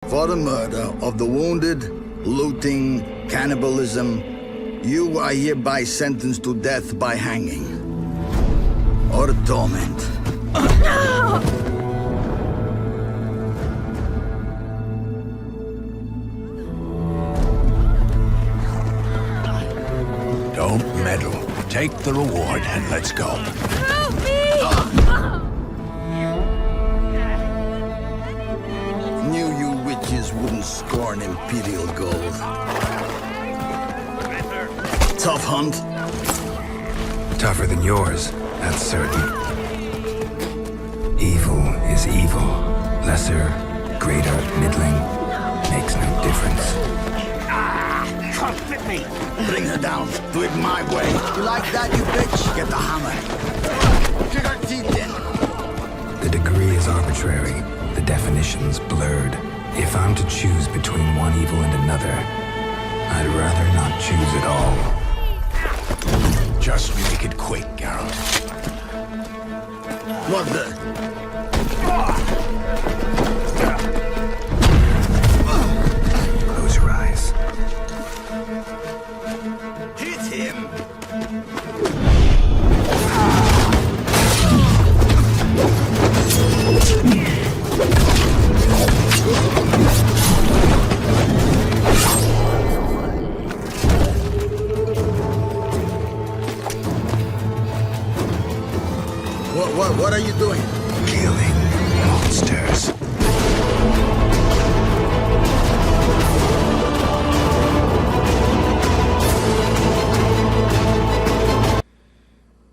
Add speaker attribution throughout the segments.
Speaker 1: For the murder of the wounded, looting, cannibalism, you are hereby sentenced to death by hanging. Or torment.
Speaker 2: Don't meddle. Take the reward and let's go.
Speaker 3: Help me!
Speaker 1: Knew you witches wouldn't scorn imperial gold. Tough hunt.
Speaker 4: Tougher than yours, that's certain. Evil is evil. Lesser, greater, middling, makes no difference.
Speaker 2: Fit me!
Speaker 1: Bring her down. Do it my way. You like that, you bitch? Get the hammer. Kick her teeth in.
Speaker 4: The degree is arbitrary, the definition's blurred. If I'm to choose between one evil and another, I'd rather not choose at all.
Speaker 2: Just make it quick, Geralt.
Speaker 1: What the?
Speaker 4: Close your eyes.
Speaker 1: Hit him. What are you doing?
Speaker 4: Killing monsters.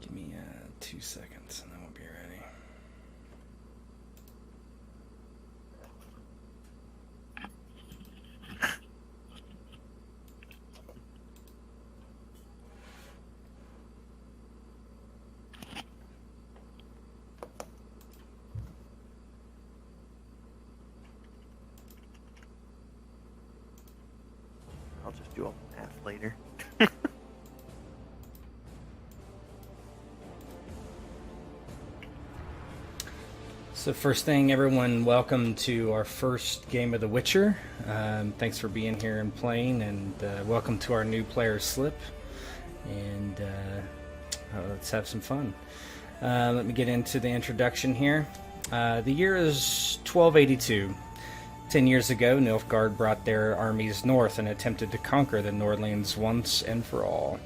Speaker 5: Give me 2 seconds and then we'll be ready.
Speaker 6: I'll just do a math later.
Speaker 5: So first thing, everyone, welcome to our first game of The Witcher. Thanks for being here and playing, and welcome to our new player slip. And let's have some fun. Let me get into the introduction here. The year is 1282. 10 years ago, Nilfgaard brought their armies north and attempted to conquer the Nordlands once and for all.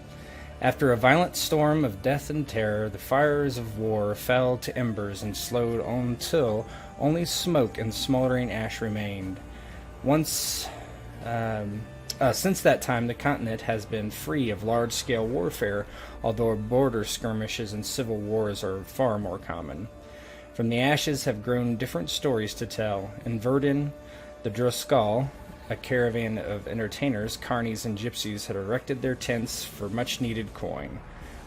Speaker 5: After a violent storm of death and terror, the fires of war fell to embers and slowed on till only smoke and smoldering ash remained. Since that time, the continent has been free of large-scale warfare, although border skirmishes and civil wars are far more common. From the ashes have grown different stories to tell. In Verdun, the Droskal, a caravan of entertainers, carnies, and gypsies had erected their tents for much-needed coin.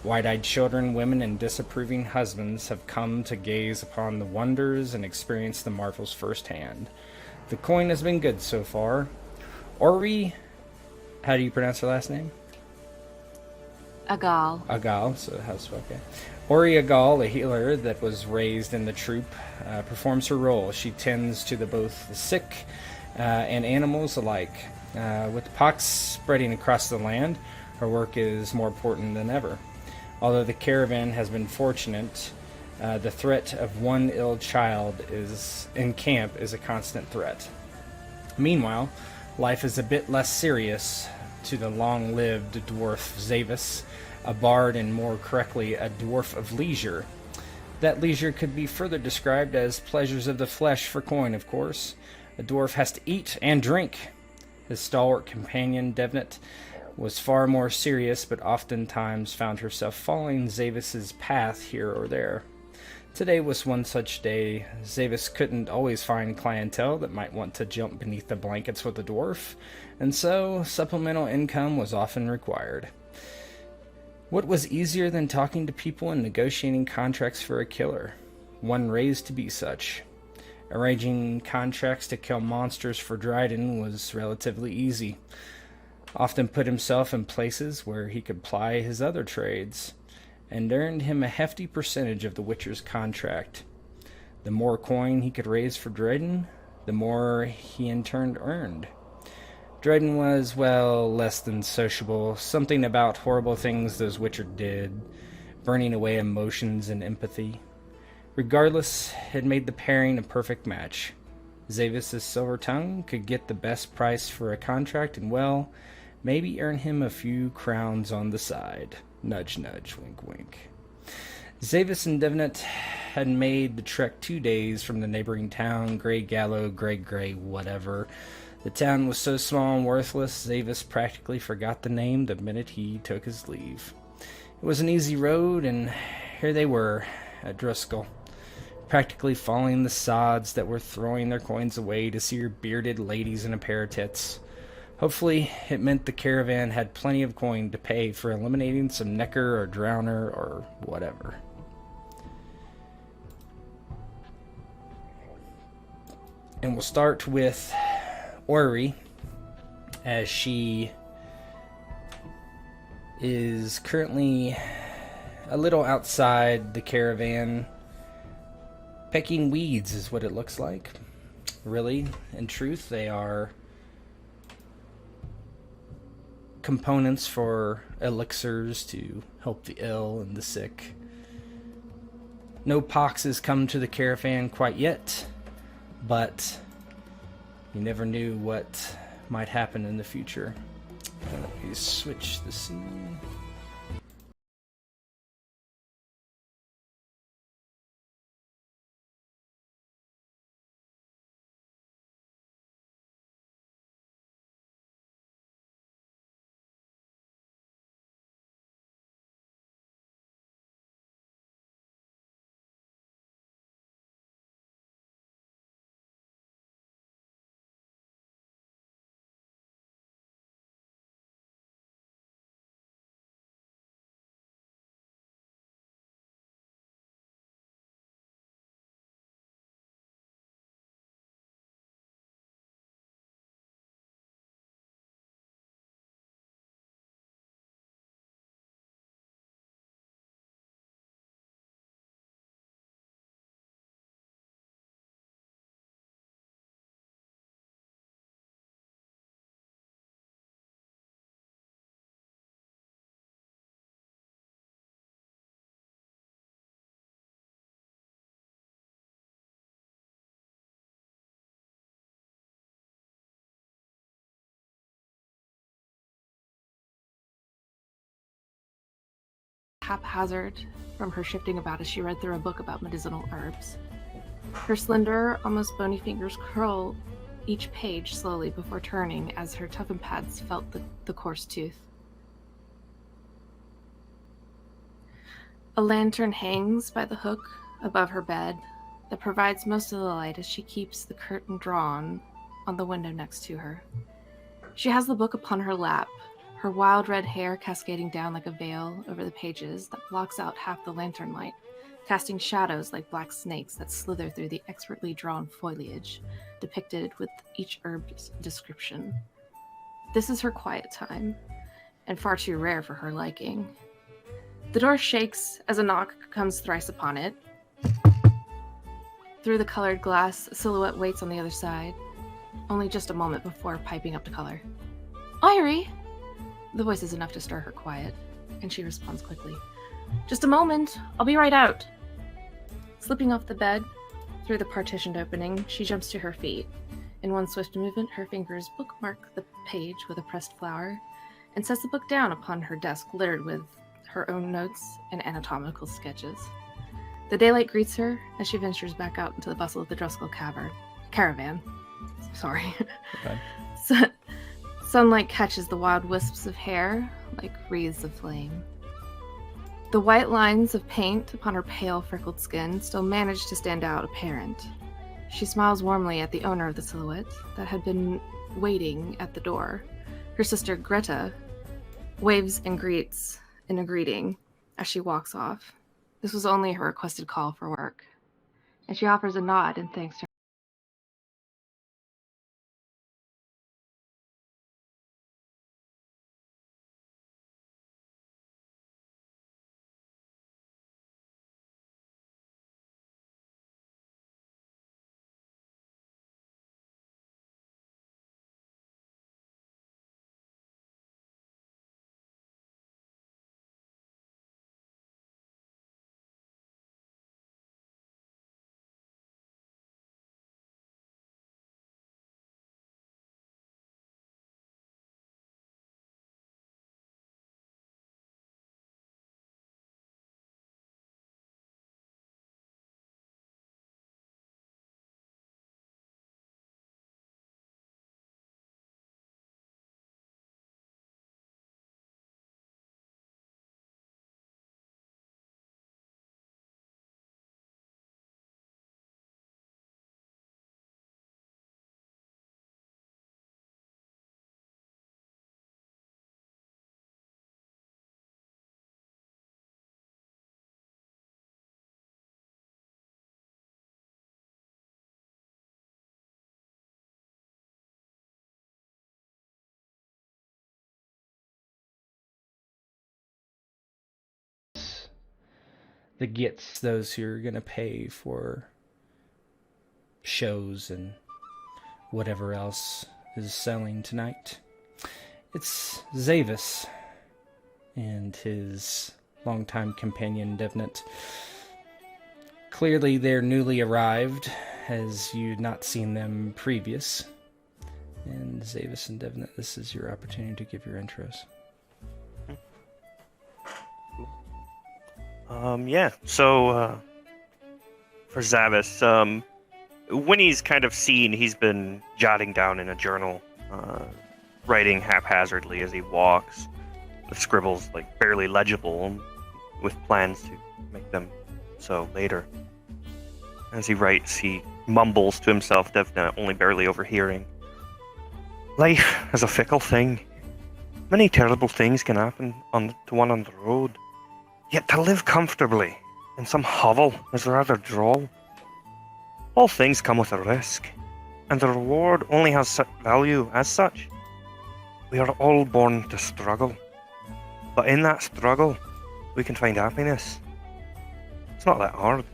Speaker 5: Wide-eyed children, women, and disapproving husbands have come to gaze upon the wonders and experience the marvels firsthand. The coin has been good so far. Eiry, how do you pronounce her last name?
Speaker 3: Agal.
Speaker 5: Agal, so how's okay. Eiry Agal, a healer that was raised in the troop, performs her role. She tends to both the sick and animals alike. With pox spreading across the land, her work is more important than ever. Although the caravan has been fortunate, the threat of one ill child in camp is a constant threat. Meanwhile, life is a bit less serious to the long-lived dwarf Zavis, a bard and more correctly a dwarf of leisure. That leisure could be further described as pleasures of the flesh for coin, of course. A dwarf has to eat and drink. His stalwart companion, Devnet, was far more serious, but oftentimes found herself following Zavis's path here or there. Today was one such day. Zavis couldn't always find clientele that might want to jump beneath the blankets with a dwarf, and so supplemental income was often required. What was easier than talking to people and negotiating contracts for a killer? One raised to be such. Arranging contracts to kill monsters for Dryden was relatively easy. Often put himself in places where he could ply his other trades, and earned him a hefty percentage of the Witcher's contract. The more coin he could raise for Dryden, the more he in turn earned. Dryden was, well, less than sociable. Something about horrible things those Witcher did, burning away emotions and empathy. Regardless, it made the pairing a perfect match. Zavis's silver tongue could get the best price for a contract and, well, maybe earn him a few crowns on the side. Nudge, nudge, wink, wink. Zavis and Devnet had made the trek 2 days from the neighboring town, Grey Gallow, Grey, whatever. The town was so small and worthless, Zavis practically forgot the name the minute he took his leave. It was an easy road, and here they were, at Droskal, practically following the sods that were throwing their coins away to see your bearded ladies and a pair of tits. Hopefully, it meant the caravan had plenty of coin to pay for eliminating some necker or drowner or whatever. And we'll start with Eiry, as she is currently a little outside the caravan. Pecking weeds is what it looks like. Really, in truth, they are components for elixirs to help the ill and the sick. No pox has come to the caravan quite yet, but you never knew what might happen in the future. Let me switch the scene.
Speaker 3: Haphazard from her shifting about as she read through a book about medicinal herbs. Her slender, almost bony fingers curl each page slowly before turning as her toughened pads felt the coarse tooth. A lantern hangs by the hook above her bed that provides most of the light as she keeps the curtain drawn on the window next to her. She has the book upon her lap, her wild red hair cascading down like a veil over the pages that blocks out half the lantern light, casting shadows like black snakes that slither through the expertly drawn foliage, depicted with each herb's description. This is her quiet time, and far too rare for her liking. The door shakes as a knock comes thrice upon it. Through the colored glass, a silhouette waits on the other side, only just a moment before piping up to color. "Eiry!" The voice is enough to stir her quiet, and she responds quickly. "Just a moment, I'll be right out." Slipping off the bed, through the partitioned opening, she jumps to her feet. In one swift movement, her fingers bookmark the page with a pressed flower, and sets the book down upon her desk littered with her own notes and anatomical sketches. The daylight greets her as she ventures back out into the bustle of the Droskal caravan. Sorry. Okay. Sunlight catches the wild wisps of hair like wreaths of flame. The white lines of paint upon her pale, freckled skin still manage to stand out apparent. She smiles warmly at the owner of the silhouette that had been waiting at the door. Her sister Greta waves and greets in a greeting as she walks off. This was only her requested call for work, and she offers a nod and thanks her.
Speaker 5: the gets, those who are going to pay for shows and whatever else is selling tonight. It's Zavis and his longtime companion Devnet. Clearly they're newly arrived, as you'd not seen them previous. And Zavis and Devnet, this is your opportunity to give your intros.
Speaker 6: Yeah, so, for Zavis, when he's kind of seen, he's been jotting down in a journal, writing haphazardly as he walks, with scribbles, like, barely legible, with plans to make them so later. As he writes, he mumbles to himself, Devnet only barely overhearing. Life is a fickle thing. Many terrible things can happen to one on the road. Yet to live comfortably in some hovel is rather droll. All things come with a risk, and the reward only has such value as such. We are all born to struggle, but in that struggle, we can find happiness. It's not that hard.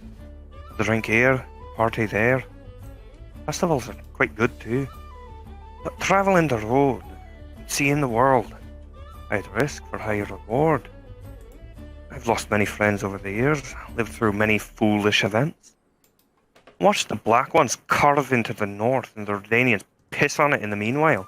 Speaker 6: Drink here, party there. Festivals are quite good too. But travelling the road, seeing the world, high risk for high reward. I've lost many friends over the years, lived through many foolish events. Watched the Black Ones curve into the north and the Redanians piss on it in the meanwhile.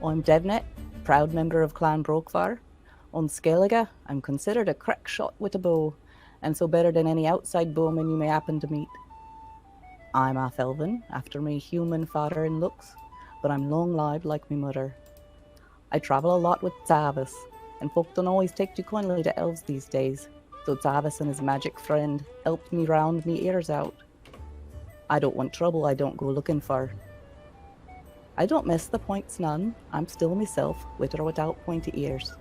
Speaker 7: I'm Devnet, proud member of Clan Brokvar. On Skellige, I'm considered a crack shot with a bow, and so better than any outside bowman you may happen to meet. I'm half elven, after me human father in looks, but I'm long-lived like me mother. I travel a lot with Zavis, and folk don't always take too kindly to elves these days, so Zavis and his magic friend helped me round me ears out. I don't want trouble I don't go looking for. I don't miss the points none, I'm still myself, with or without pointy ears.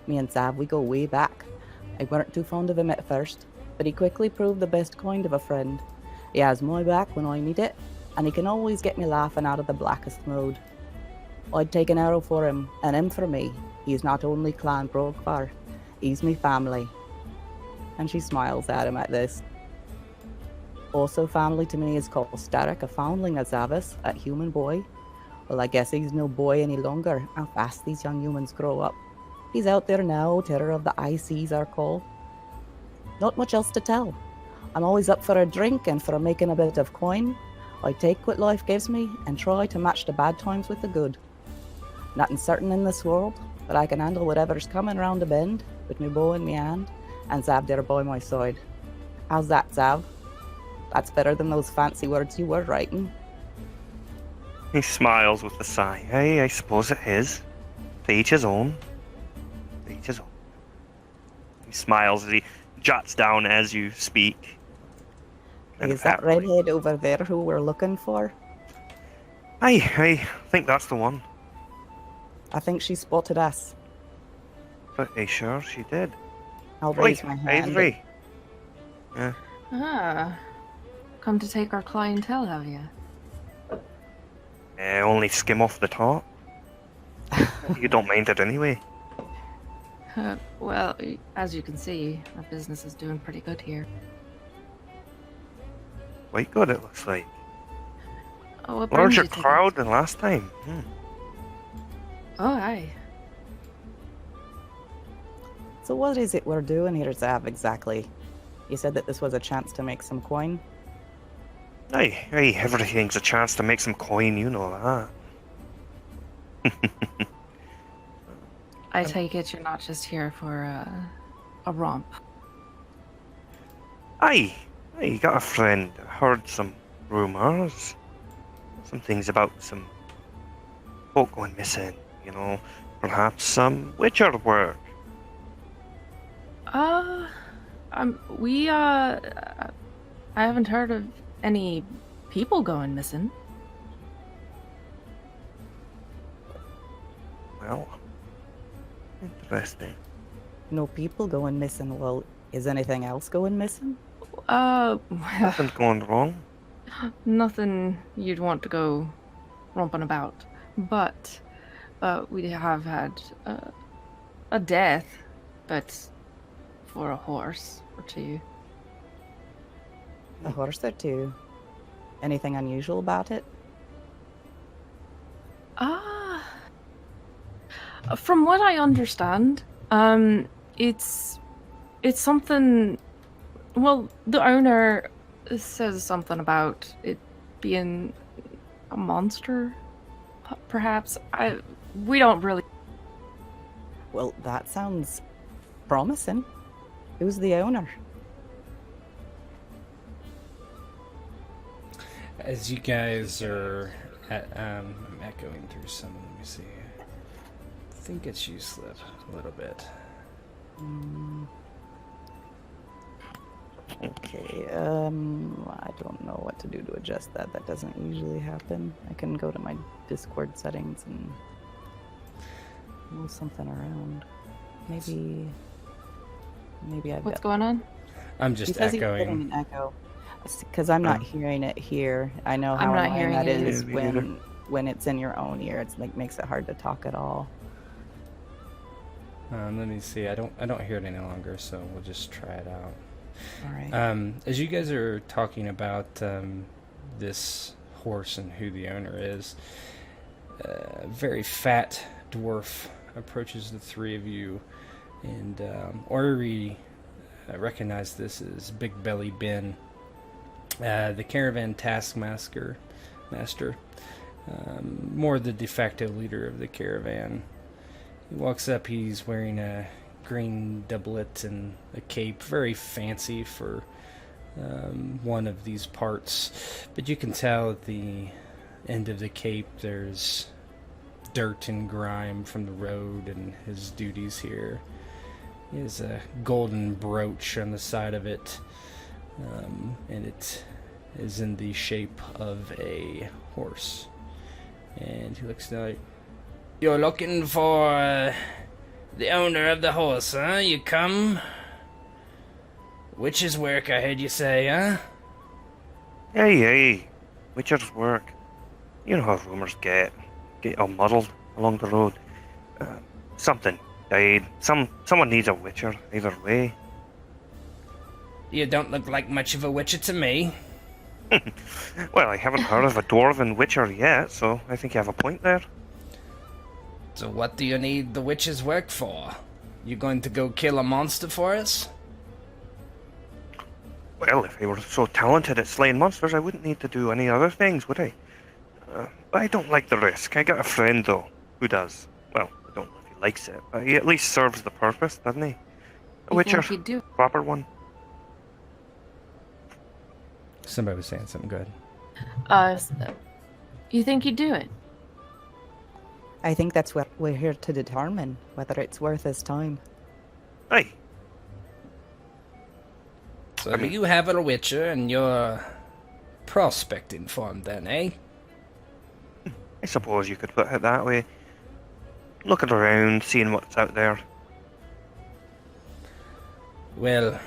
Speaker 7: Me and Zav, we go way back. I weren't too fond of him at first, but he quickly proved the best kind of a friend. He has my back when I need it, and he can always get me laughing out of the blackest mode. I'd take an arrow for him, and him for me. He's not only Clan Brokvar, he's me family. And she smiles at him at this. Also family to me is called Starek, a foundling of Zavis, a human boy. Well, I guess he's no boy any longer. How fast these young humans grow up. He's out there now, terror of the high seas are called. Not much else to tell. I'm always up for a drink and for making a bit of coin. I take what life gives me and try to match the bad times with the good. Nothing certain in this world, but I can handle whatever's coming round the bend with my bow in my hand and Zav there by my side. How's that, Zav? That's better than those fancy words you were writing.
Speaker 6: He smiles with a sigh. Hey, I suppose it is. To each his own. To each his own. He smiles as he jots down as you speak.
Speaker 7: Is that redhead over there who we're looking for?
Speaker 6: I think that's the one.
Speaker 7: I think she spotted us.
Speaker 6: Pretty sure she did.
Speaker 7: I'll raise my hand.
Speaker 6: Eiry. Yeah.
Speaker 3: Ah. Come to take our clientele, have you?
Speaker 6: Only skim off the top. You don't mind it anyway.
Speaker 3: Well, as you can see, our business is doing pretty good here.
Speaker 6: Quite good, it looks like.
Speaker 3: Oh, what brings
Speaker 6: Larger
Speaker 3: you to
Speaker 6: crowd than last time.
Speaker 3: this? Oh, aye.
Speaker 7: So what is it we're doing here, Zav, exactly? You said that this was a chance to make some coin?
Speaker 6: Aye, everything's a chance to make some coin, you know that.
Speaker 3: I take it you're not just here for a romp.
Speaker 6: Aye, got a friend. Heard some rumours. Some things about some folk going missing, you know. Perhaps some witcher work.
Speaker 3: I haven't heard of any people going missing.
Speaker 6: Well, interesting.
Speaker 7: No people going missing. Well, is anything else going missing?
Speaker 3: Well,
Speaker 6: Nothing's going wrong.
Speaker 3: nothing you'd want to go romping about. But we have had a death, but for a horse or two.
Speaker 7: A horse or two? Anything unusual about it?
Speaker 3: From what I understand, it's something. Well, the owner says something about it being a monster, perhaps. We don't really.
Speaker 7: Well, that sounds promising. Who's the owner?
Speaker 5: As you guys are I'm echoing through some. Let me see. I think it's you, Slip, a little bit.
Speaker 7: Okay, I don't know what to do to adjust that. That doesn't usually happen. I can go to my Discord settings and move something around. Maybe I've
Speaker 3: What's
Speaker 7: got...
Speaker 3: going on?
Speaker 5: I'm just
Speaker 7: He says he's
Speaker 5: echoing.
Speaker 7: getting an echo. Because I'm not hearing it here. I know how
Speaker 3: I'm not
Speaker 7: annoying
Speaker 3: hearing
Speaker 7: that
Speaker 3: it
Speaker 7: is
Speaker 6: either. Me neither.
Speaker 7: when it's in your own ear. It's like makes it hard to talk at all.
Speaker 5: Let me see. I don't hear it any longer, so we'll just try it out.
Speaker 7: All right.
Speaker 5: As you guys are talking about this horse and who the owner is, a very fat dwarf approaches the three of you, and Eiry recognized this as Big Belly Ben, the caravan taskmaster, more the de facto leader of the caravan. He walks up. He's wearing a green doublet and a cape, very fancy for one of these parts, but you can tell at the end of the cape there's dirt and grime from the road and his duties here. He has a golden brooch on the side of it, and it is in the shape of a horse. And he looks like, "You're looking for the owner of the horse, huh? You come? Witch's work, I heard you say, huh?"
Speaker 6: Hey, witcher's work. You know how rumours get all muddled along the road. Something died. Someone needs a witcher, either way.
Speaker 5: You don't look like much of a witcher to me.
Speaker 6: Well, I haven't heard of a dwarven witcher yet, so I think you have a point there.
Speaker 5: So what do you need the witch's work for? You going to go kill a monster for us?
Speaker 6: Well, if I were so talented at slaying monsters, I wouldn't need to do any other things, would I? But I don't like the risk. I got a friend, though, who does. Well, I don't know if he likes it, but he at least serves the purpose, doesn't he? A
Speaker 3: You
Speaker 6: witcher,
Speaker 3: think he'd do?
Speaker 6: proper one.
Speaker 5: Somebody was saying something good.
Speaker 3: You think he'd do it?
Speaker 7: I think that's what we're here to determine, whether it's worth his time.
Speaker 6: Aye.
Speaker 5: So you have a witcher and you're prospecting for him then, eh?
Speaker 6: I suppose you could put it that way. Looking around, seeing what's out there.
Speaker 5: Well,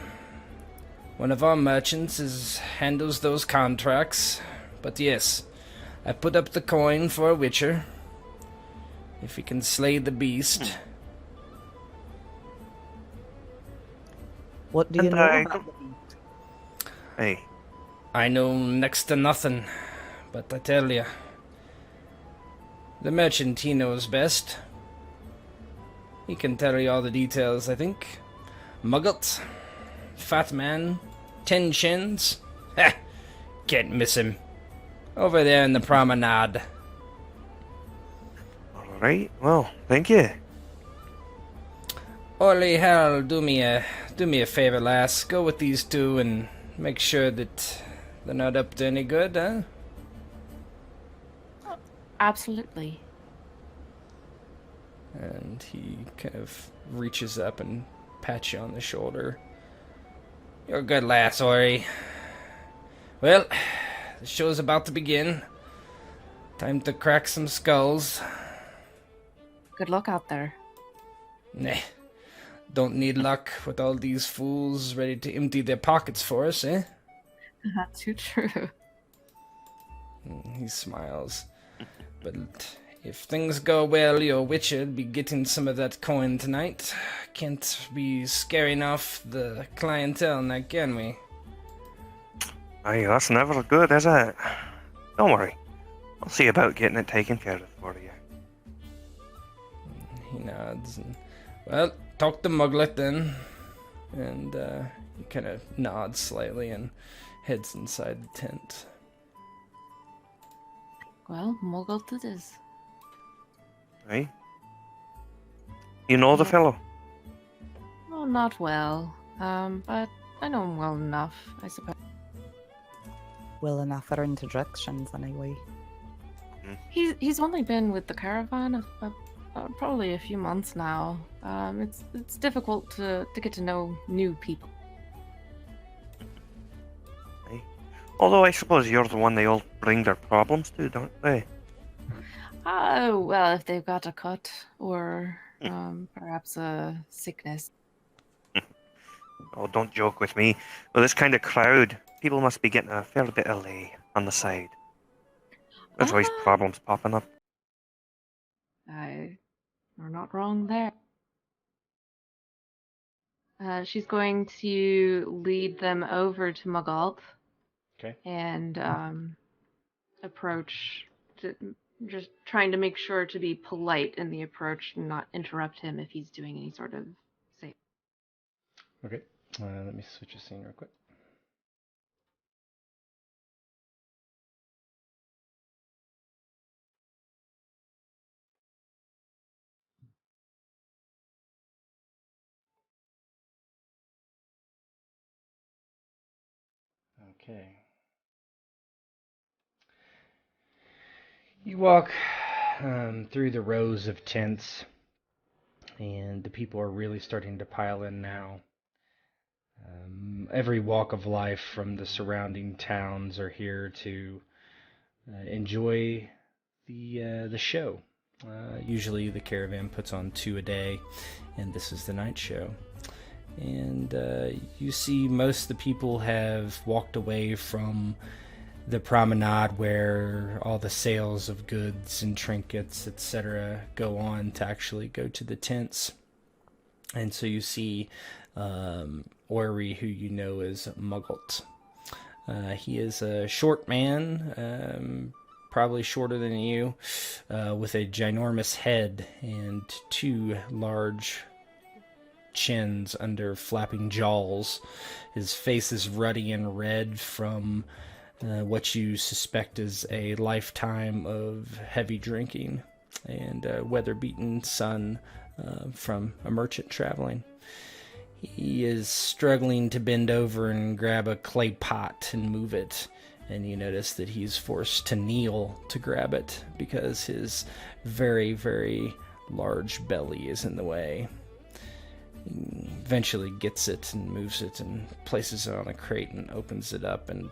Speaker 5: one of our merchants handles those contracts. But yes, I put up the coin for a witcher. If he can slay the beast.
Speaker 7: What do you
Speaker 6: And
Speaker 7: know
Speaker 6: I
Speaker 7: about
Speaker 6: don't-
Speaker 7: the beast?
Speaker 6: Hey,
Speaker 5: I know next to nothing, but I tell you, the merchant, he knows best. He can tell you all the details, I think. Muggles, fat man, 10 chins. Ha! Can't miss him. Over there in the promenade.
Speaker 6: all right. Well, thank you.
Speaker 5: Orly, Hal, do me a favor, lass. Go with these two and make sure that they're not up to any good, huh?
Speaker 3: Absolutely.
Speaker 5: And he kind of reaches up and pats you on the shoulder. You're a good lass, Ori. Well, the show's about to begin. Time to crack some skulls.
Speaker 3: Good luck out there.
Speaker 5: Nah, don't need luck with all these fools ready to empty their pockets for us, eh?
Speaker 3: Not too true.
Speaker 5: He smiles. But if things go well, your witcher'll be getting some of that coin tonight. Can't be scaring off the clientele now, can we?
Speaker 6: Aye, that's never good, is it? Don't worry. I'll see about getting it taken care of for you.
Speaker 5: He nods. And, well, talk to Muglet then. And he kind of nods slightly and heads inside the tent.
Speaker 3: Well, Mogult it is.
Speaker 6: Aye. You know the fellow?
Speaker 3: Oh, not well. But I know him well enough, I suppose.
Speaker 7: Well enough for introductions, anyway.
Speaker 3: He's only been with the caravan probably a few months now. It's difficult to get to know new people.
Speaker 6: Aye. Although I suppose you're the one they all bring their problems to, don't they?
Speaker 3: Oh, well, if they've got a cut or perhaps a sickness.
Speaker 6: Oh, don't joke with me. With this kind of crowd, people must be getting a fair bit of lay on the side. There's always problems popping up.
Speaker 3: You're not wrong there. She's going to lead them over to Mogult.
Speaker 5: Okay.
Speaker 3: And approach, just trying to make sure to be polite in the approach and not interrupt him if he's doing any sort of say.
Speaker 5: Okay. Let me switch a scene real quick. Okay. You walk through the rows of tents, and the people are really starting to pile in now. Every walk of life from the surrounding towns are here to enjoy the show. Usually the caravan puts on 2 a day, and this is the night show. And you see most of the people have walked away from the promenade where all the sales of goods and trinkets, etc., go on to actually go to the tents. And so you see Eiry, who you know is Muggles. He is a short man, probably shorter than you, with a ginormous head and 2 large chins under flapping jowls. His face is ruddy and red from what you suspect is a lifetime of heavy drinking and weather-beaten sun from a merchant traveling. He is struggling to bend over and grab a clay pot and move it, and you notice that he's forced to kneel to grab it because his very, very large belly is in the way. He eventually gets it and moves it and places it on a crate and opens it up and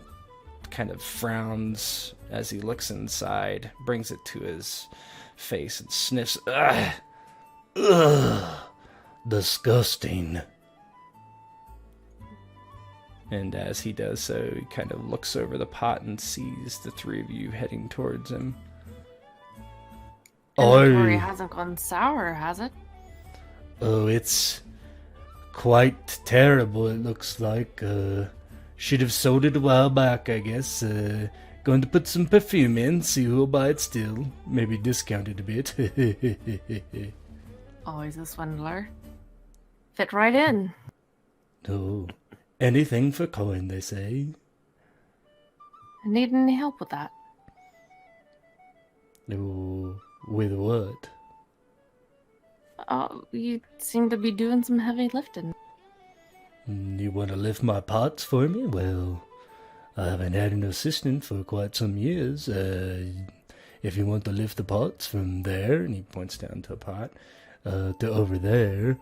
Speaker 5: kind of frowns as he looks inside, brings it to his face and sniffs. Ugh! Ugh! Disgusting. And as he does so, he kind of looks over the pot and sees the three of you heading towards him.
Speaker 3: Inventory hasn't gone sour, has it?
Speaker 8: Oh, it's quite terrible, it looks like. Should have sold it a while back, I guess. Going to put some perfume in, see who'll buy it still. Maybe discount it a bit.
Speaker 3: Always a swindler. Fit right in.
Speaker 8: Oh, anything for coin, they say.
Speaker 3: Need any help with that?
Speaker 8: Oh, with what?
Speaker 3: You seem to be doing some heavy lifting.
Speaker 8: You want to lift my pots for me? Well, I haven't had an assistant for quite some years. If you want to lift the pots from there, and he points down to a pot, to over there,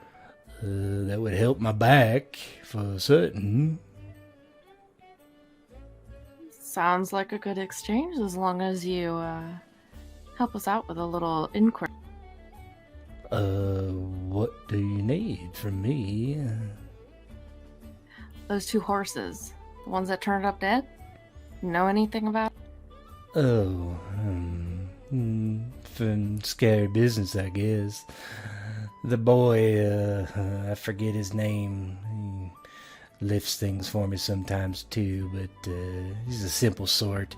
Speaker 8: that would help my back for certain.
Speaker 3: Sounds like a good exchange as long as you help us out with a little inquiry.
Speaker 8: What do you need from me?
Speaker 3: Those 2 horses, the ones that turned up dead? Know anything about?
Speaker 8: Oh, from scary business, I guess. The boy, I forget his name. He lifts things for me sometimes too, but he's a simple sort.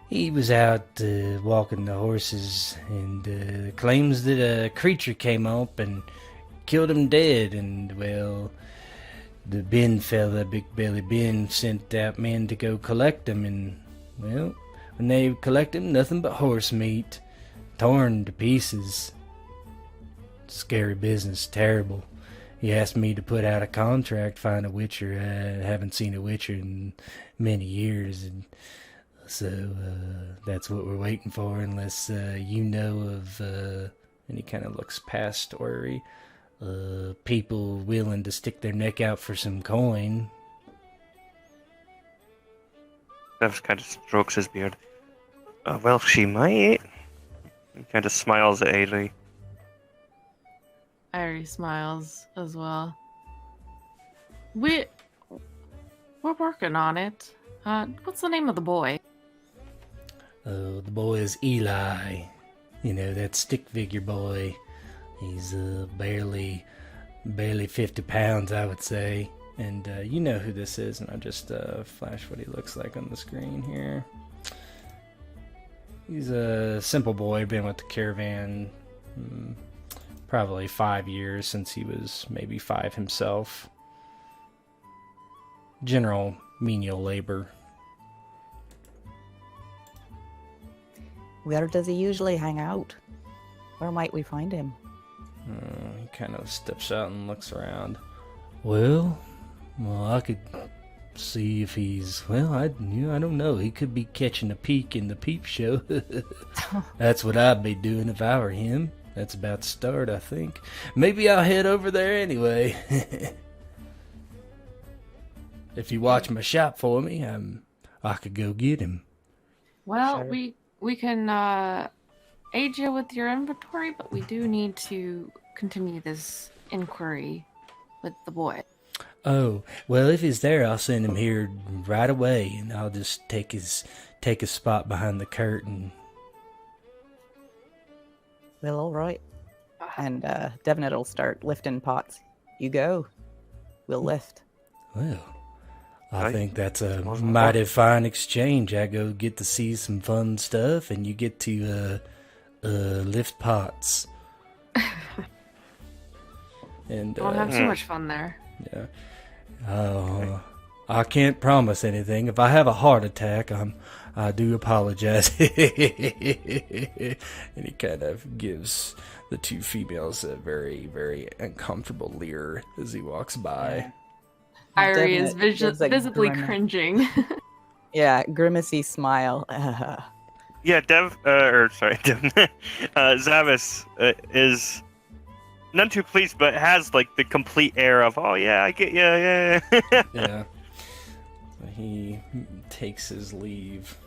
Speaker 8: He was out walking the horses and claims that a creature came up and killed him dead, and well, the Ben fella, Big Belly Ben, sent out men to go collect him, and well, when they collect him, nothing but horse meat, torn to pieces. Scary business, terrible. He asked me to put out a contract, find a witcher. I haven't seen a witcher in many years, and so that's what we're waiting for, unless you know of, and he kind of looks past Eiry, people willing to stick their neck out for some coin.
Speaker 6: Zavis kind of strokes his beard. Well, she might. He kind of smiles at Eiry.
Speaker 3: Eiry smiles as well. We're working on it. What's the name of the boy?
Speaker 8: Oh, the boy is Eli. You know, that stick figure boy. He's barely 50 pounds, I would say. And you know who this is, and I'll just flash what he looks like on the screen here. He's a simple boy, been with the caravan probably 5 years, since he was maybe 5 himself. General menial labor.
Speaker 7: Where does he usually hang out? Where might we find him?
Speaker 5: He kind of steps out and looks around.
Speaker 8: Well, I could see if he's, well, I don't know. He could be catching a peek in the peep show. That's what I'd be doing if I were him. That's about to start, I think. Maybe I'll head over there anyway. If you watch my shop for me, I could go get him.
Speaker 3: Well,
Speaker 7: Sure.
Speaker 3: we can aid you with your inventory, but we do need to continue this inquiry with the boy.
Speaker 8: Oh, well, if he's there, I'll send him here right away, and I'll just take his spot behind the curtain.
Speaker 7: Well, all right. And Devnet will start lifting pots. You go. We'll lift.
Speaker 8: Well, I
Speaker 6: Right.
Speaker 8: think that's a mighty fine exchange. I go get to see some fun stuff, and you get to lift pots.
Speaker 5: And
Speaker 3: Don't have too much fun there.
Speaker 5: yeah,
Speaker 8: I can't promise anything. If I have a heart attack, I do apologize.
Speaker 5: and he kind of gives the 2 females a very, very uncomfortable leer as he walks by.
Speaker 3: Eiry is
Speaker 7: Devnet gives a
Speaker 3: visibly
Speaker 7: grimace.
Speaker 3: cringing.
Speaker 7: Yeah, grimacy smile.
Speaker 6: Yeah, Devnet. Zavis is none too pleased, but has like the complete air of, oh yeah, I get ya, yeah.
Speaker 5: Yeah. He takes his leave.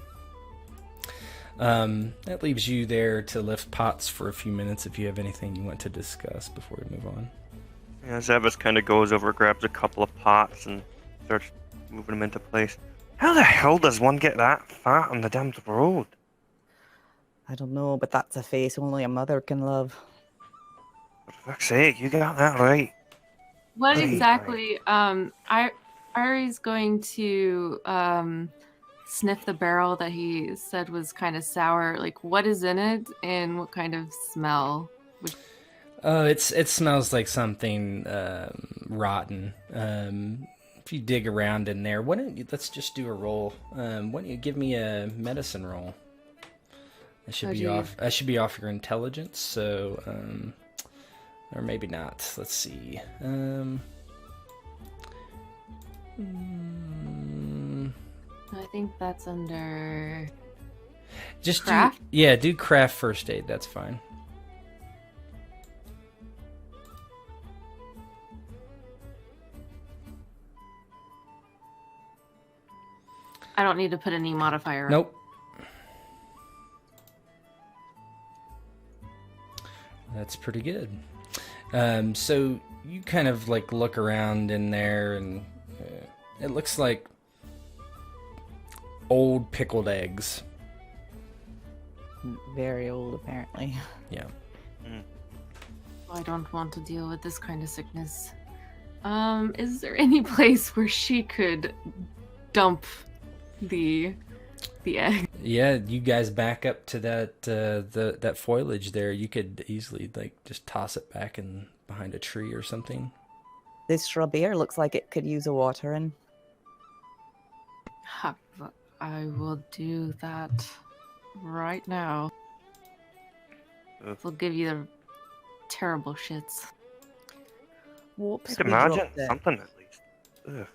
Speaker 5: That leaves you there to lift pots for a few minutes if you have anything you want to discuss before we move on.
Speaker 6: Yeah, Zavis kind of goes over, grabs a couple of pots, and starts moving him into place. How the hell does one get that fat on the damned road?
Speaker 7: I don't know, but that's a face only a mother can love.
Speaker 6: For fuck's sake, you got that right.
Speaker 3: What
Speaker 6: Right.
Speaker 3: exactly? Eiry's going to sniff the barrel that he said was kind of sour. Like, what is in it, and what kind of smell?
Speaker 5: It smells like something rotten. If you dig around in there, let's just do a roll. Why don't you give me a medicine roll? I should be off your intelligence. So, or maybe not. Let's see.
Speaker 3: I think that's under
Speaker 5: Just
Speaker 3: craft?
Speaker 5: do craft first aid. That's fine.
Speaker 3: I don't need to put any modifier on.
Speaker 5: Nope. That's pretty good. So you kind of like look around in there, and it looks like old pickled eggs.
Speaker 7: Very old, apparently.
Speaker 5: Yeah.
Speaker 3: I don't want to deal with this kind of sickness. Is there any place where she could dump the egg?
Speaker 5: Yeah, you guys back up to that that foliage there. You could easily like just toss it back in behind a tree or something.
Speaker 7: This shrub here looks like it could use a watering.
Speaker 3: I will do that right now. It'll give you the terrible shits.
Speaker 7: Whoops,
Speaker 6: I can
Speaker 7: we
Speaker 6: imagine
Speaker 7: dropped it.
Speaker 6: something at least. Ugh.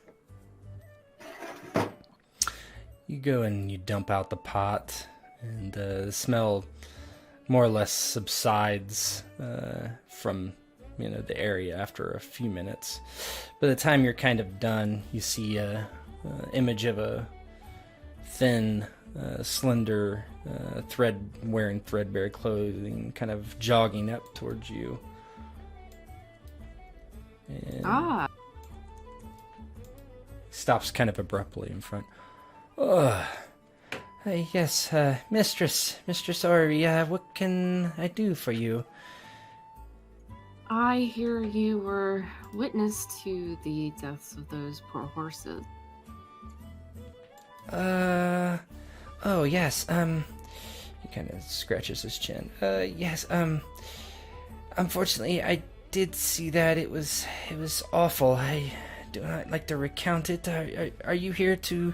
Speaker 5: You go and you dump out the pot, and the smell more or less subsides from the area after a few minutes. By the time you're kind of done, you see a image of a thin, slender, wearing threadbare clothing, kind of jogging up towards you. And stops kind of abruptly in front. Oh, yes, Mistress Eiry, what can I do for you?
Speaker 3: I hear you were witness to the deaths of those poor horses.
Speaker 5: Oh, yes, he kind of scratches his chin. Yes, unfortunately, I did see that. It was awful. I do not like to recount it. Are you here to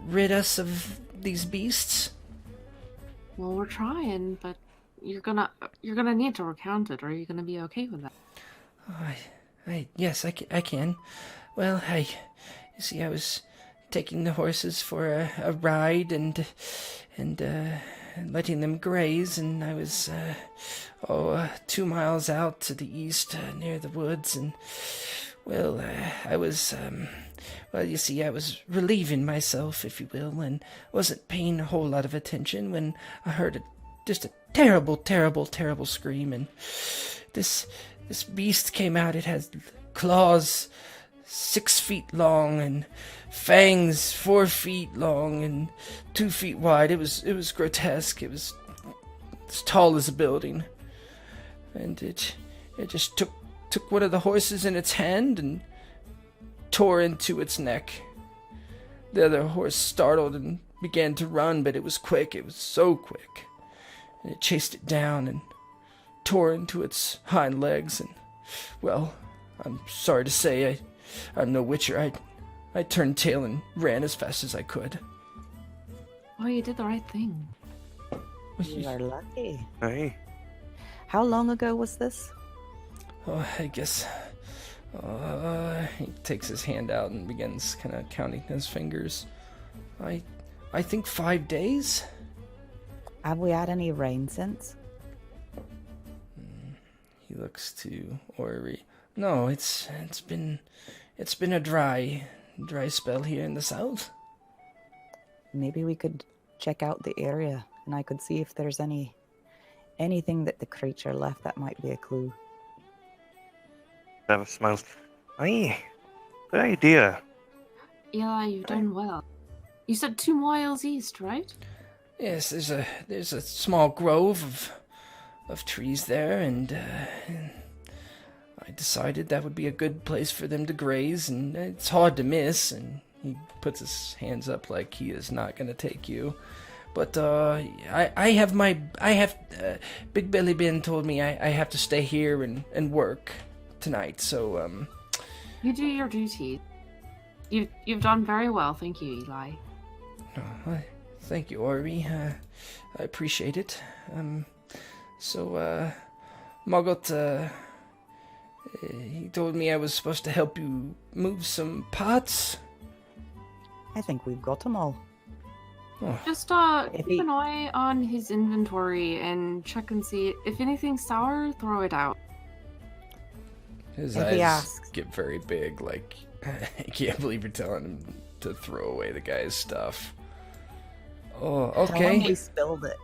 Speaker 5: rid us of these beasts?
Speaker 3: Well, we're trying, but you're gonna need to recount it. Or are you gonna be okay with that?
Speaker 5: Oh, yes, I can. Well, you see, I was taking the horses for a ride and letting them graze, and I was 2 miles out to the east near the woods, and I was you see, I was relieving myself, if you will, and wasn't paying a whole lot of attention when I heard just a terrible, terrible, terrible scream, and this beast came out. It had claws 6 feet long and fangs 4 feet long and 2 feet wide. It was grotesque. It was as tall as a building, and it just took one of the horses in its hand and tore into its neck. The other horse startled and began to run, but it was quick. It was so quick. And it chased it down and tore into its hind legs. And, well, I'm sorry to say, I'm no witcher. I turned tail and ran as fast as I could.
Speaker 3: Oh, you did the right thing.
Speaker 7: You are lucky.
Speaker 6: Hey.
Speaker 7: How long ago was this?
Speaker 5: Oh, I guess... he takes his hand out and begins kind of counting his fingers. I think 5 days?
Speaker 7: Have we had any rain since?
Speaker 5: He looks to Eiry. No, it's been a dry spell here in the south.
Speaker 7: Maybe we could check out the area, and I could see if there's anything that the creature left that might be a clue.
Speaker 6: Zavis smiles. Aye, good idea.
Speaker 3: Eli, you've done well. You said 2 miles east, right?
Speaker 8: Yes, there's a small grove of trees there, and I decided that would be a good place for them to graze, and it's hard to miss. And he puts his hands up like he is not going to take you. But I have Big Belly Ben told me I have to stay here and work tonight. So
Speaker 3: You do your duty. You've done very well, thank you, Eli.
Speaker 8: Thank you, Eiry. I appreciate it. So Margot, he told me I was supposed to help you move some pots.
Speaker 7: I think we've got them all.
Speaker 3: Just keep an eye on his inventory and check and see if anything's sour, throw it out.
Speaker 8: His
Speaker 7: If he
Speaker 8: eyes
Speaker 7: asks.
Speaker 8: get very big, like, I can't believe you're telling him to throw away the guy's stuff. Oh,
Speaker 7: Tell him
Speaker 8: okay.
Speaker 7: we spilled it.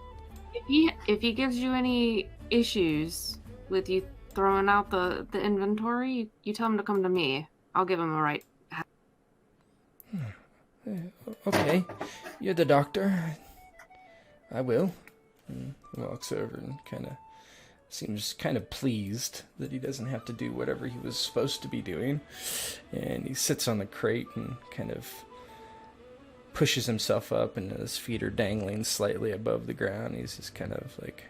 Speaker 3: If he gives you any issues with you throwing out the inventory, you tell him to come to me. I'll give him a right.
Speaker 8: Okay, you're the doctor. I will. He walks over and seems kind of pleased that he doesn't have to do whatever he was supposed to be doing. And he sits on the crate and kind of pushes himself up, and his feet are dangling slightly above the ground. He's just kind of like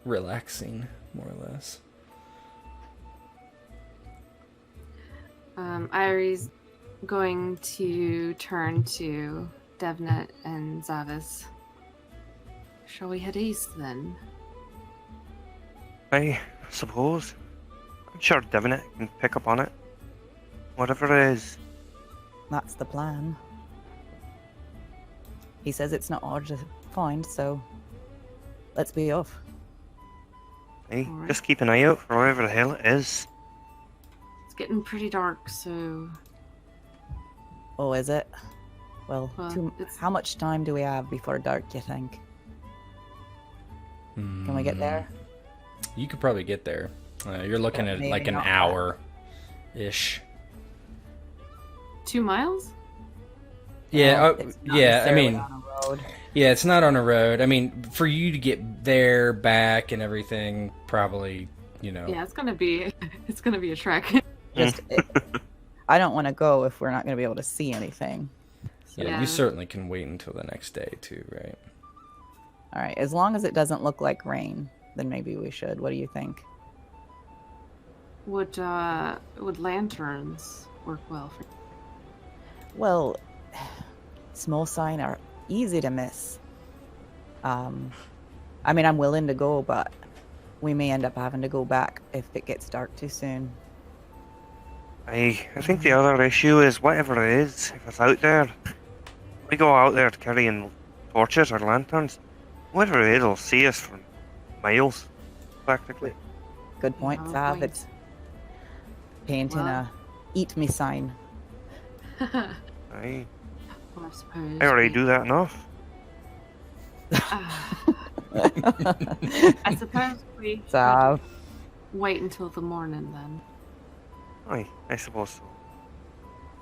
Speaker 8: relaxing, more or less.
Speaker 3: Eiry's going to turn to Devnet and Zavis. Shall we head east then?
Speaker 6: I suppose. I'm sure Devnet can pick up on it. Whatever it is.
Speaker 7: That's the plan. He says it's not hard to find, so let's be off.
Speaker 6: Hey,
Speaker 3: Alright.
Speaker 6: just keep an eye out for whatever the hell it is.
Speaker 3: It's getting pretty dark, so
Speaker 7: Oh, is it? Well,
Speaker 3: Well, it's-
Speaker 7: how much time do we have before dark, you think? Can we get there?
Speaker 5: You could probably get there. You're looking at
Speaker 7: Maybe
Speaker 5: like an
Speaker 7: not.
Speaker 5: hour-ish.
Speaker 3: 2 miles?
Speaker 5: Yeah,
Speaker 7: Well, it's not
Speaker 5: yeah. I
Speaker 7: necessarily
Speaker 5: mean,
Speaker 7: on a road.
Speaker 5: yeah, it's not on a road. I mean, for you to get there, back, and everything, probably,
Speaker 3: Yeah, it's gonna be a trek.
Speaker 7: Just, I don't want to go if we're not going to be able to see anything.
Speaker 5: Yeah,
Speaker 3: Yeah.
Speaker 5: you certainly can wait until the next day too, right?
Speaker 7: All right, as long as it doesn't look like rain, then maybe we should. What do you think?
Speaker 3: Would lanterns work well for?
Speaker 7: Well, small sign are easy to miss. I mean, I'm willing to go, but we may end up having to go back if it gets dark too soon.
Speaker 6: I think the other issue is whatever it is, if it's out there. We go out there carrying torches or lanterns. Whatever it is, it'll see us for miles, practically.
Speaker 7: Good point,
Speaker 3: Valid
Speaker 7: Sav.
Speaker 3: point.
Speaker 7: It's painting
Speaker 3: Well-
Speaker 7: a eat me sign.
Speaker 6: Aye.
Speaker 3: Well, I suppose.
Speaker 6: I already
Speaker 3: we-
Speaker 6: do that enough.
Speaker 3: I suppose we
Speaker 7: Sav.
Speaker 3: wait until the morning then.
Speaker 6: Aye, I suppose so.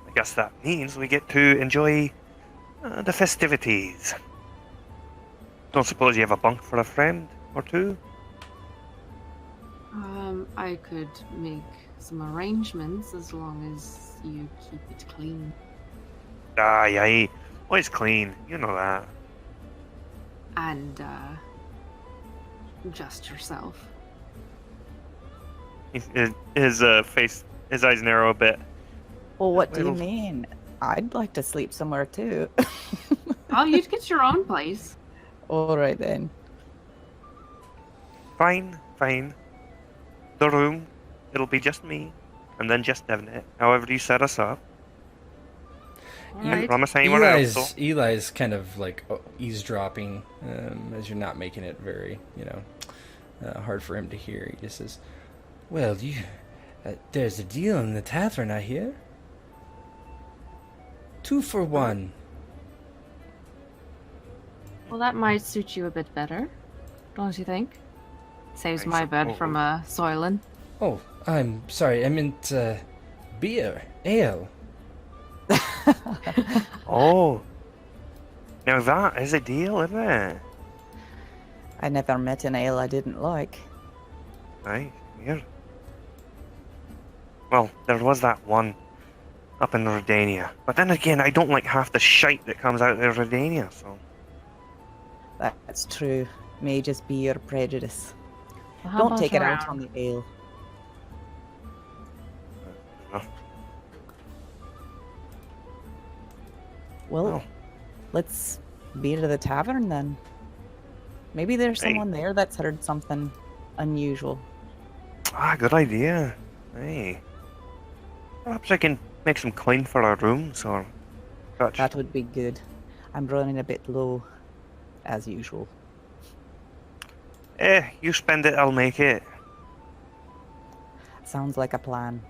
Speaker 6: I guess that means we get to enjoy the festivities. Don't suppose you have a bunk for a friend or two?
Speaker 3: I could make some arrangements as long as you keep it clean.
Speaker 6: Aye, aye. Always clean, you know that.
Speaker 3: And, just yourself.
Speaker 6: His face, his eyes narrow a bit.
Speaker 7: Well, what do you
Speaker 6: Well-
Speaker 7: mean? I'd like to sleep somewhere too.
Speaker 3: Oh, you'd get your own place.
Speaker 7: All right then.
Speaker 6: Fine, fine. The room, it'll be just me, and then just Devnet. However you set us up. I
Speaker 3: Alright.
Speaker 6: promise anyone else. So.
Speaker 5: Eli's kind of like eavesdropping, as you're not making it very, hard for him to hear. He just says,
Speaker 8: Well, there's a deal in the tavern, I hear. 2 for 1.
Speaker 3: Well, that might suit you a bit better, don't you think? Saves
Speaker 6: I
Speaker 3: my bed from soiling.
Speaker 8: Oh, I'm sorry. I meant beer, ale.
Speaker 6: Oh, now that is a deal, isn't it?
Speaker 7: I never met an ale I didn't like.
Speaker 6: Right, weird. Well, there was that one up in Redania. But then again, I don't like half the shite that comes out of Redania, so...
Speaker 7: That's true. May just be your prejudice.
Speaker 3: Well, how
Speaker 7: Don't
Speaker 3: about
Speaker 7: take it out
Speaker 3: around?
Speaker 7: on the ale.
Speaker 6: Oh.
Speaker 7: Well,
Speaker 6: Oh.
Speaker 7: let's be to the tavern then. Maybe there's
Speaker 6: Hey.
Speaker 7: someone there that's heard something unusual.
Speaker 6: Ah, good idea. Hey. Perhaps I can make some coin for our rooms, or such.
Speaker 7: That would be good. I'm running a bit low, as usual.
Speaker 6: You spend it, I'll make it.
Speaker 7: Sounds like a plan.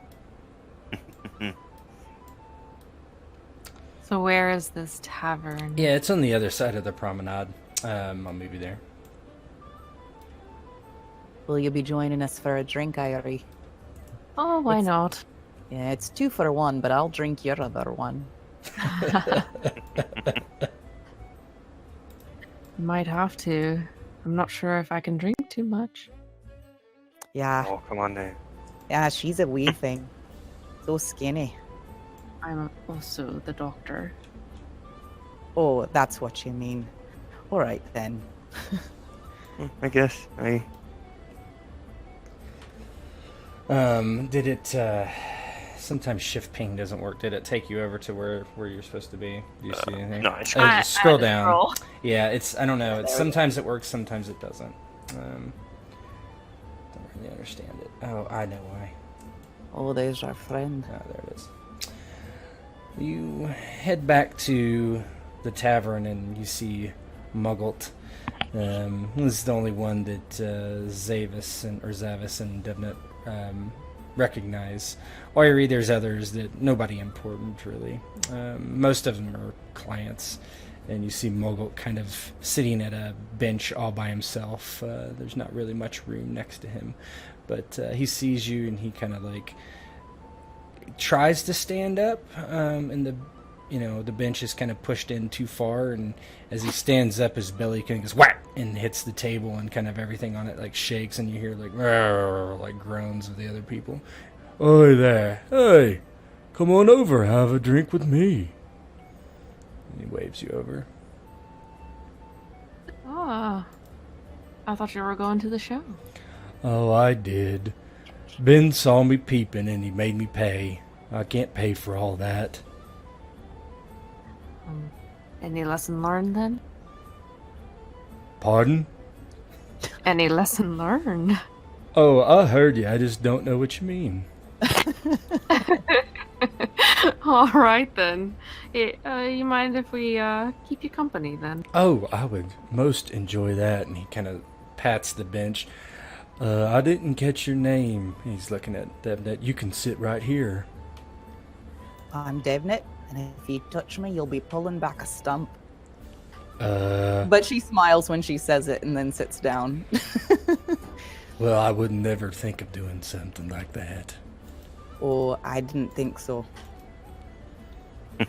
Speaker 3: So where is this tavern?
Speaker 5: Yeah, it's on the other side of the promenade. I'll move you there.
Speaker 7: Will you be joining us for a drink, Eiry?
Speaker 3: Oh, why
Speaker 7: It's-
Speaker 3: not?
Speaker 7: Yeah, it's 2 for 1, but I'll drink your other one.
Speaker 3: Might have to. I'm not sure if I can drink too much.
Speaker 7: Yeah,
Speaker 6: Oh, come on now.
Speaker 7: yeah, she's a wee thing. So skinny.
Speaker 3: I'm also the doctor.
Speaker 7: Oh, that's what you mean. All right then.
Speaker 6: I guess.
Speaker 5: Did it, sometimes shift ping doesn't work. Did it take you over to where you're supposed to be? Do you see anything?
Speaker 6: No, it's
Speaker 5: Just scroll
Speaker 3: I had to
Speaker 5: down.
Speaker 3: scroll.
Speaker 5: Yeah, I don't know.
Speaker 7: There we
Speaker 5: Sometimes it works, sometimes it doesn't. Don't really understand it. Oh, I know why.
Speaker 7: Oh, there's our friend.
Speaker 5: Ah, there it is. You head back to the tavern and you see Muggles. This is the only one that Zavis and Devnet recognize. Eiry, there's others that nobody important really. Most of them are clients, and you see Mogul kind of sitting at a bench all by himself. There's not really much room next to him, but he sees you and he kind of like tries to stand up, and the bench is kind of pushed in too far, and as he stands up, his belly kind of goes whack and hits the table, and kind of everything on it like shakes, and you hear like groans of the other people.
Speaker 8: Oi there. Hey, come on over, have a drink with me.
Speaker 5: And he waves you over.
Speaker 3: Ah, I thought you were going to the show.
Speaker 8: Oh, I did. Ben saw me peeping and he made me pay. I can't pay for all that.
Speaker 3: Any lesson learned then?
Speaker 8: Pardon?
Speaker 3: Any lesson learned?
Speaker 8: Oh, I heard you. I just don't know what you mean.
Speaker 3: All right then. You mind if we keep you company then?
Speaker 8: Oh, I would most enjoy that.
Speaker 5: And he kind of pats the bench.
Speaker 8: I didn't catch your name. He's looking at Devnet. You can sit right here.
Speaker 7: I'm Devnet, and if you touch me, you'll be pulling back a stump.
Speaker 8: Uh,
Speaker 7: But she smiles when she says it and then sits down.
Speaker 8: well, I would never think of doing something like that.
Speaker 7: Oh, I didn't think so.
Speaker 5: He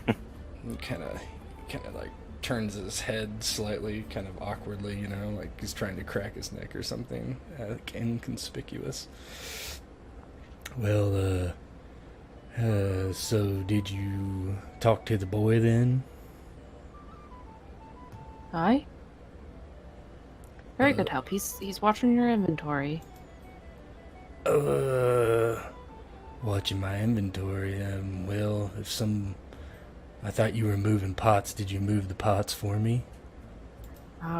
Speaker 5: kind of like turns his head slightly, kind of awkwardly, like he's trying to crack his neck or something, like inconspicuous.
Speaker 8: Well, so did you talk to the boy then?
Speaker 3: Aye. Very good help. He's watching your inventory.
Speaker 8: Watching my inventory. Well, I thought you were moving pots. Did you move the pots for me?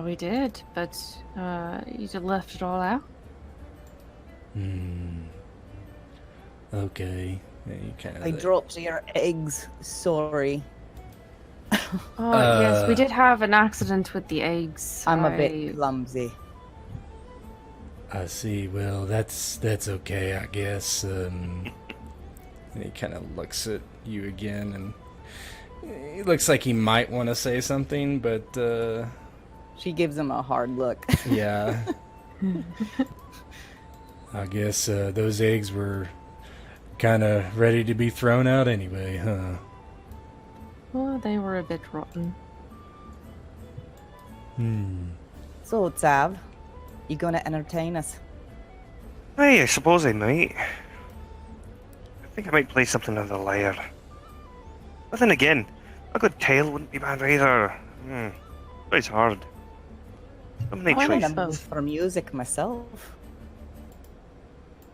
Speaker 3: We did, but you just left it all out.
Speaker 8: Okay.
Speaker 5: Yeah, you kind of
Speaker 7: I dropped your eggs. Sorry.
Speaker 3: Oh, yes, we did have an accident with the eggs.
Speaker 7: I'm a bit clumsy.
Speaker 8: I see. Well, that's okay, I guess.
Speaker 5: And he kind of looks at you again, and it looks like he might want to say something, but
Speaker 7: She gives him a hard look.
Speaker 5: yeah.
Speaker 8: I guess those eggs were kind of ready to be thrown out anyway, huh?
Speaker 3: Oh, they were a bit rotten.
Speaker 7: So, Zav, you gonna entertain us?
Speaker 6: Hey, I suppose I might. I think I might play something of the layer. But then again, a good tale wouldn't be bad either. It's hard. So many
Speaker 7: I'm in a
Speaker 6: choices.
Speaker 7: mood for music myself.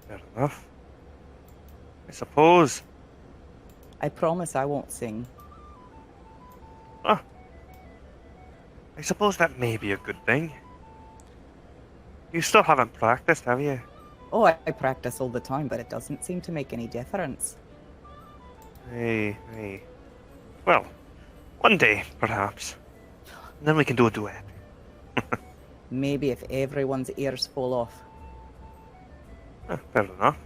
Speaker 6: Fair enough. I suppose.
Speaker 7: I promise I won't sing.
Speaker 6: I suppose that may be a good thing. You still haven't practiced, have you?
Speaker 7: Oh, I practice all the time, but it doesn't seem to make any difference.
Speaker 6: Hey. Well, one day, perhaps. And then we can do a duet.
Speaker 7: Maybe if everyone's ears fall off.
Speaker 6: Fair enough.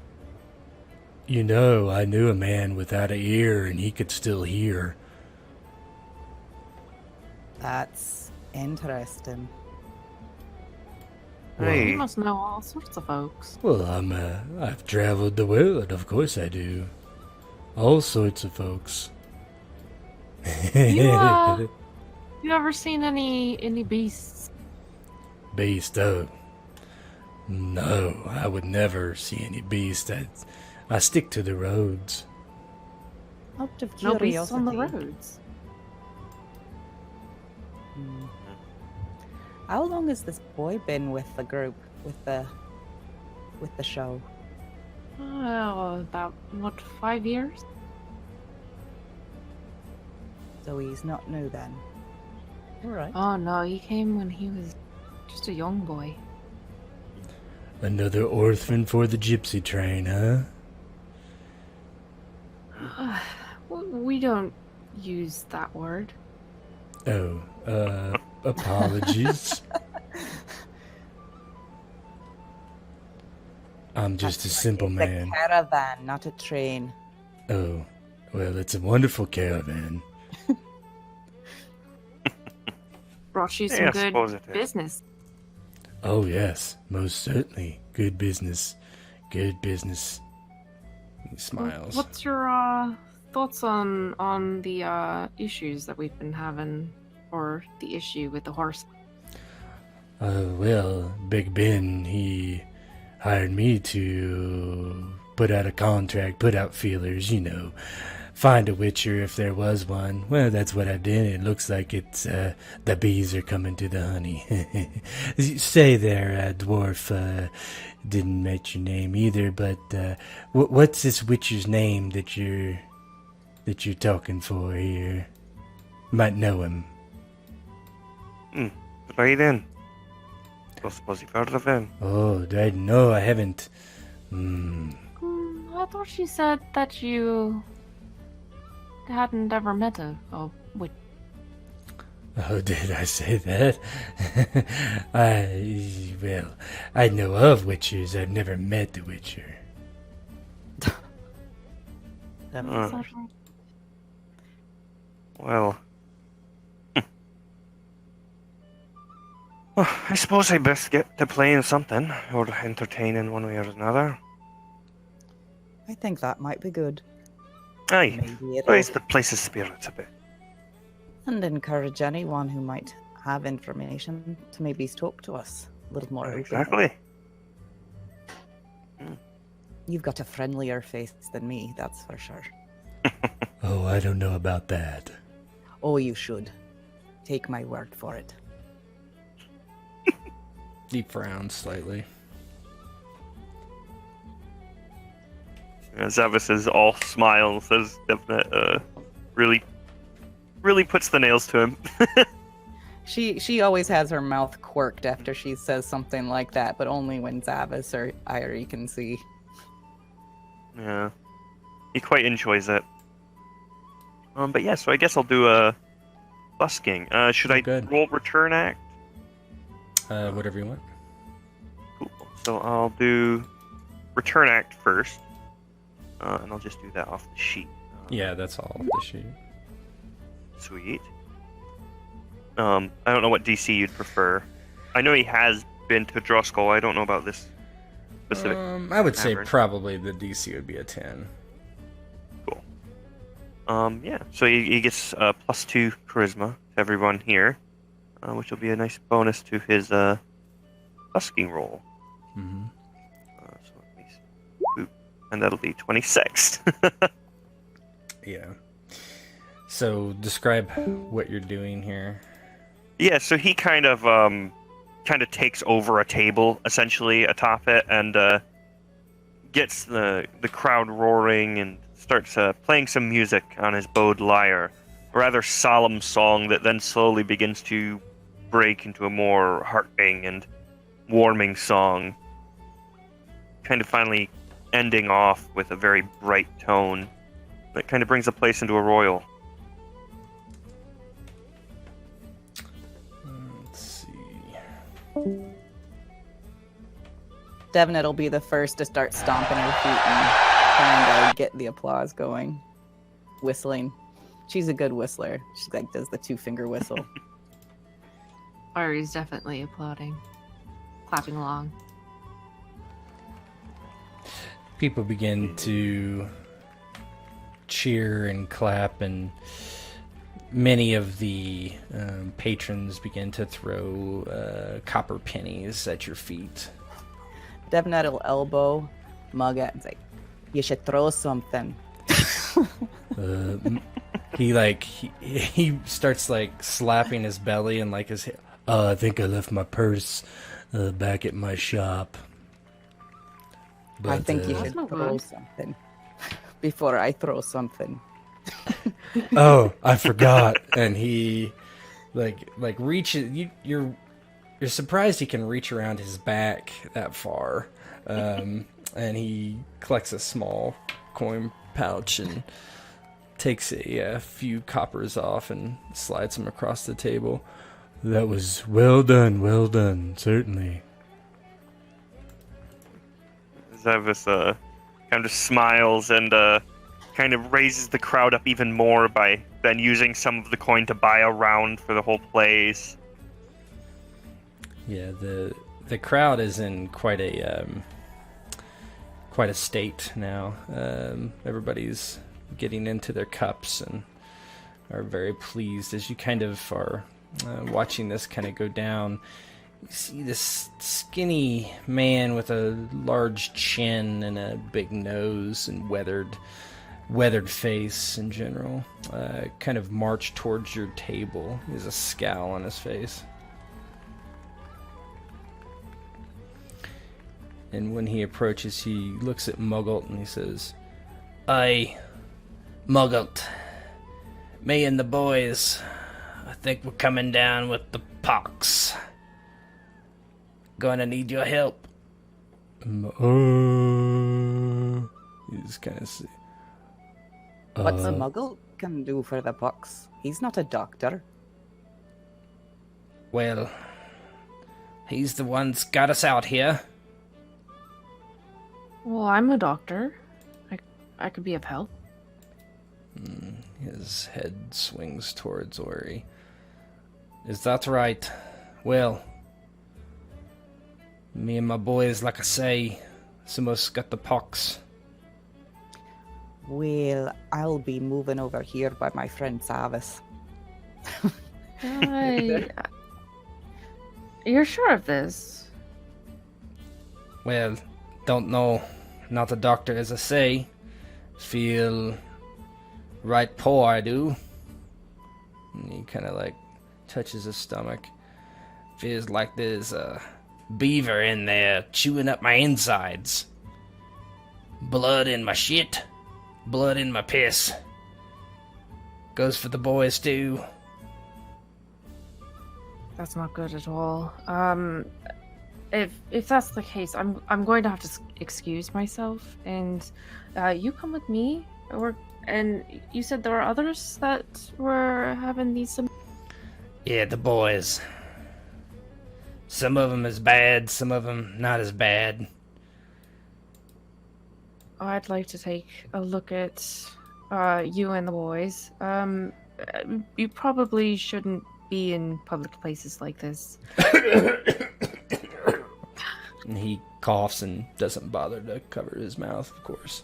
Speaker 8: You know, I knew a man without an ear and he could still hear.
Speaker 7: That's interesting.
Speaker 6: Hey.
Speaker 3: You must know all sorts of folks.
Speaker 8: Well, I've traveled the world, of course I do. All sorts of folks.
Speaker 3: You ever seen any beasts?
Speaker 8: Beast, oh. No, I would never see any beast. I stick to the roads.
Speaker 7: Out of
Speaker 3: No
Speaker 7: curiosity.
Speaker 3: beasts on the roads.
Speaker 7: How long has this boy been with the group, with the show?
Speaker 3: Oh, about, 5 years?
Speaker 7: So he's not new then. All right.
Speaker 3: Oh no, he came when he was just a young boy.
Speaker 8: Another orphan for the gypsy train, huh?
Speaker 3: We don't use that word.
Speaker 8: Oh, apologies. I'm just a simple
Speaker 7: It's
Speaker 8: man.
Speaker 7: a caravan, not a train.
Speaker 8: Oh, well, it's a wonderful caravan.
Speaker 3: Brought you
Speaker 6: Yeah,
Speaker 3: some
Speaker 6: I suppose it
Speaker 3: good
Speaker 6: is.
Speaker 3: business.
Speaker 8: Oh, yes, most certainly. Good business. Good business.
Speaker 5: He smiles.
Speaker 3: What's your thoughts on the issues that we've been having, or the issue with the horse?
Speaker 8: Well, Big Ben, he hired me to put out a contract, put out feelers, find a witcher if there was one. Well, that's what I did. It looks like it's, the bees are coming to the honey. Say there, dwarf, didn't mention your name either, but, what's this witcher's name that you're talking for here? Might know him.
Speaker 6: Dryden. Don't suppose you've heard of him.
Speaker 8: Oh, Dryden, no, I haven't.
Speaker 3: I thought you said that you hadn't ever met a witch.
Speaker 8: Oh, did I say that? I know of witchers. I've never met the witcher.
Speaker 6: Well, I suppose I best get to playing something, or entertaining one way or another.
Speaker 7: I think that might be good.
Speaker 6: Aye,
Speaker 7: Maybe it'll
Speaker 6: raise the place's spirits a bit.
Speaker 7: and encourage anyone who might have information to maybe talk to us a little more openly.
Speaker 6: Exactly.
Speaker 7: You've got a friendlier face than me, that's for sure.
Speaker 8: Oh, I don't know about that.
Speaker 7: Oh, you should. Take my word for it.
Speaker 5: He frowns slightly.
Speaker 6: Zavis is all smiles as Devnet really puts the nails to him.
Speaker 7: She always has her mouth quirked after she says something like that, but only when Zavis or Eiry can see.
Speaker 6: Yeah, he quite enjoys it. But yeah, so I guess I'll do a busking. Should I
Speaker 5: Good.
Speaker 6: roll return act?
Speaker 5: Whatever you want.
Speaker 6: Cool. So I'll do return act first, and I'll just do that off the sheet.
Speaker 5: Yeah, that's all of the sheet.
Speaker 6: Sweet. I don't know what DC you'd prefer. I know he has been to Droskal. I don't know about this specific.
Speaker 5: I would say
Speaker 6: tavern.
Speaker 5: probably the DC would be a 10.
Speaker 6: Cool. Yeah, so he gets +2 charisma to everyone here, which will be a nice bonus to his busking roll.
Speaker 5: Mm-hmm.
Speaker 6: So let me see. And that'll be 26.
Speaker 5: Yeah. So describe what you're doing here.
Speaker 6: Yeah, so he kind of takes over a table essentially atop it and gets the crowd roaring and starts playing some music on his bowed lyre, a rather solemn song that then slowly begins to break into a more heartening and warming song, kind of finally ending off with a very bright tone that kind of brings the place into a royal.
Speaker 5: Let's see.
Speaker 7: Devnet will be the first to start stomping her feet and trying to get the applause going. Whistling. She's a good whistler. She like does the 2-finger whistle.
Speaker 3: Eiry's definitely applauding, clapping along.
Speaker 5: People begin to cheer and clap, and many of the patrons begin to throw copper pennies at your feet.
Speaker 7: Devnet will elbow Mugget and say, "You should throw something."
Speaker 5: He starts like slapping his belly and like his. I think I left my purse back at my shop. But,
Speaker 7: I think you should
Speaker 3: That's no
Speaker 7: throw
Speaker 3: good.
Speaker 7: something before I throw something.
Speaker 5: Oh, I forgot. And he like reaches. You're surprised he can reach around his back that far. And he collects a small coin pouch and takes a few coppers off and slides them across the table. That was well done, certainly.
Speaker 6: Zavis kind of smiles and kind of raises the crowd up even more by then using some of the coin to buy a round for the whole place.
Speaker 5: Yeah, the crowd is in quite a state now. Everybody's getting into their cups and are very pleased as you kind of are watching this kind of go down. You see this skinny man with a large chin and a big nose and weathered face in general kind of march towards your table. There's a scowl on his face. And when he approaches, he looks at Muggles and he says, "Aye, Muggles, me and the boys, I think we're coming down with the pox. Gonna need your help." He's kind of see.
Speaker 7: What's a Muggle can do for the pox? He's not a doctor.
Speaker 5: Well, he's the one's got us out here.
Speaker 3: Well, I'm a doctor. I could be of help.
Speaker 5: His head swings towards Ori. Is that right? Well, me and my boys, like I say, some of us got the pox.
Speaker 7: Well, I'll be moving over here by my friend Zavis.
Speaker 3: You're sure of this?
Speaker 5: Well, don't know. Not a doctor, as I say. Feel right poor, I do. And he kind of like touches his stomach. Feels like there's a beaver in there chewing up my insides. Blood in my shit. Blood in my piss. Goes for the boys too.
Speaker 3: That's not good at all. If that's the case, I'm going to have to excuse myself, and you come with me. And you said there were others that were having these.
Speaker 5: Yeah, the boys. Some of them is bad, some of them not as bad.
Speaker 3: I'd like to take a look at you and the boys. You probably shouldn't be in public places like this.
Speaker 5: And he coughs and doesn't bother to cover his mouth, of course.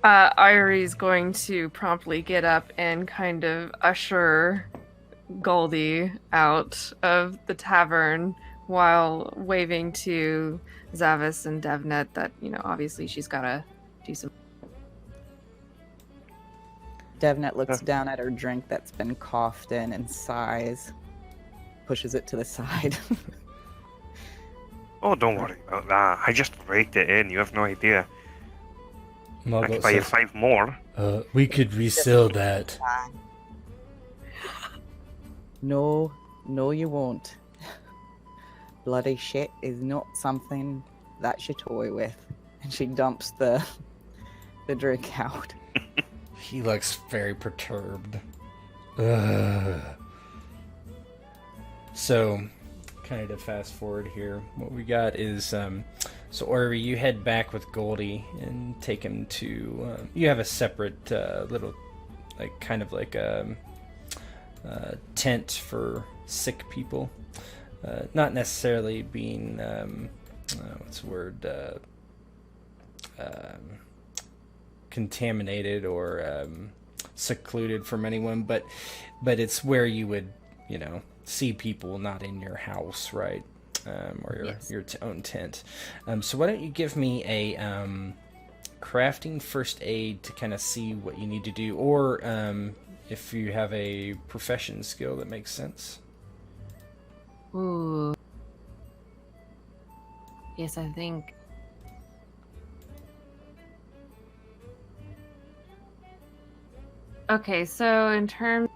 Speaker 9: Eiry's going to promptly get up and kind of usher Goldie out of the tavern while waving to Zavis and Devnet that, obviously she's got to do some.
Speaker 7: Devnet looks down at her drink that's been coughed in and sighs, pushes it to the side.
Speaker 6: Oh, don't worry about that. I just raked it in. You have no idea. I
Speaker 8: Margot
Speaker 6: can buy you
Speaker 8: says,
Speaker 6: 5 more.
Speaker 8: we could resell that.
Speaker 7: No, you won't. Bloody shit is not something that you toy with. And she dumps the drink out.
Speaker 5: He looks very perturbed. So, kind of to fast forward here, what we got is, so Eiry, you head back with Goldie and take him to, you have a separate little, kind of like a tent for sick people. Not necessarily being, what's the word, contaminated or secluded from anyone, but it's where you would, see people not in your house, right? Or your own tent. So why don't you give me a crafting first aid to kind of see what you need to do, or if you have a profession skill that makes sense.
Speaker 3: Ooh. Yes, I think. Okay, so in terms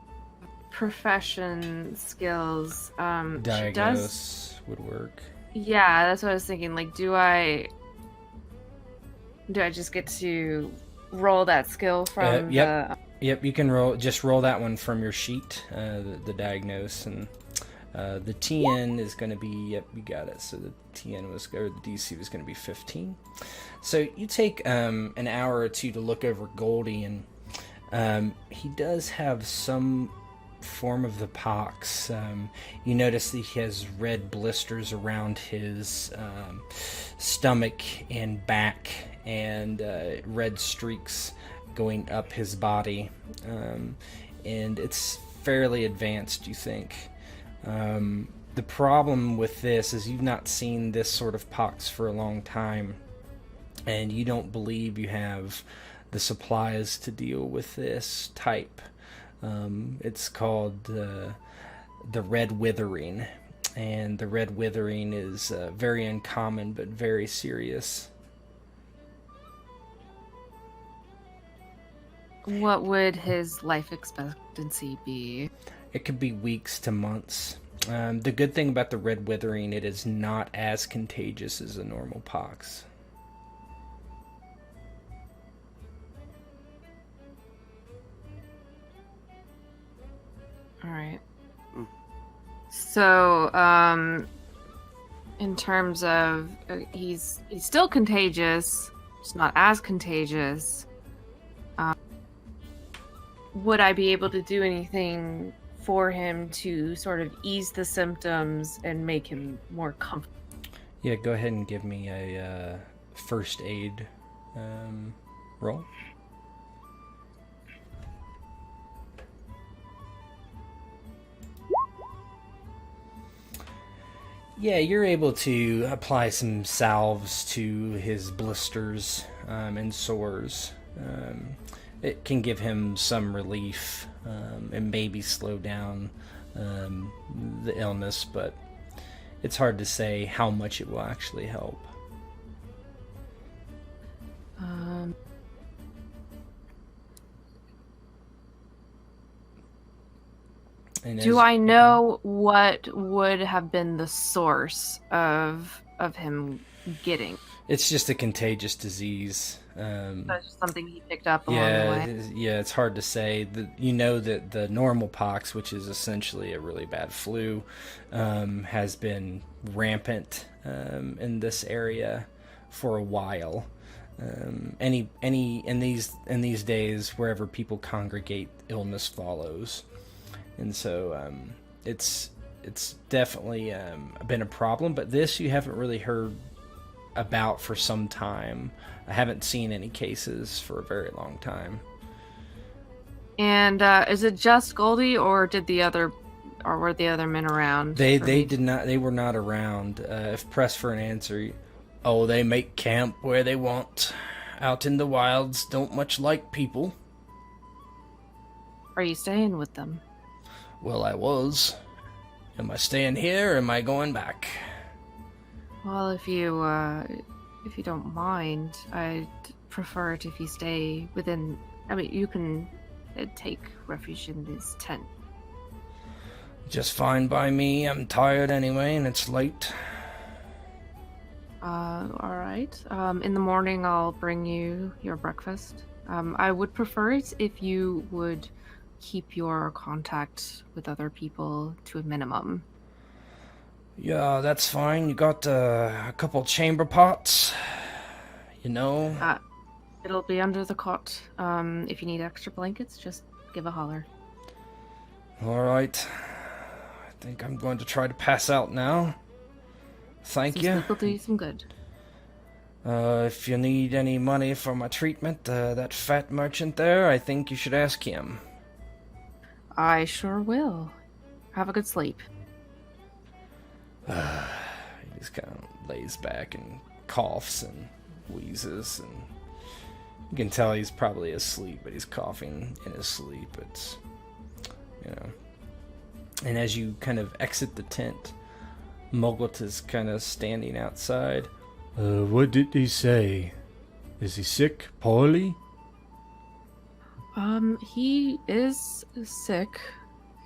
Speaker 3: of profession skills,
Speaker 5: Diagnose would work.
Speaker 3: Yeah, that's what I was thinking. Do I just get to roll that skill from
Speaker 5: Yep, you can roll that one from your sheet, the diagnose, and the TN is going to be, yep, you got it. So the TN or the DC was going to be 15. So you take an hour or two to look over Goldie, and he does have some form of the pox. You notice that he has red blisters around his stomach and back, and red streaks going up his body, and it's fairly advanced, you think. The problem with this is you've not seen this sort of pox for a long time, and you don't believe you have the supplies to deal with this type. It's called the red withering, and the red withering is very uncommon but very serious.
Speaker 3: What would his life expectancy be?
Speaker 5: It could be weeks to months. The good thing about the red withering, it is not as contagious as a normal pox.
Speaker 3: All right. So, in terms of he's still contagious, it's not as contagious. Would I be able to do anything for him to sort of ease the symptoms and make him more comfortable?
Speaker 5: Yeah, go ahead and give me a first aid roll. Yeah, you're able to apply some salves to his blisters and sores. It can give him some relief and maybe slow down the illness, but it's hard to say how much it will actually help.
Speaker 3: Do I know what would have been the source of him getting?
Speaker 5: It's just a contagious disease.
Speaker 3: That's just something he picked up along the way.
Speaker 5: Yeah, it's hard to say. You know that the normal pox, which is essentially a really bad flu, has been rampant in this area for a while. In these days, wherever people congregate, illness follows, and so it's definitely been a problem. But this you haven't really heard about for some time. I haven't seen any cases for a very long time.
Speaker 9: And is it just Goldie, or were the other men around?
Speaker 5: They did not. They were not around. If pressed for an answer, oh, they make camp where they want. Out in the wilds, don't much like people.
Speaker 3: Are you staying with them?
Speaker 5: Well, I was. Am I staying here, or am I going back?
Speaker 3: Well, if you don't mind, I'd prefer it if you stay within. I mean, you can take refuge in this tent.
Speaker 5: Just fine by me. I'm tired anyway, and it's late.
Speaker 3: Alright. In the morning, I'll bring you your breakfast. I would prefer it if you would keep your contact with other people to a minimum.
Speaker 5: Yeah, that's fine. You got a couple chamber pots? You know?
Speaker 3: It'll be under the cot. If you need extra blankets, just give a holler.
Speaker 5: Alright. I think I'm going to try to pass out now. Thank you.
Speaker 3: Sleep will do you some good.
Speaker 5: If you need any money for my treatment, that fat merchant there, I think you should ask him.
Speaker 3: I sure will. Have a good sleep.
Speaker 5: He just kind of lays back and coughs and wheezes, and you can tell he's probably asleep, but he's coughing in his sleep. It's, you know. And as you kind of exit the tent, Mogult is kind of standing outside.
Speaker 8: What did he say? Is he sick? Poorly?
Speaker 3: He is sick.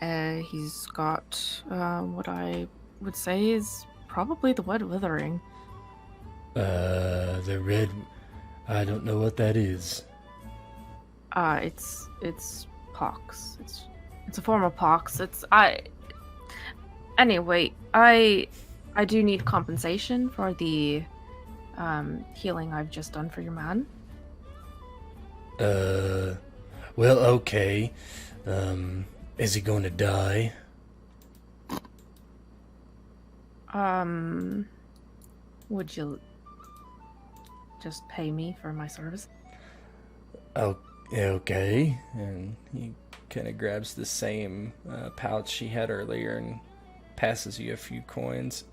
Speaker 3: He's got, what I would say is probably the wet withering.
Speaker 8: The red... I don't know what that is.
Speaker 3: It's pox. It's a form of pox. Anyway, I do need compensation for the healing I've just done for your man.
Speaker 8: Well, okay. Is he going to die?
Speaker 3: Would you just pay me for my service?
Speaker 8: Oh, okay.
Speaker 5: And he kind of grabs the same pouch he had earlier and passes you a few coins.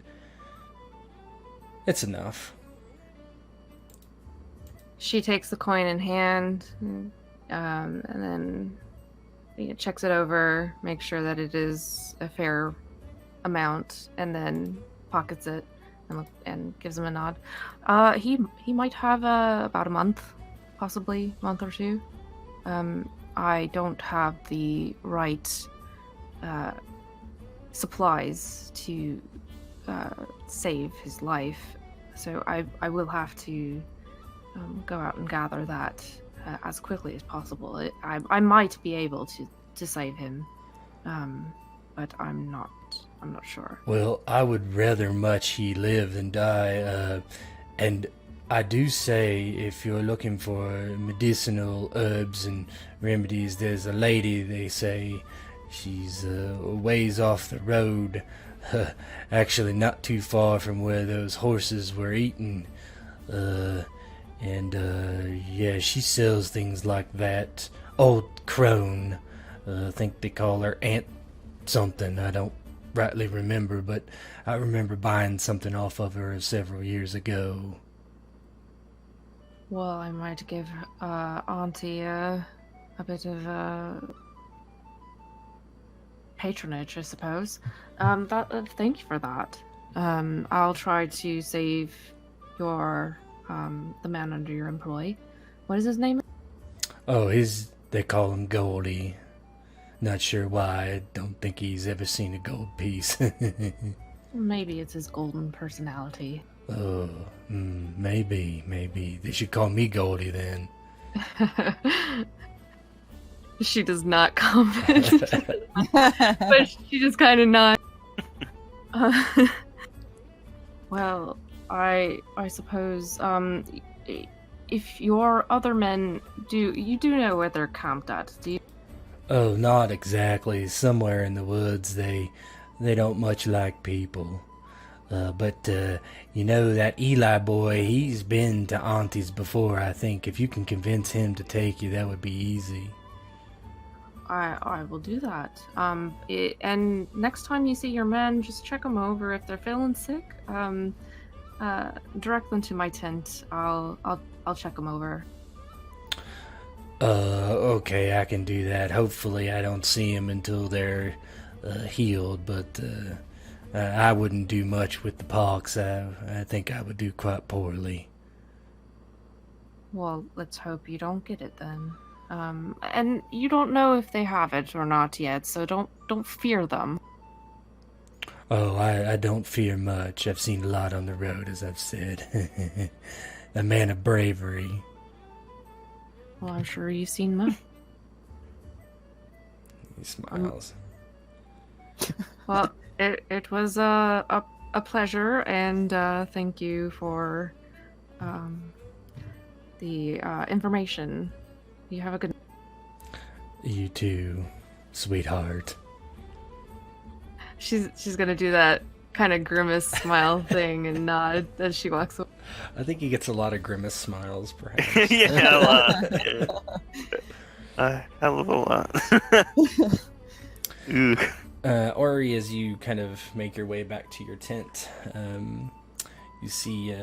Speaker 5: It's enough.
Speaker 9: She takes the coin in hand, and then checks it over, makes sure that it is a fair amount, and then pockets it and gives him a nod. He might have about a month, possibly a month or two. I don't have the right supplies to save his life, so I will have to go out and gather that as quickly as possible. I might be able to save him, but I'm not sure.
Speaker 8: Well, I would rather much he live than die, and I do say if you're looking for medicinal herbs and remedies, there's a lady, they say, she's a ways off the road, actually not too far from where those horses were eaten, yeah, she sells things like that. Old crone, I think they call her Aunt something, I don't rightly remember, but I remember buying something off of her several years ago.
Speaker 3: Well, I might give Auntie a bit of patronage, I suppose. Thank you for that. I'll try to save your the man under your employ. What is his name?
Speaker 8: Oh, they call him Goldie. Not sure why. I don't think he's ever seen a gold piece.
Speaker 3: Maybe it's his golden personality.
Speaker 8: Oh, maybe. They should call me Goldie then.
Speaker 9: She does not comment, but she just kind of nods.
Speaker 3: Well, I suppose if your other men do know where they're camped at, do you?
Speaker 8: Oh, not exactly. Somewhere in the woods. They don't much like people. But you know, that Eli boy, he's been to Auntie's before. I think if you can convince him to take you, that would be easy.
Speaker 3: I will do that. And next time you see your men, just check them over. If they're feeling sick, direct them to my tent. I'll check them over.
Speaker 8: Okay, I can do that. Hopefully I don't see him until they're healed, but I wouldn't do much with the pox. I think I would do quite poorly.
Speaker 3: Well, let's hope you don't get it then. And you don't know if they have it or not yet, so don't fear them.
Speaker 8: Oh, I don't fear much. I've seen a lot on the road, as I've said. A man of bravery.
Speaker 3: Well, I'm sure you've seen much.
Speaker 5: He smiles.
Speaker 3: Well, it was a pleasure, and thank you for the information. You have a good.
Speaker 8: You too, sweetheart.
Speaker 9: She's gonna do that kind of grimace smile thing and nod as she walks away.
Speaker 5: I think he gets a lot of grimace smiles, perhaps.
Speaker 6: Yeah, a lot. Hell of a lot. Ooh.
Speaker 5: Ori, as you kind of make your way back to your tent, you see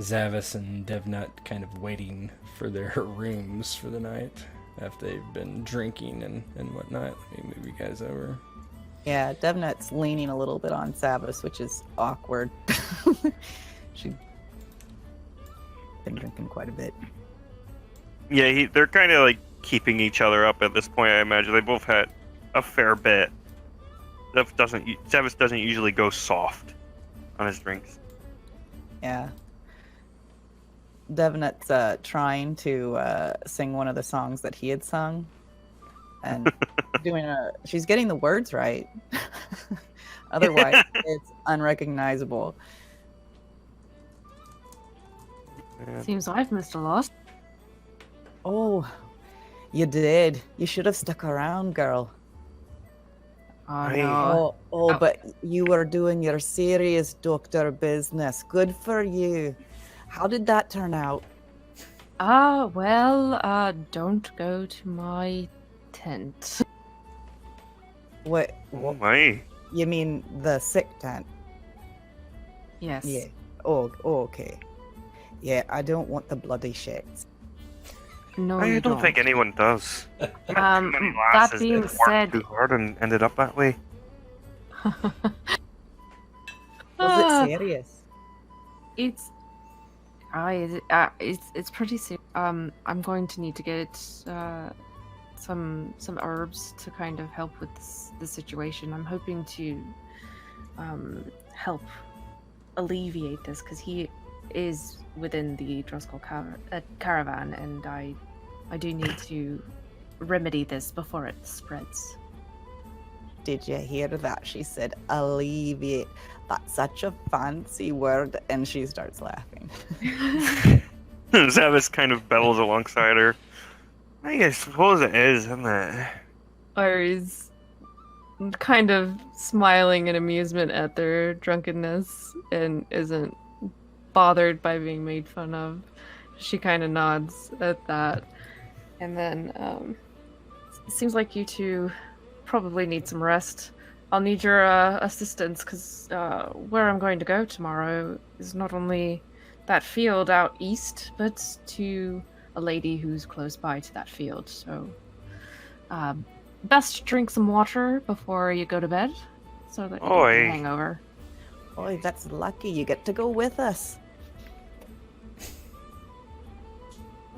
Speaker 5: Zavis and Devnet kind of waiting for their rooms for the night after they've been drinking and whatnot. Let me move you guys over.
Speaker 7: Yeah, Devnet's leaning a little bit on Zavis, which is awkward. She's been drinking quite a bit.
Speaker 6: Yeah, they're kind of like keeping each other up at this point, I imagine. They both had a fair bit. Zavis doesn't usually go soft on his drinks.
Speaker 7: Yeah. Devnet's trying to sing one of the songs that he had sung. And she's getting the words right. Otherwise, it's unrecognizable.
Speaker 6: Yeah.
Speaker 3: Seems I've missed a lot.
Speaker 7: Oh, you did. You should have stuck around, girl.
Speaker 3: Oh, no.
Speaker 7: But you were doing your serious doctor business. Good for you. How did that turn out?
Speaker 3: Don't go to my tent.
Speaker 7: What?
Speaker 6: Oh my.
Speaker 7: You mean the sick tent?
Speaker 3: Yes.
Speaker 7: Yeah. Oh, okay. Yeah, I don't want the bloody shits.
Speaker 3: No,
Speaker 6: I
Speaker 3: you
Speaker 6: don't think anyone does.
Speaker 3: That being said,
Speaker 6: too hard and ended up that way.
Speaker 7: Was it serious?
Speaker 3: It's pretty serious. I'm going to need to get some herbs to kind of help with the situation. I'm hoping to help alleviate this because he is within the Droskal caravan, and I do need to remedy this before it spreads.
Speaker 7: Did you hear that? She said alleviate. That's such a fancy word, and she starts laughing.
Speaker 6: Zavis kind of bellows alongside her. I suppose it is, isn't it?
Speaker 9: Eiry's kind of smiling in amusement at their drunkenness and isn't bothered by being made fun of. She kind of nods at that. And then, it seems like you two probably need some rest. I'll need your assistance because where I'm going to go tomorrow is not only that field out east, but to a lady who's close by to that field. So, best drink some water before you go to bed so that you don't get a hangover.
Speaker 7: Boy, that's lucky. You get to go with us.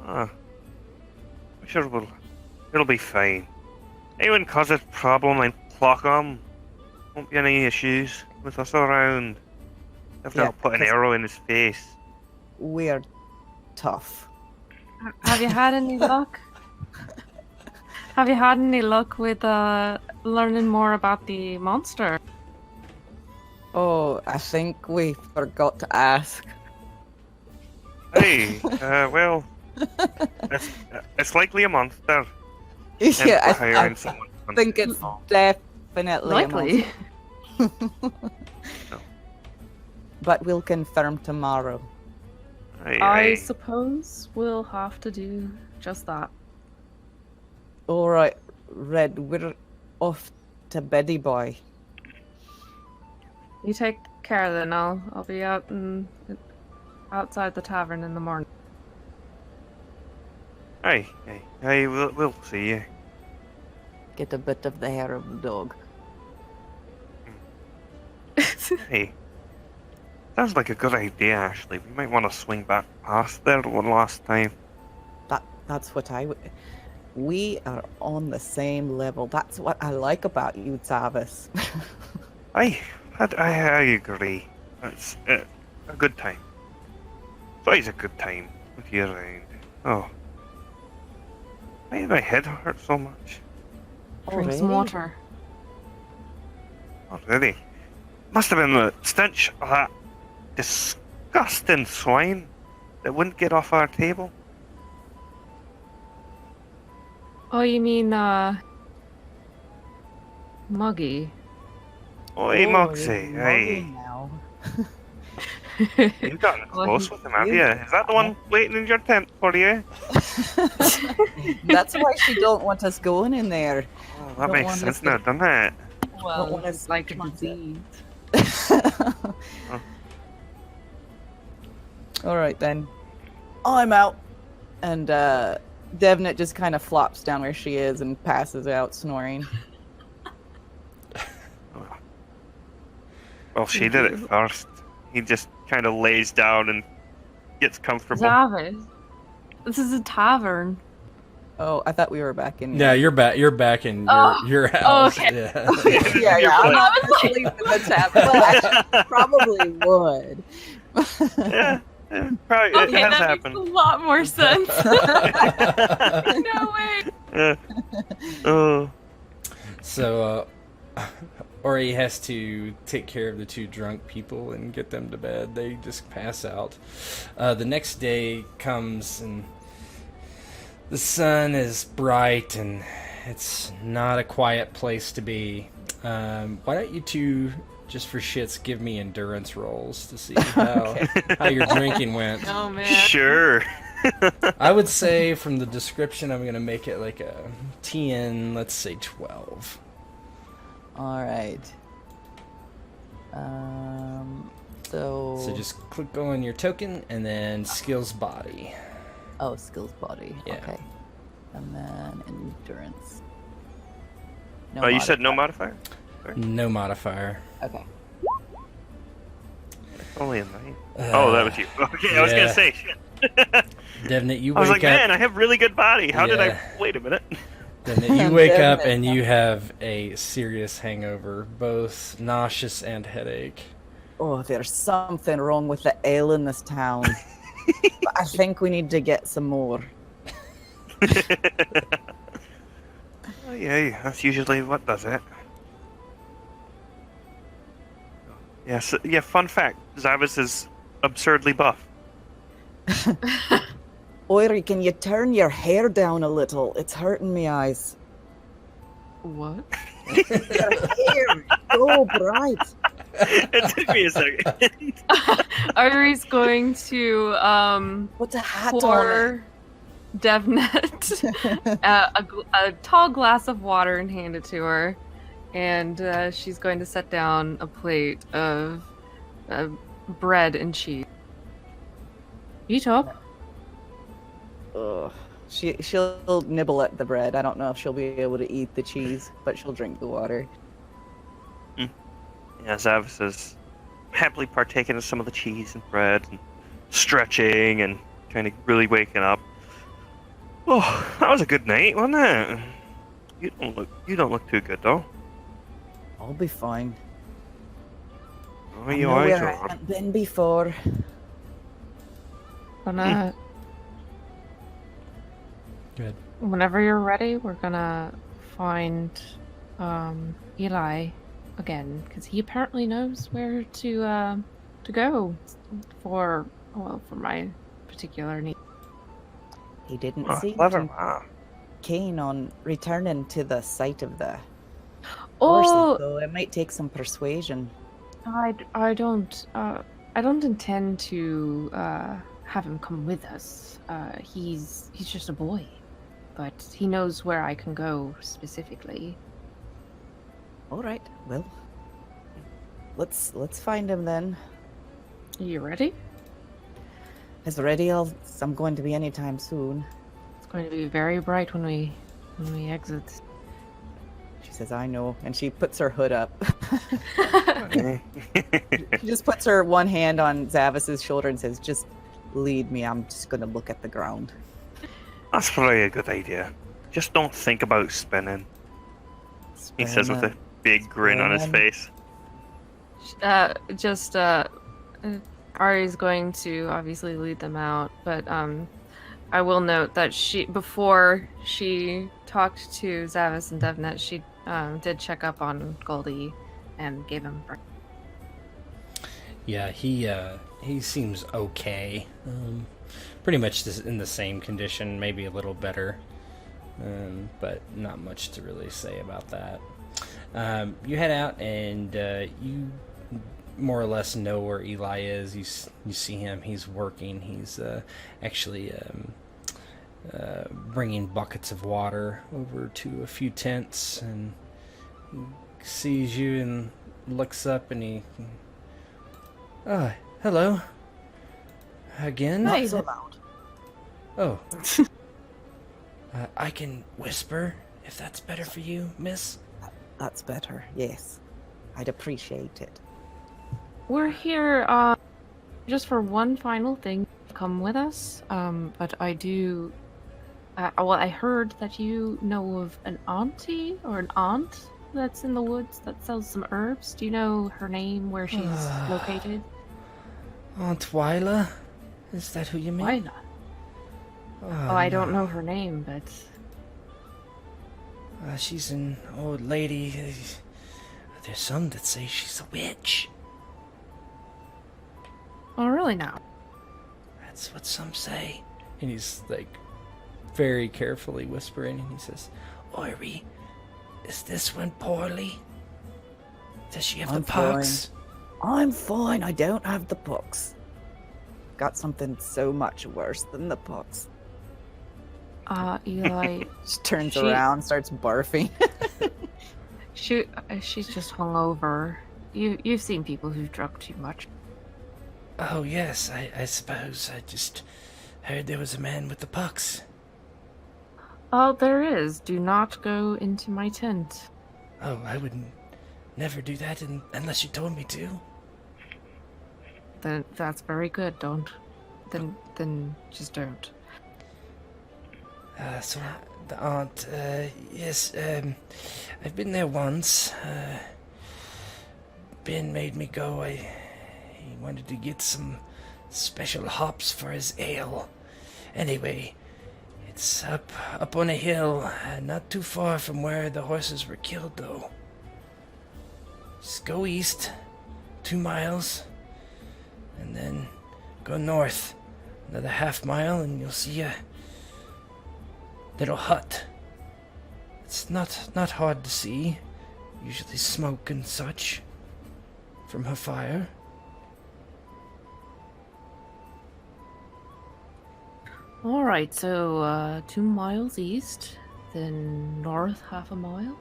Speaker 6: I'm sure it'll be fine. Anyone causes problem and clock them. Won't be any issues with us around. If they'll put an arrow in his face.
Speaker 7: We're tough.
Speaker 3: Have you had any luck? Have you had any luck with learning more about the monster?
Speaker 7: Oh, I think we forgot to ask.
Speaker 6: Hey, well, it's likely a monster.
Speaker 7: Yeah, I think it's
Speaker 6: No.
Speaker 7: definitely
Speaker 3: Likely.
Speaker 7: a monster. but we'll confirm tomorrow.
Speaker 6: Aye,
Speaker 9: I
Speaker 6: aye.
Speaker 9: suppose we'll have to do just that.
Speaker 7: All right, Red, we're off to Beddy Boy.
Speaker 9: You take care then. I'll be outside the tavern in the morning.
Speaker 6: Aye, aye, aye, we'll see you.
Speaker 7: Get a bit of the hair of the dog.
Speaker 6: Hey, sounds like a good idea, actually. We might want to swing back past there one last time.
Speaker 7: That's what we are on the same level. That's what I like about you, Zavis.
Speaker 6: I agree. It's a good time. It's always a good time with you around. Oh, why did my head hurt so much
Speaker 3: Drink some water.
Speaker 6: already? Must have been the stench of that disgusting swine that wouldn't get off our table.
Speaker 9: Oh, you mean Muggy?
Speaker 6: Oi, Moxie,
Speaker 7: you're
Speaker 6: hey.
Speaker 7: mugging now.
Speaker 6: You've gotten
Speaker 9: Well,
Speaker 6: close with him, have you? Is that the one waiting in your tent for you?
Speaker 7: That's why she don't want us going in there.
Speaker 6: Oh, that
Speaker 7: Don't
Speaker 6: makes
Speaker 7: want
Speaker 6: sense
Speaker 7: us
Speaker 6: now, doesn't it?
Speaker 9: Well,
Speaker 7: wanna
Speaker 9: it's like a
Speaker 7: smudge it.
Speaker 9: disease.
Speaker 7: All right then. I'm out. And Devnet just kind of flops down where she is and passes out snoring.
Speaker 6: Well, she did it first. He just kind of lays down and gets comfortable.
Speaker 9: Zavis, this is a tavern.
Speaker 7: Oh, I thought we were back in.
Speaker 5: Yeah, you're back. You're back in your
Speaker 9: Oh,
Speaker 5: house.
Speaker 9: okay.
Speaker 5: Yeah.
Speaker 7: yeah. I'm
Speaker 6: Your
Speaker 7: not leaving the tavern. Well, actually, probably would.
Speaker 6: Yeah, probably it
Speaker 9: Okay,
Speaker 6: has
Speaker 9: that
Speaker 6: happened.
Speaker 9: makes a lot more sense. No way.
Speaker 6: Oh,
Speaker 5: So, Ori has to take care of the two drunk people and get them to bed. They just pass out. The next day comes and the sun is bright and it's not a quiet place to be. Why don't you two, just for shits, give me endurance rolls to see how your drinking went.
Speaker 9: Oh man.
Speaker 6: sure.
Speaker 5: I would say from the description, I'm going to make it like a TN, let's say 12.
Speaker 7: All right. So.
Speaker 5: So just click on your token and then skills body.
Speaker 7: Oh, skills body.
Speaker 5: Yeah.
Speaker 7: Okay. And then endurance. No
Speaker 6: Oh, you said no
Speaker 7: modifier.
Speaker 6: modifier?
Speaker 5: No modifier.
Speaker 7: Okay.
Speaker 6: Only a 9. Oh, that was you. Okay, I was
Speaker 5: yeah.
Speaker 6: gonna say shit.
Speaker 5: Devnet, you
Speaker 6: I was
Speaker 5: wake
Speaker 6: like,
Speaker 5: up.
Speaker 6: man, I have really good body. How did I?
Speaker 5: Yeah.
Speaker 6: Wait a minute.
Speaker 5: Devnet, you wake up
Speaker 7: Devnet.
Speaker 5: and you have a serious hangover, both nauseous and headache.
Speaker 7: Oh, there's something wrong with the ale in this town. But I think we need to get some more.
Speaker 6: Oh, yeah, that's usually what does it. Yes, yeah. Fun fact: Zavis is absurdly buff.
Speaker 7: Eiry, can you turn your hair down a little? It's hurting me eyes.
Speaker 9: What?
Speaker 7: Your hair, so bright.
Speaker 6: It took me a second.
Speaker 9: Eiry's going to
Speaker 7: Put a hat on it.
Speaker 9: pour Devnet a tall glass of water and hand it to her, and she's going to set down a plate of bread and cheese. Eat up.
Speaker 7: Ugh. She'll nibble at the bread. I don't know if she'll be able to eat the cheese, but she'll drink the water.
Speaker 6: Yeah, Zavis is happily partaking of some of the cheese and bread and stretching and kind of really waking up. Oh, that was a good night, wasn't it? You don't look too good though.
Speaker 7: I'll be fine.
Speaker 6: Oh,
Speaker 7: I
Speaker 6: you
Speaker 7: know
Speaker 6: are.
Speaker 7: where I haven't been before.
Speaker 9: Gonna.
Speaker 5: Good.
Speaker 9: Whenever you're ready, we're gonna find Eli again, because he apparently knows where to go for my particular need.
Speaker 7: He didn't
Speaker 6: Oh,
Speaker 7: seem
Speaker 6: clever.
Speaker 7: too
Speaker 6: Wow.
Speaker 7: keen on returning to the site of the
Speaker 9: Oh,
Speaker 7: horses, though it might take some persuasion.
Speaker 9: I don't
Speaker 3: I don't intend to have him come with us. He's just a boy, but he knows where I can go specifically.
Speaker 7: All right. Well, let's find him then.
Speaker 3: Are you ready?
Speaker 7: As ready as I'm going to be anytime soon.
Speaker 3: It's going to be very bright when we exit.
Speaker 7: She says, I know. And she puts her hood up. She just puts her one hand on Zavis's shoulder and says, just lead me. I'm just going to look at the ground.
Speaker 6: That's probably a good idea. Just don't think about spinning. He says with a big grin on his face.
Speaker 9: Ari's going to obviously lead them out, but I will note that before she talked to Zavis and Devnet, she did check up on Goldie and gave him.
Speaker 5: Yeah, he seems okay. Pretty much in the same condition, maybe a little better, but not much to really say about that. You head out and you more or less know where Eli is. You see him. He's working. He's actually bringing buckets of water over to a few tents, and he sees you and looks up and he... Oh, hello. Again?
Speaker 7: Not so loud.
Speaker 5: Oh. I can whisper, if that's better for you, miss.
Speaker 7: That's better, yes. I'd appreciate it.
Speaker 3: We're here just for one final thing. Come with us. But I do... I heard that you know of an auntie or an aunt that's in the woods that sells some herbs. Do you know her name, where she's located?
Speaker 8: Aunt Wyla? Is that who you mean?
Speaker 3: Wyla? Oh, I don't know her name, but...
Speaker 8: She's an old lady. There's some that say she's a witch.
Speaker 3: Oh, really now?
Speaker 8: That's what some say.
Speaker 5: And he's like very carefully whispering, and he says,
Speaker 8: Eiry, is this one poorly? Does she have
Speaker 7: I'm
Speaker 8: the pox?
Speaker 7: I'm fine. I don't have the pox. Got something so much worse than the pox.
Speaker 3: Eli...
Speaker 7: She turns around, starts barfing.
Speaker 3: She's just hungover. You've seen people who've drunk too much.
Speaker 8: Oh, yes, I suppose. I just heard there was a man with the pox.
Speaker 3: Oh, there is. Do not go into my tent.
Speaker 8: Oh, I would never do that unless you told me to.
Speaker 3: Then that's very good. Don't. Then just don't.
Speaker 8: So the aunt, yes, I've been there once. Ben made me go. He wanted to get some special hops for his ale. Anyway, it's up on a hill, not too far from where the horses were killed, though. Just go east, 2 miles, and then go north another half mile, and you'll see a little hut. It's not hard to see. Usually smoke and such from her fire.
Speaker 3: Alright, so 2 miles east, then north half a mile?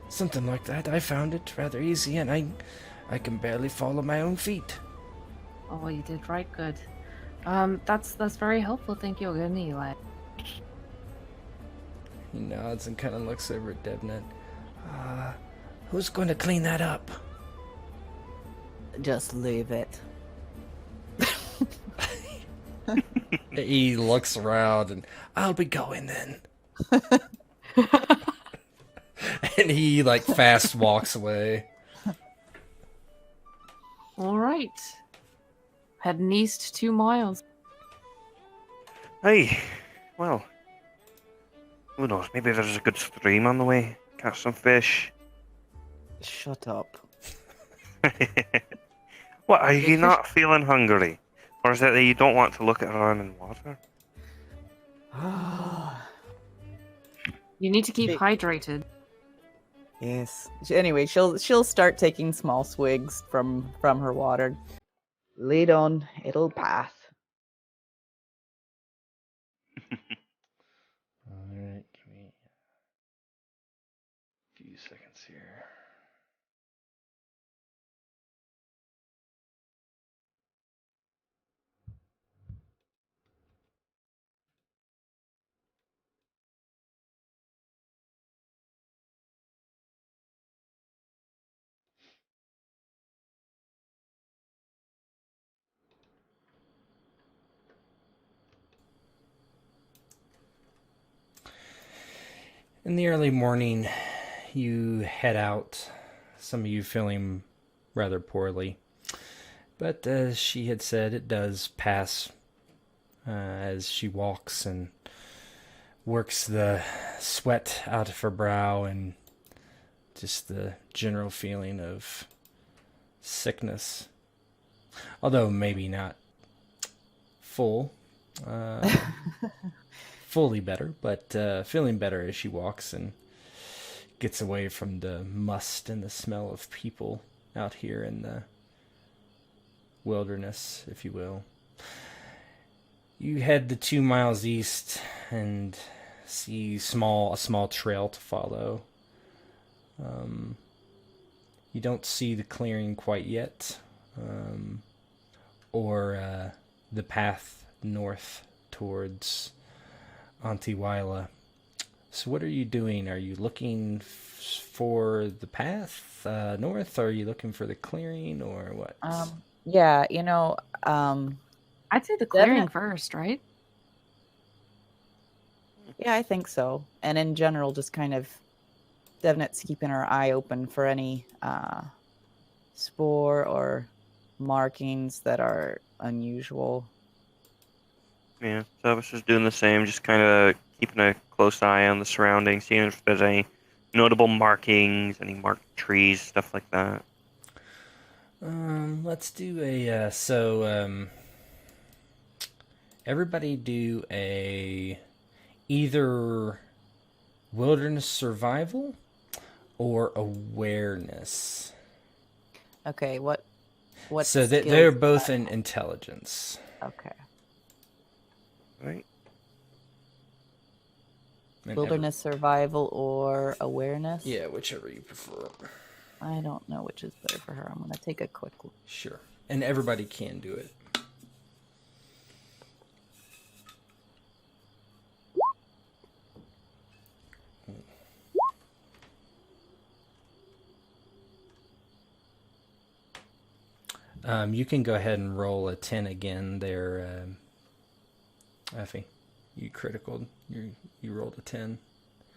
Speaker 8: Something like that. I found it rather easy, and I can barely follow my own feet.
Speaker 3: Oh, you did right good. That's very helpful. Thank you again, Eli.
Speaker 5: he nods and kind of looks over at Devnet.
Speaker 8: Who's going to clean that up?
Speaker 7: Just leave it.
Speaker 5: He looks around and
Speaker 8: I'll be going then.
Speaker 5: and he like fast walks away.
Speaker 3: Alright. Heading east 2 miles.
Speaker 6: Hey, well, who knows? Maybe there's a good stream on the way. Catch some fish.
Speaker 7: Shut up.
Speaker 6: What, are you not feeling hungry? Or is it that you don't want to look at running water?
Speaker 3: You need to keep hydrated.
Speaker 7: Yes. Anyway, she'll start taking small swigs from her water. Lead on, it'll pass.
Speaker 5: All right, give me a few seconds here. In the early morning, you head out, some of you feeling rather poorly. But as she had said, it does pass as she walks and works the sweat out of her brow and just the general feeling of sickness. Although maybe not fully better, but feeling better as she walks and gets away from the must and the smell of people out here in the wilderness, if you will. You head the 2 miles east and see a small trail to follow. You don't see the clearing quite yet, or the path north towards Antiwila. So what are you doing? Are you looking for the path north? Or are you looking for the clearing, or what?
Speaker 7: Yeah,
Speaker 3: I'd say the clearing
Speaker 7: Devnet-
Speaker 3: first, right?
Speaker 7: yeah, I think so. And in general, just kind of Devnet's keeping her eye open for any spore or markings that are unusual.
Speaker 6: Yeah, so I was just doing the same, just kind of keeping a close eye on the surroundings, seeing if there's any notable markings, any marked trees, stuff like that.
Speaker 5: Let's do a everybody do a either wilderness survival or awareness.
Speaker 7: Okay, what
Speaker 5: So they're
Speaker 7: skills
Speaker 5: both
Speaker 7: do I
Speaker 5: in
Speaker 7: have?
Speaker 5: intelligence.
Speaker 7: Okay.
Speaker 6: Right?
Speaker 5: And
Speaker 7: Wilderness survival or awareness?
Speaker 5: yeah, whichever you prefer.
Speaker 7: I don't know which is better for her. I'm going to take a quick look.
Speaker 5: Sure. And everybody can do it. You can go ahead and roll a 10 again there, Effie. You critical. You rolled a 10.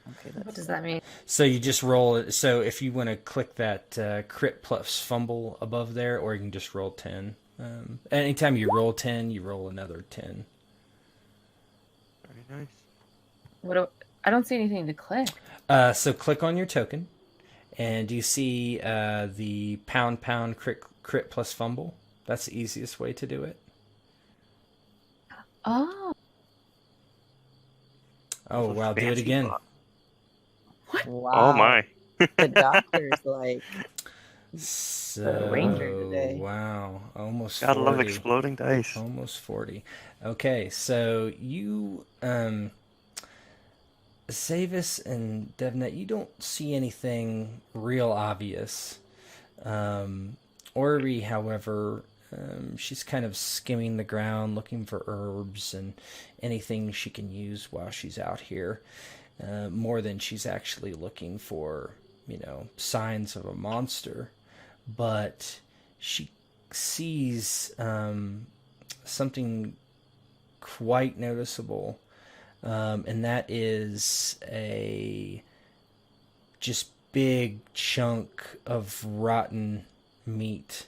Speaker 7: Okay,
Speaker 9: What
Speaker 7: that's
Speaker 9: does that mean?
Speaker 5: So you just roll it. So if you want to click that crit plus fumble above there, or you can just roll 10. Anytime you roll 10, you roll another 10.
Speaker 6: Very nice.
Speaker 9: I don't see anything to click.
Speaker 5: So click on your token, and you see the pound crit plus fumble. That's the easiest way to do it.
Speaker 3: Oh,
Speaker 5: Oh,
Speaker 6: Those
Speaker 5: wow. Do it
Speaker 6: fancy
Speaker 5: again.
Speaker 6: bucks.
Speaker 7: wow.
Speaker 6: Oh my.
Speaker 7: The doctor's like,
Speaker 5: So,
Speaker 7: ranger today.
Speaker 5: wow. Almost
Speaker 6: Gotta
Speaker 5: 40.
Speaker 6: love exploding dice.
Speaker 5: Almost 40. Okay, so you, Zavis and Devnet, you don't see anything real obvious. Eiry, however, she's kind of skimming the ground, looking for herbs and anything she can use while she's out here, more than she's actually looking for, signs of a monster. But she sees something quite noticeable, and that is a just big chunk of rotten meat.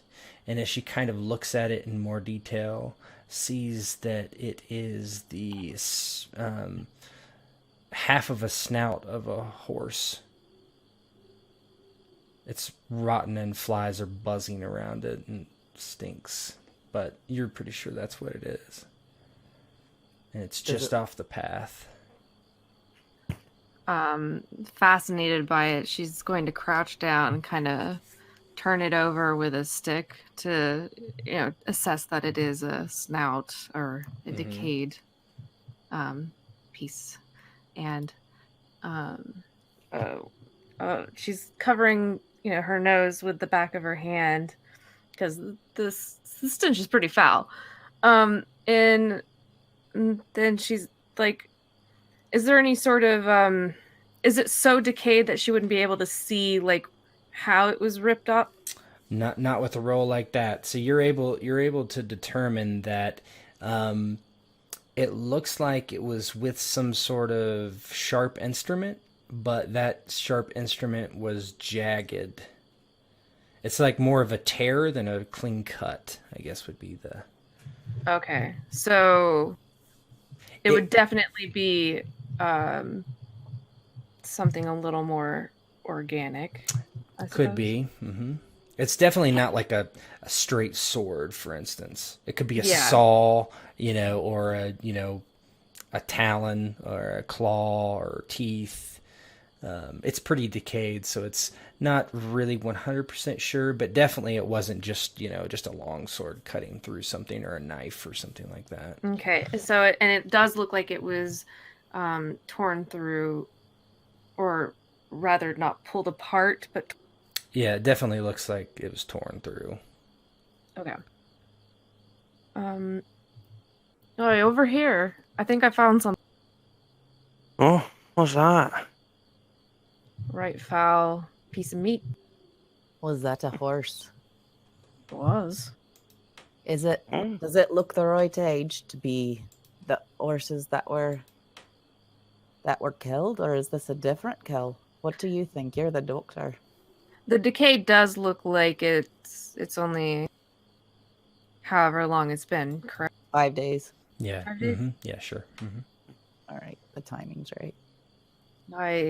Speaker 5: And as she kind of looks at it in more detail, sees that it is the half of a snout of a horse. It's rotten and flies are buzzing around it and stinks. But you're pretty sure that's what it is. And it's just off the path.
Speaker 9: fascinated by it, she's going to crouch down and kind of turn it over with a stick to, assess that it is a snout or a decayed piece. And she's covering, her nose with the back of her hand because this stench is pretty foul. And then she's like, is there any sort of is it so decayed that she wouldn't be able to see like how it was ripped up?
Speaker 5: Not with a roll like that. So you're able to determine that it looks like it was with some sort of sharp instrument, but that sharp instrument was jagged. It's like more of a tear than a clean cut, I guess would be the...
Speaker 9: Okay, so it would definitely be something a little more organic. I
Speaker 5: Could
Speaker 9: suppose.
Speaker 5: be. Mm-hmm. It's definitely not like a straight sword, for instance. It could be a saw, or a talon or a claw or teeth. It's pretty decayed, so it's not really 100% sure, but definitely it wasn't just a long sword cutting through something or a knife or something like that.
Speaker 9: Okay, so it does look like it was torn through, or rather not pulled apart, but...
Speaker 5: Yeah, it definitely looks like it was torn through.
Speaker 9: Okay. Oh, over here. I think I found something.
Speaker 6: Oh, what's that?
Speaker 9: Right foul piece of meat.
Speaker 7: Was that a horse?
Speaker 9: It was.
Speaker 7: Is it? Does it look the right age to be the horses that were killed, or is this a different kill? What do you think? You're the doctor.
Speaker 9: The decay does look like it's only however long it's been, correct?
Speaker 7: 5 days.
Speaker 5: Yeah.
Speaker 9: 5 days?
Speaker 5: Mm-hmm. Yeah, sure. Mm-hmm.
Speaker 7: All right, the timing's right.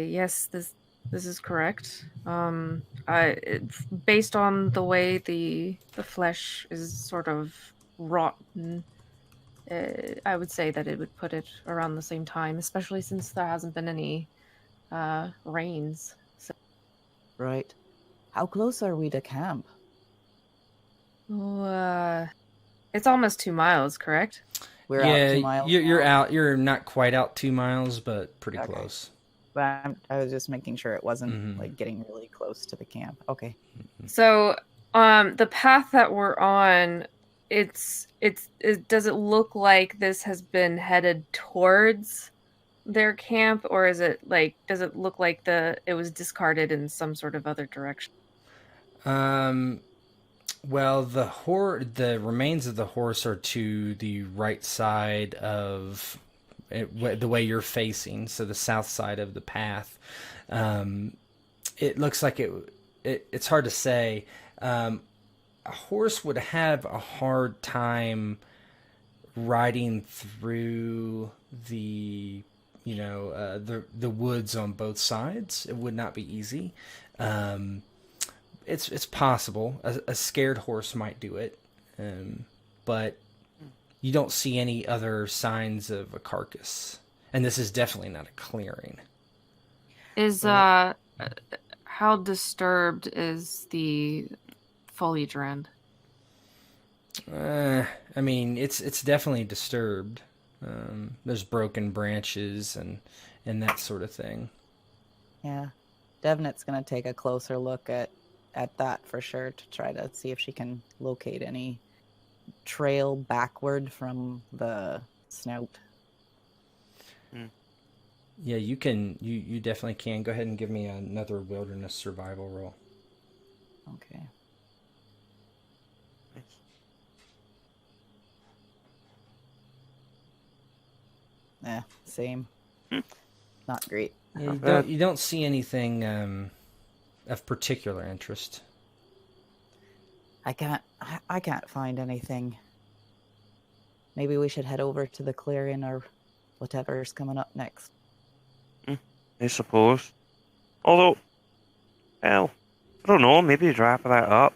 Speaker 9: Yes, this is correct. It's based on the way the flesh is sort of rotten. I would say that it would put it around the same time, especially since there hasn't been any rains. So.
Speaker 7: Right. How close are we to camp?
Speaker 9: It's almost 2 miles, correct?
Speaker 7: We're out 2 miles.
Speaker 5: You're out. You're not quite out 2 miles, but pretty close.
Speaker 7: But I was just making sure it wasn't like getting really close to the camp. Okay.
Speaker 9: So, the path that we're on, does it look like this has been headed towards their camp, or does it look like it was discarded in some sort of other direction?
Speaker 5: Well, the remains of the horse are to the right side of the way you're facing, so the south side of the path. It looks like it's hard to say. A horse would have a hard time riding through the woods on both sides. It would not be easy. It's possible. A scared horse might do it, but you don't see any other signs of a carcass. And this is definitely not a clearing.
Speaker 9: How disturbed is the foliage around?
Speaker 5: I mean, it's definitely disturbed. There's broken branches and that sort of thing.
Speaker 7: Yeah. Devnet's going to take a closer look at that for sure to try to see if she can locate any trail backward from the snout.
Speaker 5: Yeah, you can. You definitely can. Go ahead and give me another wilderness survival roll.
Speaker 7: Okay. Same. Not great.
Speaker 5: Yeah, you don't see anything of particular interest.
Speaker 7: I can't find anything. Maybe we should head over to the clearing or whatever's coming up next.
Speaker 6: I suppose. Although, hell, I don't know, maybe wrap that up.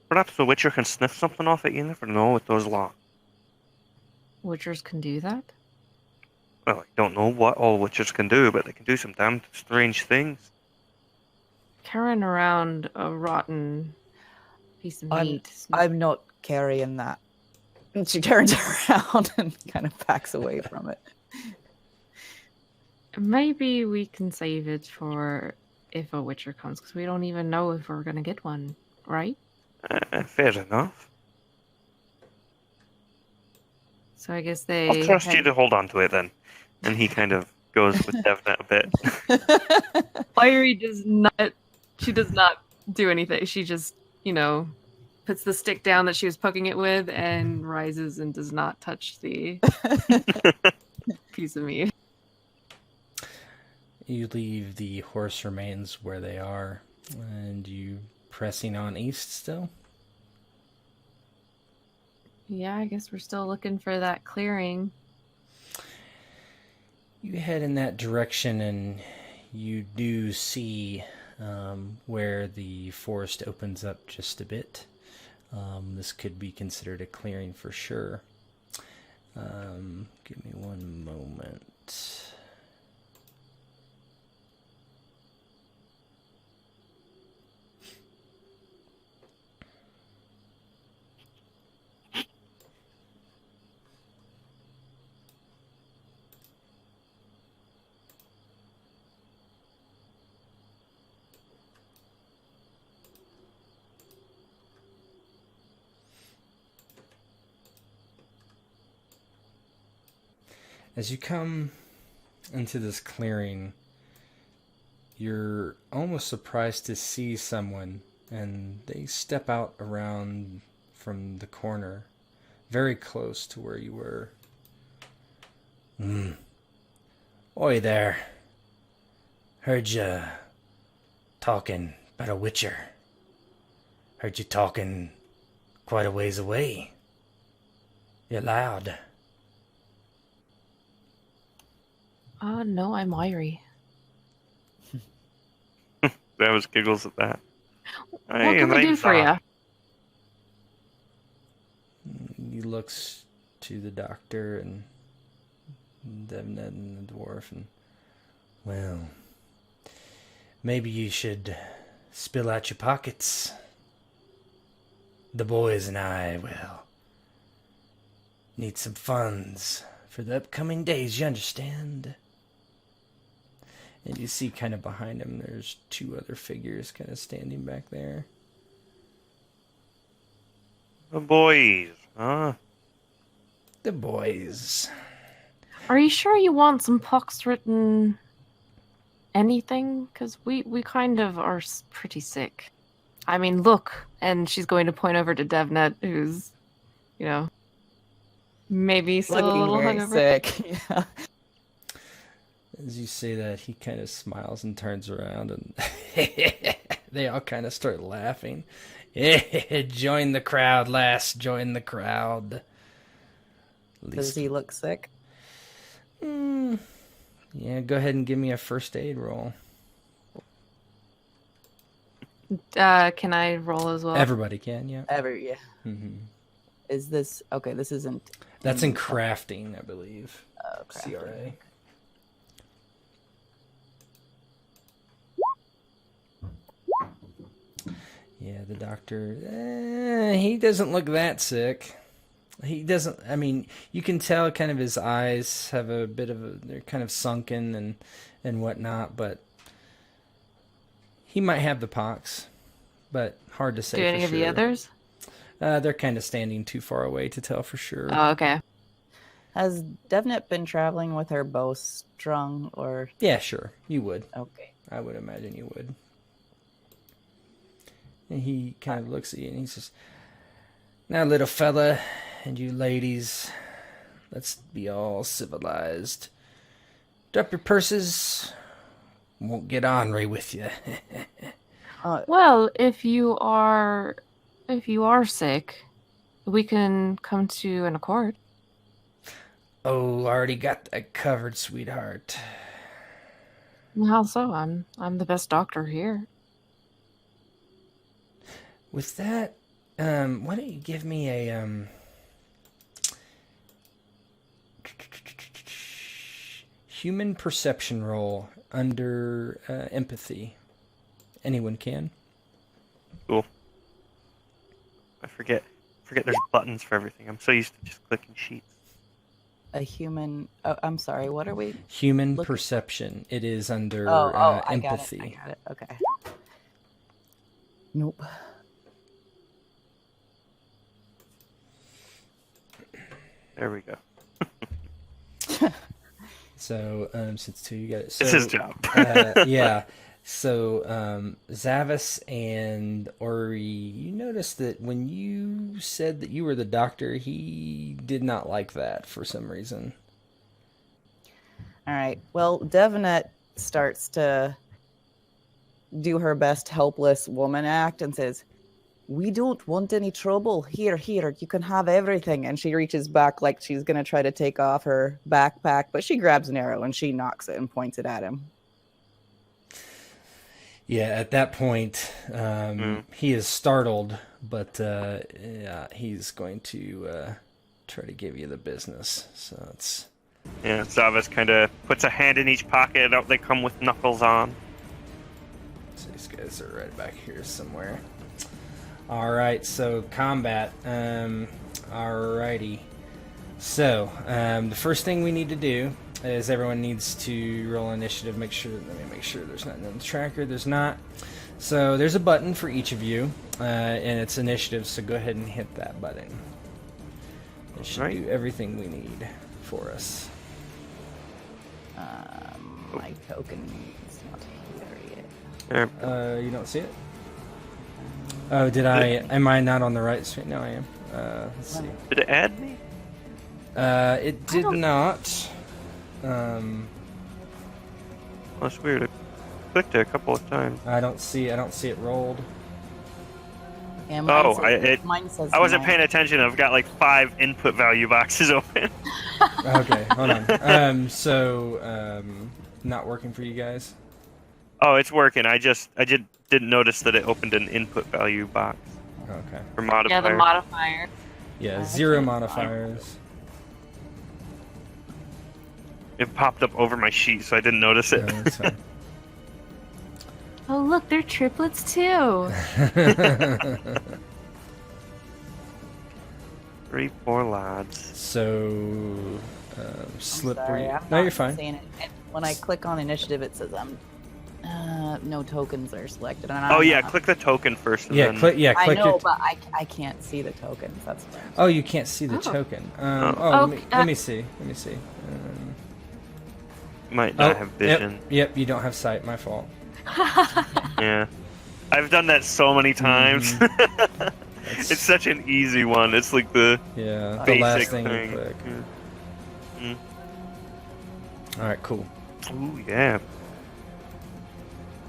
Speaker 6: Perhaps the Witcher can sniff something off it, you never know with those lot.
Speaker 9: Witchers can do that?
Speaker 6: Well, I don't know what all witches can do, but they can do some damn strange things.
Speaker 9: Carrying around a rotten piece of meat.
Speaker 7: I'm not carrying that. And she turns around and kind of backs away from it.
Speaker 9: Maybe we can save it for if a witcher comes, because we don't even know if we're gonna get one, right?
Speaker 6: Fair enough.
Speaker 9: So I guess
Speaker 6: I'll
Speaker 9: they.
Speaker 6: trust you to hold on to it then. And he kind of goes with Devnet a bit.
Speaker 9: Eiry does not. She does not do anything. She just, puts the stick down that she was poking it with and rises and does not touch the piece of meat.
Speaker 5: You leave the horse remains where they are, and you pressing on east still?
Speaker 9: Yeah, I guess we're still looking for that clearing.
Speaker 5: You head in that direction, and you do see where the forest opens up just a bit. This could be considered a clearing for sure. Give me one moment. As you come into this clearing, you're almost surprised to see someone, and they step out around from the corner, very close to where you were.
Speaker 8: Oi there. Heard ya talking about a witcher. Heard you talking quite a ways away. You're loud.
Speaker 3: No, I'm Eiry.
Speaker 6: Zavis giggles at that.
Speaker 3: What can we do for you?
Speaker 5: He looks to the doctor and Devnet and the dwarf, and
Speaker 8: Well, maybe you should spill out your pockets. The boys and I, well, need some funds for the upcoming days, you understand?
Speaker 5: and you see kind of behind him there's two other figures kind of standing back there.
Speaker 6: The boys, huh?
Speaker 8: The boys.
Speaker 3: Are you sure you want some pox written anything? Because we kind of are pretty sick. I mean, look. And she's going to point over to Devnet, who's, maybe still a little hungover.
Speaker 7: Sick. Yeah.
Speaker 5: As you say that, he kind of smiles and turns around, and they all kind of start laughing.
Speaker 8: Join the crowd, lass. Join the crowd.
Speaker 7: Does he look sick?
Speaker 5: Yeah, go ahead and give me a first aid roll.
Speaker 3: Can I roll as well?
Speaker 5: Everybody can, yeah.
Speaker 7: Yeah.
Speaker 5: Mm-hmm.
Speaker 7: Is this okay? This isn't.
Speaker 5: That's in crafting, I believe.
Speaker 7: Okay.
Speaker 5: CRA. Yeah, the doctor, he doesn't look that sick. He doesn't, I mean, you can tell kind of his eyes have a bit of they're kind of sunken and whatnot, but he might have the pox, but hard to say
Speaker 3: Do
Speaker 5: for
Speaker 3: any of
Speaker 5: sure.
Speaker 3: the others?
Speaker 5: They're kind of standing too far away to tell for sure.
Speaker 3: Oh, okay.
Speaker 7: Has Devnet been traveling with her bow strung or?
Speaker 5: Yeah, sure, you would.
Speaker 7: Okay.
Speaker 5: I would imagine you would. And he kind of looks at you and he says, "Now, little fella, and you ladies, let's be all civilized. Drop your purses. Won't get ornery with you."
Speaker 3: Well, if you are sick, we can come to an accord.
Speaker 8: Oh, already got that covered, sweetheart.
Speaker 3: How so? I'm the best doctor here.
Speaker 8: With that, why don't you give me a
Speaker 5: human perception roll under empathy. Anyone can.
Speaker 6: Cool. I forget there's buttons for everything. I'm so used to just clicking sheets.
Speaker 7: A human. Oh, I'm sorry. What are we?
Speaker 5: Human perception. It is under empathy.
Speaker 7: I got it. Okay. Nope.
Speaker 6: There we go.
Speaker 5: So, since 2, you got it. So,
Speaker 6: It's his job.
Speaker 5: Yeah. So, Zavis and Ori, you noticed that when you said that you were the doctor, he did not like that for some reason.
Speaker 7: All right. Well, Devnet starts to do her best helpless woman act and says, "We don't want any trouble. Here, you can have everything." And she reaches back like she's going to try to take off her backpack, but she grabs an arrow and she knocks it and points it at him.
Speaker 5: Yeah, at that point, he is startled, but he's going to try to give you the business. So it's...
Speaker 6: Yeah, Zavis kind of puts a hand in each pocket. Out they come with knuckles on.
Speaker 5: So these guys are right back here somewhere. All right, so combat. Alrighty. So the first thing we need to do is everyone needs to roll initiative. Let me make sure there's nothing on the tracker. There's not. So there's a button for each of you, and it's initiative. So go ahead and hit that button. It should do everything we need for us.
Speaker 7: My token is not here yet.
Speaker 5: You don't see it? Oh, did I? Am I not on the right screen? No, I am. Let's see.
Speaker 6: Did it add me?
Speaker 5: It did not.
Speaker 6: That's weird. I clicked it a couple of times.
Speaker 5: I don't see it rolled.
Speaker 7: Yeah, mine says
Speaker 6: I wasn't
Speaker 7: 9.
Speaker 6: paying attention. I've got like 5 input value boxes open.
Speaker 5: Okay, hold on. Not working for you guys?
Speaker 6: Oh, it's working. I didn't notice that it opened an input value box.
Speaker 5: Okay.
Speaker 6: For modifier.
Speaker 9: Yeah, the modifier.
Speaker 5: Yeah, 0 modifiers.
Speaker 6: It popped up over my sheet, so I didn't notice it.
Speaker 5: No, that's fine.
Speaker 3: Oh, look, they're triplets too.
Speaker 6: 3 poor lads.
Speaker 5: So, slip where
Speaker 7: Sorry,
Speaker 5: you...
Speaker 7: I'm
Speaker 5: No,
Speaker 7: not
Speaker 5: you're fine.
Speaker 7: seeing it. And when I click on initiative, it says no tokens are selected. And
Speaker 6: Oh yeah, click the token first. And
Speaker 5: Yeah,
Speaker 6: then...
Speaker 5: click
Speaker 7: I know,
Speaker 5: it.
Speaker 7: but I can't see the tokens. That's what I'm
Speaker 5: Oh, you can't see the token. Let me see.
Speaker 6: Might not have vision.
Speaker 5: Yep, you don't have sight. My fault.
Speaker 6: Yeah. I've done that so many times. It's such an easy one. It's like the
Speaker 5: the
Speaker 6: basic
Speaker 5: last thing
Speaker 6: thing.
Speaker 5: you click.
Speaker 6: Yeah.
Speaker 5: All right, cool.
Speaker 6: Ooh, yeah.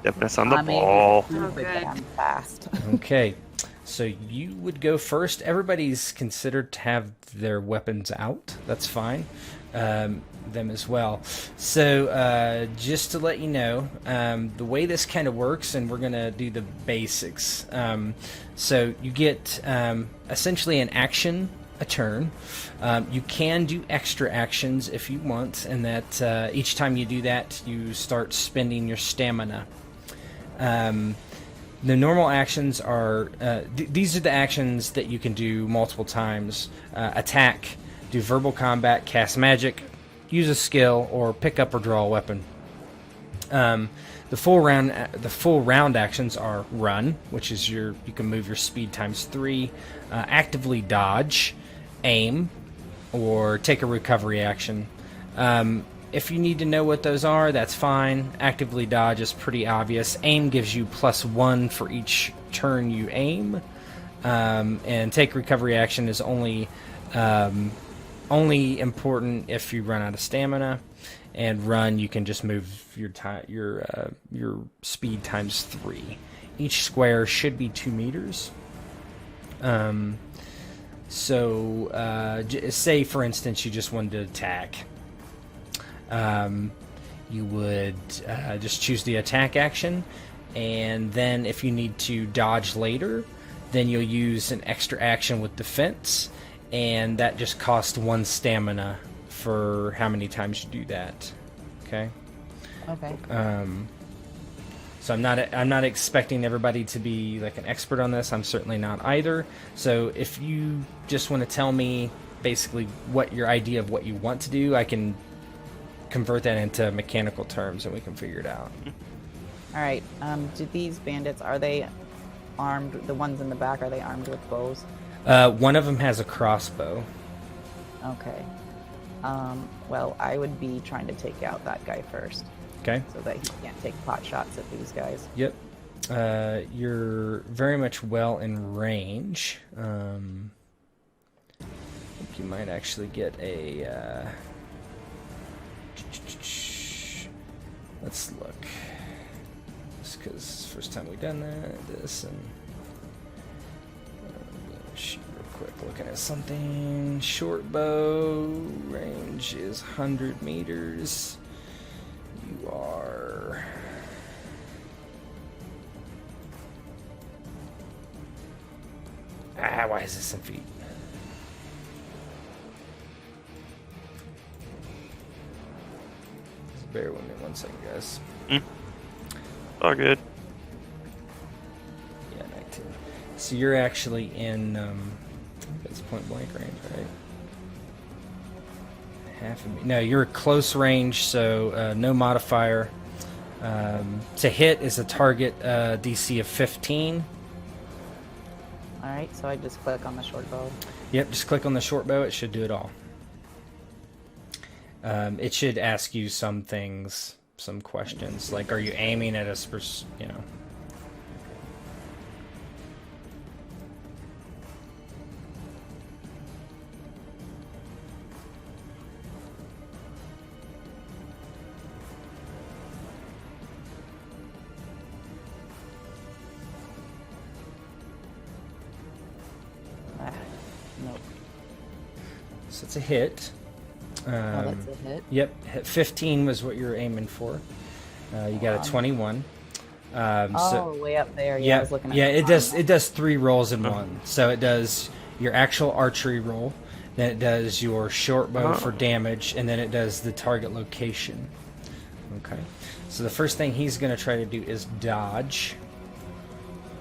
Speaker 6: Devnet's on the ball.
Speaker 7: quick and fast.
Speaker 5: Okay, so you would go first. Everybody's considered to have their weapons out. That's fine. Them as well. So just to let you know, the way this kind of works, and we're going to do the basics. So you get essentially an action a turn. You can do extra actions if you want, and that each time you do that, you start spending your stamina. The normal actions are these are the actions that you can do multiple times: attack, do verbal combat, cast magic, use a skill, or pick up or draw a weapon. The full round actions are run, which is you can move your speed times 3, actively dodge, aim, or take a recovery action. If you need to know what those are, that's fine. Actively dodge is pretty obvious. Aim gives you +1 for each turn you aim, and take recovery action is only important if you run out of stamina. And run, you can just move your speed times 3. Each square should be 2 meters. Say for instance you just wanted to attack. You would just choose the attack action, and then if you need to dodge later, then you'll use an extra action with defense, and that just costs 1 stamina for how many times you do that. Okay.
Speaker 7: Okay.
Speaker 5: So I'm not expecting everybody to be like an expert on this. I'm certainly not either. So if you just want to tell me basically what your idea of what you want to do, I can convert that into mechanical terms and we can figure it out.
Speaker 7: All right. Do these bandits, are they armed? The ones in the back, are they armed with bows?
Speaker 5: One of them has a crossbow.
Speaker 7: Okay. Well, I would be trying to take out that guy first.
Speaker 5: Okay.
Speaker 7: So that he can't take pot shots at these guys.
Speaker 5: Yep. You're very much well in range. I think you might actually get a... Let's look. Just because first time we've done this, and... shoot real quick, looking at something. Short bow range is 100 meters. You are... why is this in feet? Just bear with me 1 second, guys.
Speaker 6: All good.
Speaker 5: Yeah, 19. So you're actually in, that's point blank range, right? No, you're close range, so no modifier. To hit is a target DC of 15.
Speaker 7: Alright, so I just click on the short bow.
Speaker 5: Yep, just click on the short bow. It should do it all. It should ask you some things, some questions, like are you aiming at a you know.
Speaker 7: Nope.
Speaker 5: So it's a hit.
Speaker 7: That's a hit.
Speaker 5: Yep, hit 15 was what you were aiming for. You got a 21.
Speaker 7: Way up there. Yeah,
Speaker 5: yeah,
Speaker 7: I was looking at
Speaker 5: it does 3 rolls in one. So it does your actual archery roll, then it does your short bow for damage, and then it does the target location. Okay. So the first thing he's going to try to do is dodge,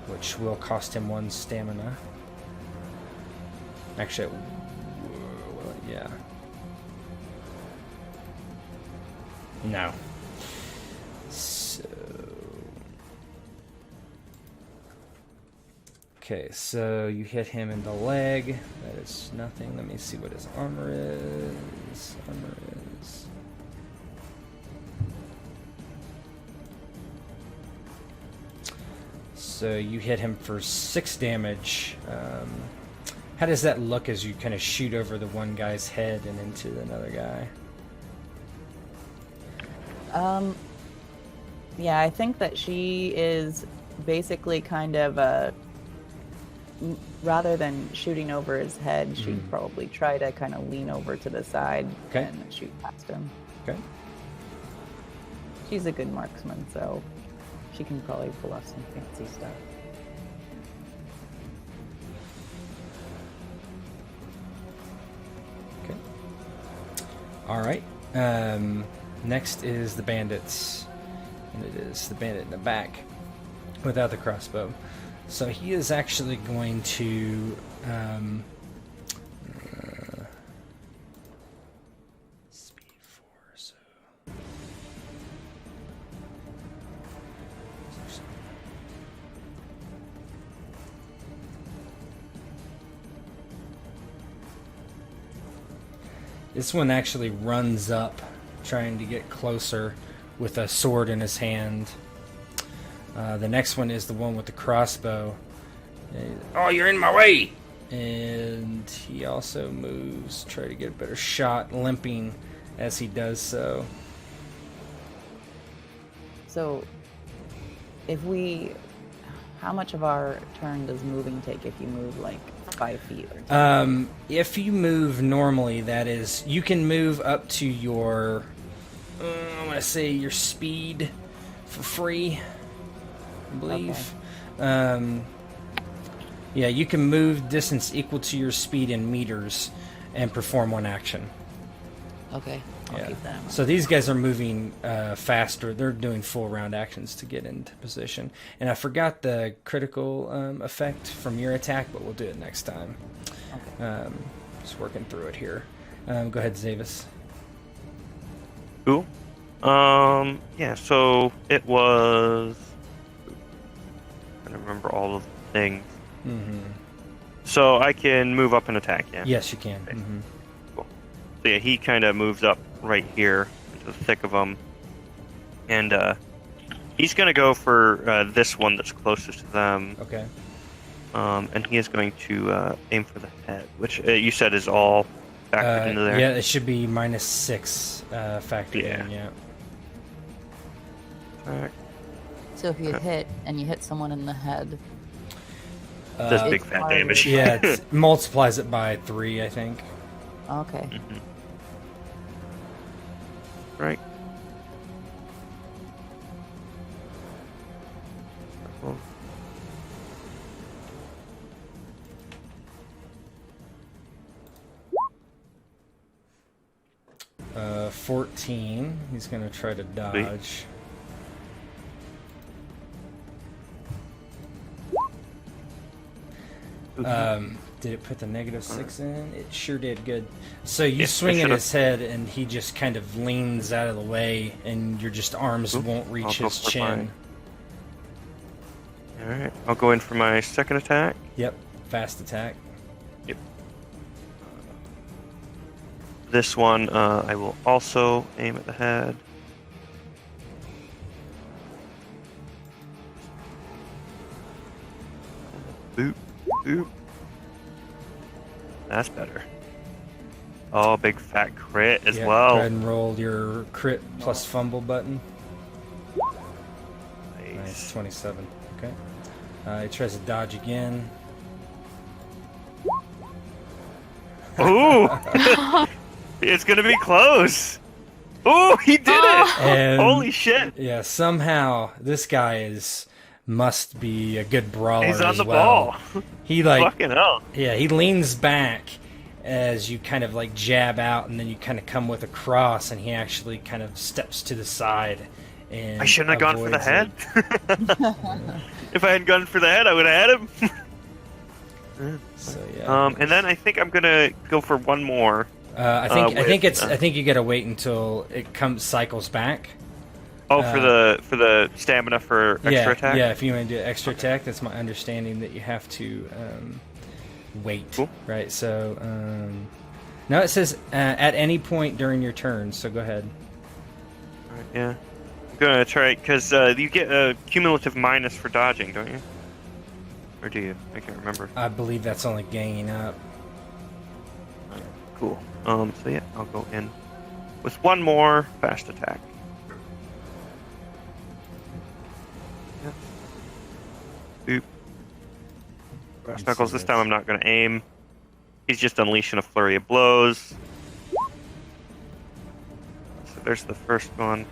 Speaker 5: which will cost him 1 stamina. Actually, yeah. No. So... Okay, so you hit him in the leg. That is nothing. Let me see what his armor is. So you hit him for 6 damage. How does that look as you kind of shoot over the one guy's head and into another guy?
Speaker 7: Yeah, I think that she is basically kind of rather than shooting over his head, she'd probably try to kind of lean over to the side and shoot past him.
Speaker 5: Okay.
Speaker 7: She's a good marksman, so she can probably pull off some fancy stuff.
Speaker 5: Okay. All right. Next is the bandits, and it is the bandit in the back without the crossbow. So he is actually going to speed 4. So this one actually runs up, trying to get closer with a sword in his hand. The next one is the one with the crossbow. Oh, you're in my way! And he also moves, try to get a better shot, limping as he does so.
Speaker 7: So, how much of our turn does moving take if you move like 5 feet or 10 feet?
Speaker 5: If you move normally, that is, you can move up to your, I want to say your speed for free, I believe. Okay. Yeah, you can move distance equal to your speed in meters and perform 1 action.
Speaker 7: Okay. I'll keep that in mind.
Speaker 5: So these guys are moving faster. They're doing full round actions to get into position. And I forgot the critical effect from your attack, but we'll do it next time.
Speaker 7: Okay.
Speaker 5: Just working through it here. Go ahead, Zavis.
Speaker 6: Cool. Yeah, so it was... I don't remember all of the things.
Speaker 5: Mm-hmm.
Speaker 6: So I can move up and attack, yeah?
Speaker 5: Yes, you can.
Speaker 6: Okay.
Speaker 5: Mm-hmm.
Speaker 6: Cool. So yeah, he kind of moves up right here into the thick of them. And he's going to go for this one that's closest to them.
Speaker 5: Okay.
Speaker 6: And he is going to aim for the head, which you said is all factored into there.
Speaker 5: Yeah, it should be -6 factored in, yeah.
Speaker 6: Alright.
Speaker 7: So if you hit and you hit someone in the head,
Speaker 6: Does big fat damage.
Speaker 5: Yeah, it multiplies it by 3, I think.
Speaker 7: okay.
Speaker 6: Mm-hmm. Right. Cool.
Speaker 5: 14. He's going to try to dodge. Did it put the -6 in? It sure did. Good. So you swing at his head, and he just kind of leans out of the way, and your just arms won't reach his chin.
Speaker 6: Alright, I'll go in for my second attack.
Speaker 5: Yep, fast attack.
Speaker 6: Yep. This one, I will also aim at the head. Boop, boop. That's better. Oh, big fat crit as
Speaker 5: Yeah,
Speaker 6: well.
Speaker 5: Go ahead and roll your crit plus fumble button. Nice, 27. Okay. He tries to dodge again.
Speaker 6: Ooh! It's gonna be close! Ooh, he did it!
Speaker 5: And
Speaker 6: Holy shit!
Speaker 5: Yeah, somehow this guy must be a good brawler.
Speaker 6: He's on
Speaker 5: as
Speaker 6: the
Speaker 5: well.
Speaker 6: ball.
Speaker 5: He like
Speaker 6: Fucking hell.
Speaker 5: Yeah, he leans back as you kind of like jab out, and then you kind of come with a cross, and he actually kind of steps to the side. And
Speaker 6: I shouldn't have gone for the
Speaker 5: avoids
Speaker 6: head.
Speaker 5: it.
Speaker 6: If I had gone for the head, I would have had him.
Speaker 5: So yeah.
Speaker 6: And then I think I'm gonna go for one more.
Speaker 5: I think you gotta wait until it cycles back.
Speaker 6: Oh, for the stamina for extra attack.
Speaker 5: Yeah, if you want to do extra attack, that's my understanding that you have to wait.
Speaker 6: Cool.
Speaker 5: Right. So now it says at any point during your turn. So go ahead.
Speaker 6: All right, yeah. I'm gonna try because you get a cumulative minus for dodging, don't you? Or do you? I can't remember.
Speaker 5: I believe that's only ganging up.
Speaker 6: Cool. So yeah, I'll go in with one more fast attack. Yep. Boop. Brass knuckles. This time I'm not going to aim. He's just unleashing a flurry of blows. So there's the first one.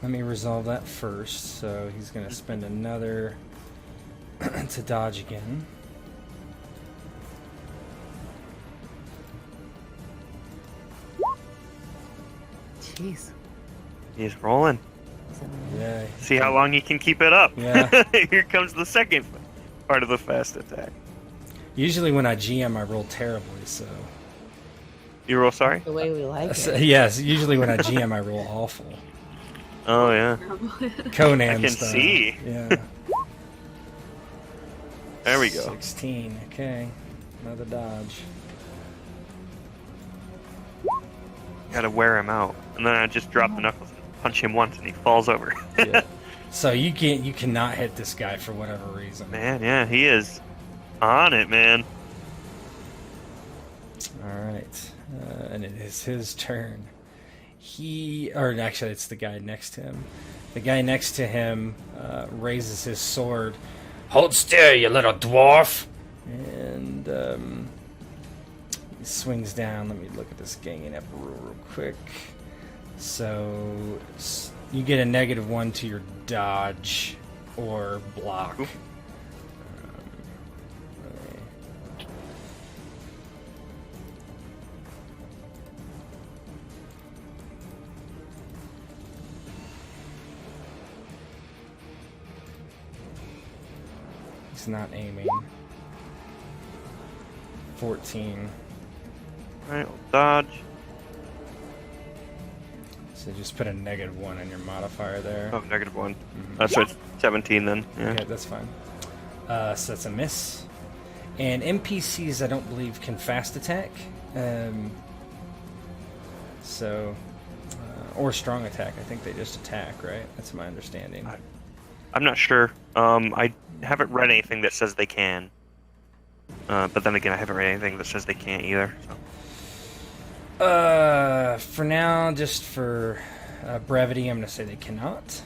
Speaker 5: Let me resolve that first. So he's going to spend another to dodge again.
Speaker 7: Jeez.
Speaker 6: He's rolling.
Speaker 5: Yeah.
Speaker 6: See how long he can keep it up.
Speaker 5: Yeah.
Speaker 6: Here comes the second part of the fast attack.
Speaker 5: Usually when I GM, I roll terribly, so...
Speaker 6: You roll sorry?
Speaker 7: The way we like it.
Speaker 5: Yes, usually when I GM, I roll awful.
Speaker 6: Oh, yeah.
Speaker 5: Conan
Speaker 6: I can
Speaker 5: style.
Speaker 6: see.
Speaker 5: Yeah.
Speaker 6: There we go.
Speaker 5: 16, okay. Another dodge.
Speaker 6: Gotta wear him out. And then I just drop the knuckles and punch him once and he falls over.
Speaker 5: Yeah. So you cannot hit this guy for whatever reason.
Speaker 6: Man, yeah, he is on it, man.
Speaker 5: Alright. And it is his turn. Actually, it's the guy next to him. The guy next to him raises his sword. Hold still, you little dwarf! And he swings down. Let me look at this ganging up real quick. So you get a -1 to your dodge or block. He's not aiming. 14.
Speaker 6: Alright, we'll dodge.
Speaker 5: So just put a -1 on your modifier there.
Speaker 6: Oh, -1. So it's 17 then. Yeah.
Speaker 5: Okay, that's fine. So that's a miss. And NPCs, I don't believe, can fast attack. Or strong attack. I think they just attack, right? That's my understanding.
Speaker 6: I'm not sure. I haven't read anything that says they can. But then again, I haven't read anything that says they can't either. So.
Speaker 5: For now, just for brevity, I'm going to say they cannot.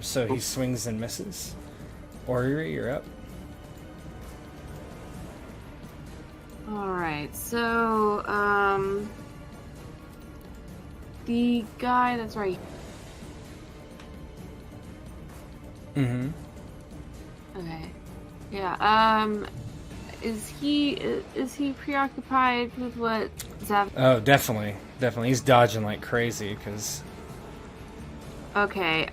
Speaker 5: So he swings and misses. Eiry, you're up.
Speaker 3: Alright, so, the guy that's right.
Speaker 5: Mm-hmm.
Speaker 3: Okay. Yeah, is he preoccupied with what Zav...
Speaker 5: Oh, definitely. Definitely. He's dodging like crazy, because...
Speaker 3: Okay,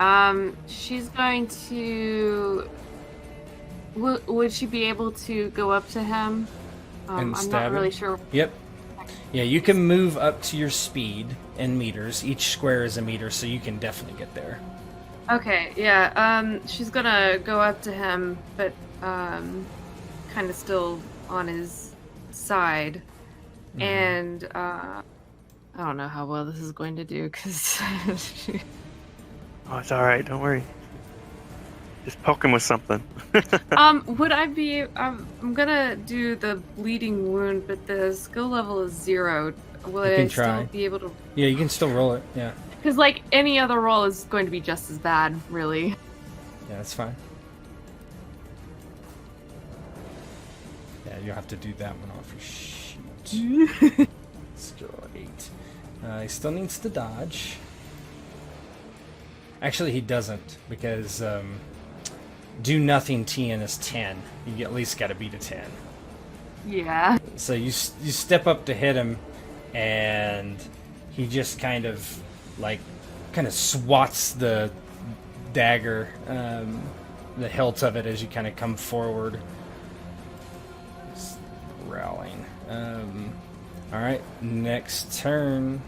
Speaker 3: she's going to... Would she be able to go up to him?
Speaker 5: And
Speaker 3: I'm
Speaker 5: stab
Speaker 3: not
Speaker 5: him?
Speaker 3: really sure.
Speaker 5: Yep. Yeah, you can move up to your speed in meters. Each square is a meter, so you can definitely get there.
Speaker 3: Okay, yeah, she's gonna go up to him, but, kind of still on his side.
Speaker 5: Mm-hmm.
Speaker 3: And, I don't know how well this is going to do, because...
Speaker 6: Oh, it's alright, don't worry. Just poke him with something.
Speaker 3: Would I be... I'm gonna do the bleeding wound, but the skill level is 0. Will
Speaker 5: You can
Speaker 3: I
Speaker 5: try.
Speaker 3: still be able to...
Speaker 5: Yeah, you can still roll it, yeah.
Speaker 3: Because, like, any other roll is going to be just as bad, really.
Speaker 5: Yeah, that's fine. Yeah, you'll have to do that one off your sheet. Skill 8. He still needs to dodge. Actually, he doesn't, because do nothing TN is 10. You at least got to beat a 10.
Speaker 3: Yeah.
Speaker 5: So you step up to hit him, and he just kind of swats the dagger, the hilt of it, as you kind of come forward. Just growling. All right, next turn.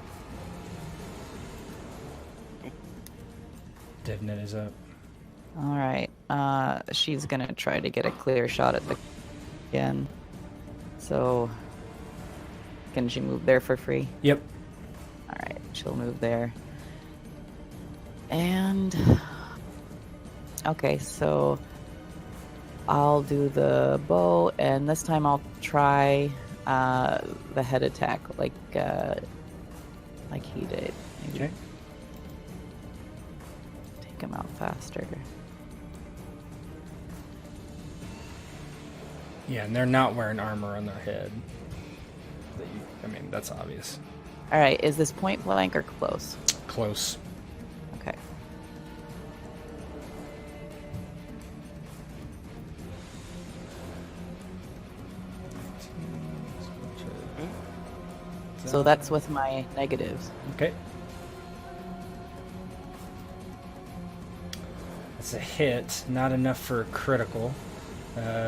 Speaker 5: Devnet is up.
Speaker 7: All right. She's gonna try to get a clear shot at the again. So, can she move there for free?
Speaker 5: Yep.
Speaker 7: All right, she'll move there. And okay, so I'll do the bow, and this time I'll try the head attack, like he did. Maybe
Speaker 5: Okay.
Speaker 7: take him out faster.
Speaker 5: Yeah, and they're not wearing armor on their head. I mean, that's obvious.
Speaker 7: All right, is this point blank or close?
Speaker 5: Close.
Speaker 7: Okay. So that's with my negatives.
Speaker 5: Okay. That's a hit, not enough for a critical.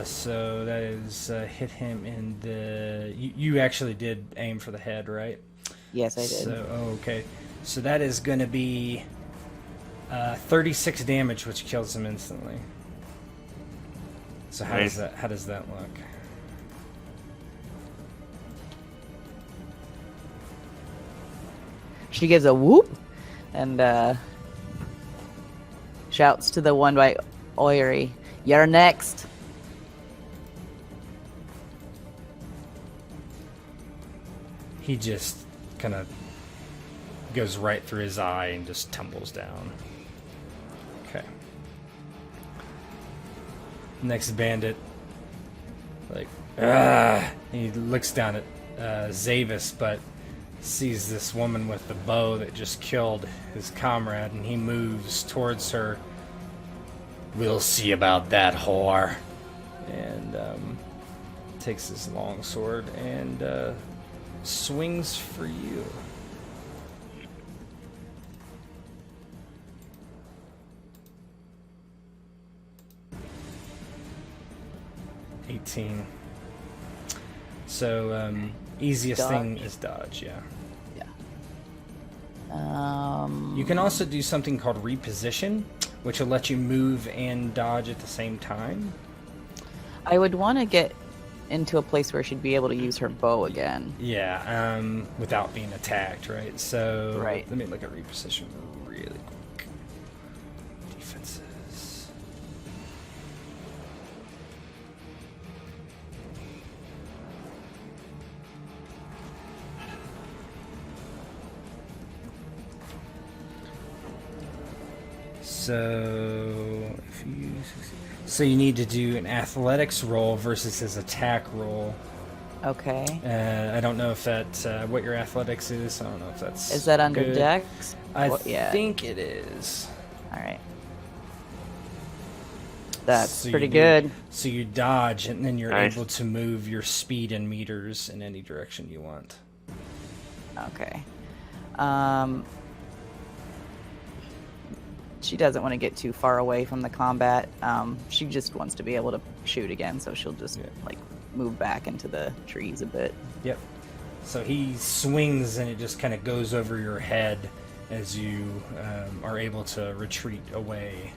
Speaker 5: So that is hit him in the... You actually did aim for the head, right?
Speaker 7: Yes, I did.
Speaker 5: So, okay. So that is going to be 36 damage, which kills him instantly. So how
Speaker 6: Nice.
Speaker 5: does that look?
Speaker 7: She gives a whoop and shouts to the one by Eiry, "You're next."
Speaker 5: He just kind of goes right through his eye and just tumbles down. Okay. Next bandit, he looks down at Zavis, but sees this woman with the bow that just killed his comrade, and he moves towards her. "We'll see about that, whore." And takes his long sword and swings for you. 18. So, easiest thing is dodge, yeah. You can also do something called reposition, which will let you move and dodge at the same time.
Speaker 7: I would want to get into a place where she'd be able to use her bow again.
Speaker 5: Yeah, without being attacked, right? So,
Speaker 7: right.
Speaker 5: Let me look at reposition really quick. Defenses. So, if you so you need to do an athletics roll versus his attack roll.
Speaker 7: Okay.
Speaker 5: I don't know if that what your athletics is. I don't know if that's.
Speaker 7: Is that under
Speaker 5: good.
Speaker 7: Dex?
Speaker 5: I
Speaker 7: yeah.
Speaker 5: think it is.
Speaker 7: All right. That's
Speaker 5: So
Speaker 7: pretty
Speaker 5: you
Speaker 7: good.
Speaker 5: So you dodge, and then you're
Speaker 6: Nice.
Speaker 5: able to move your speed in meters in any direction you want.
Speaker 7: Okay. She doesn't want to get too far away from the combat. She just wants to be able to shoot again, so she'll just like move back into the trees a bit.
Speaker 5: Yep. So he swings, and it just kind of goes over your head as you are able to retreat away.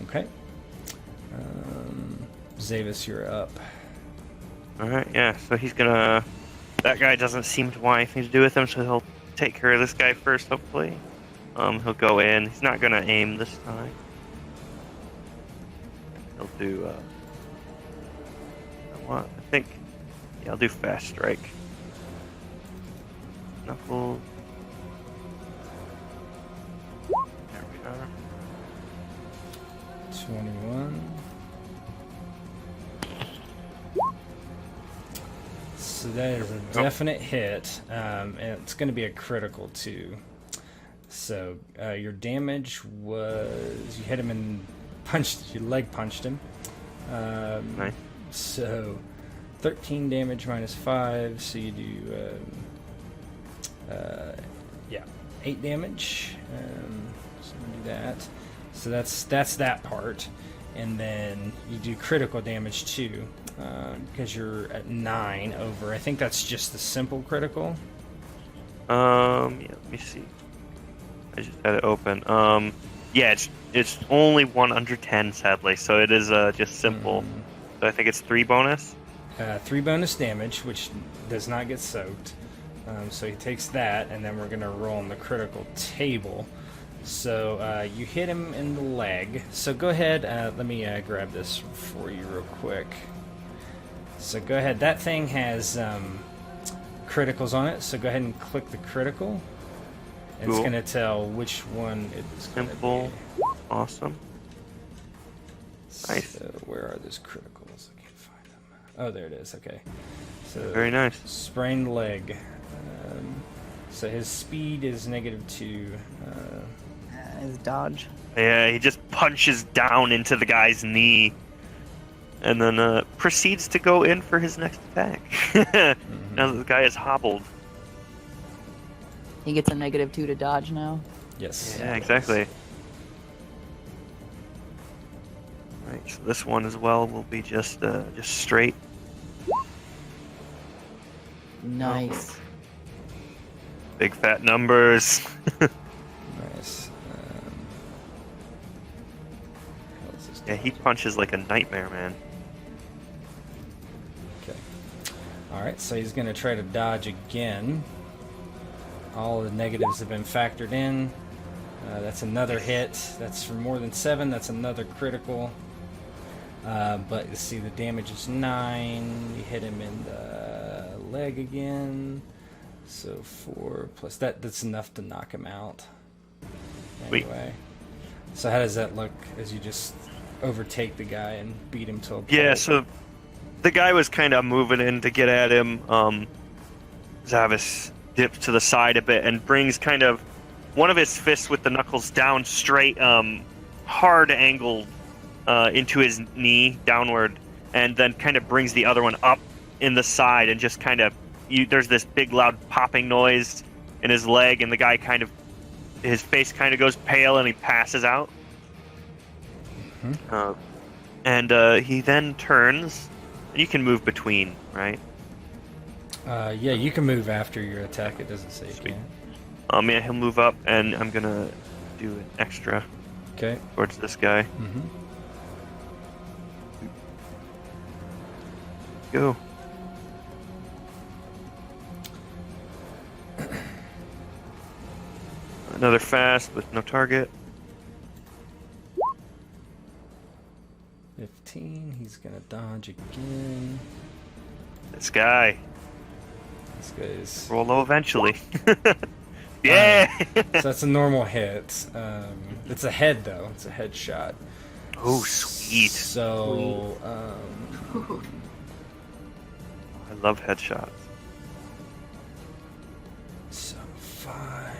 Speaker 5: Okay. Zavis, you're up.
Speaker 6: Alright, yeah, so he's gonna... That guy doesn't seem to want anything to do with him, so he'll take care of this guy first, hopefully. He'll go in. He's not gonna aim this time. He'll do, I think... Yeah, I'll do fast strike. Knuckles. There we are.
Speaker 5: 21. So that is a definite hit, and it's going to be a critical too. So your damage was you hit him and you leg punched him.
Speaker 6: Nice.
Speaker 5: So 13 damage minus 5. So you do 8 damage. So I'm gonna do that. So that's that part, and then you do critical damage too, because you're at 9 over. I think that's just the simple critical.
Speaker 6: Yeah, let me see. I just had it open. Yeah, it's only 1 under 10, sadly. So it is just simple. So I think it's 3 bonus.
Speaker 5: 3 bonus damage, which does not get soaked. So he takes that, and then we're gonna roll on the critical table. So you hit him in the leg. So go ahead. Let me grab this for you real quick. So go ahead. That thing has criticals on it. So go ahead and click the critical. And It's going to tell which one it's going to
Speaker 6: Simple.
Speaker 5: be.
Speaker 6: Awesome. Nice.
Speaker 5: So where are those criticals? I can't find them. Oh, there it is. Okay. So
Speaker 6: Very nice.
Speaker 5: Sprained leg. So his speed is -2.
Speaker 7: His dodge.
Speaker 6: Yeah, he just punches down into the guy's knee, and then proceeds to go in for his next attack. Now that the guy is hobbled.
Speaker 7: He gets a -2 to dodge now.
Speaker 5: Yes.
Speaker 6: Yeah, exactly. Right, so this one as well will be just straight.
Speaker 7: Nice.
Speaker 6: Big fat numbers.
Speaker 5: Nice.
Speaker 6: Yeah, he punches like a nightmare, man.
Speaker 5: Okay. Alright, so he's going to try to dodge again. All the negatives have been factored in. That's another hit. That's for more than 7. That's another critical. But you see the damage is 9. You hit him in the leg again. So 4 plus that's enough to knock him out. Anyway. So how does that look as you just overtake the guy and beat him to a pulp?
Speaker 6: Yeah, so the guy was kind of moving in to get at him. Zavis dips to the side a bit and brings kind of one of his fists with the knuckles down straight, hard angled into his knee downward, and then kind of brings the other one up in the side and just kind of there's this big loud popping noise in his leg, and the guy his face kind of goes pale and he passes out. And he then turns. You can move between, right?
Speaker 5: Yeah, you can move after your attack. It doesn't say you
Speaker 6: Sweet.
Speaker 5: can.
Speaker 6: Yeah, he'll move up, and I'm gonna do an extra
Speaker 5: Okay.
Speaker 6: towards this guy.
Speaker 5: Mm-hmm.
Speaker 6: Go. Another fast with no target.
Speaker 5: 15. He's gonna dodge again.
Speaker 6: This guy.
Speaker 5: This guy's.
Speaker 6: Roll low eventually. Yeah!
Speaker 5: So that's a normal hit. It's a head, though. It's a headshot.
Speaker 6: Oh, sweet.
Speaker 5: So,
Speaker 6: I love headshots.
Speaker 5: So 5,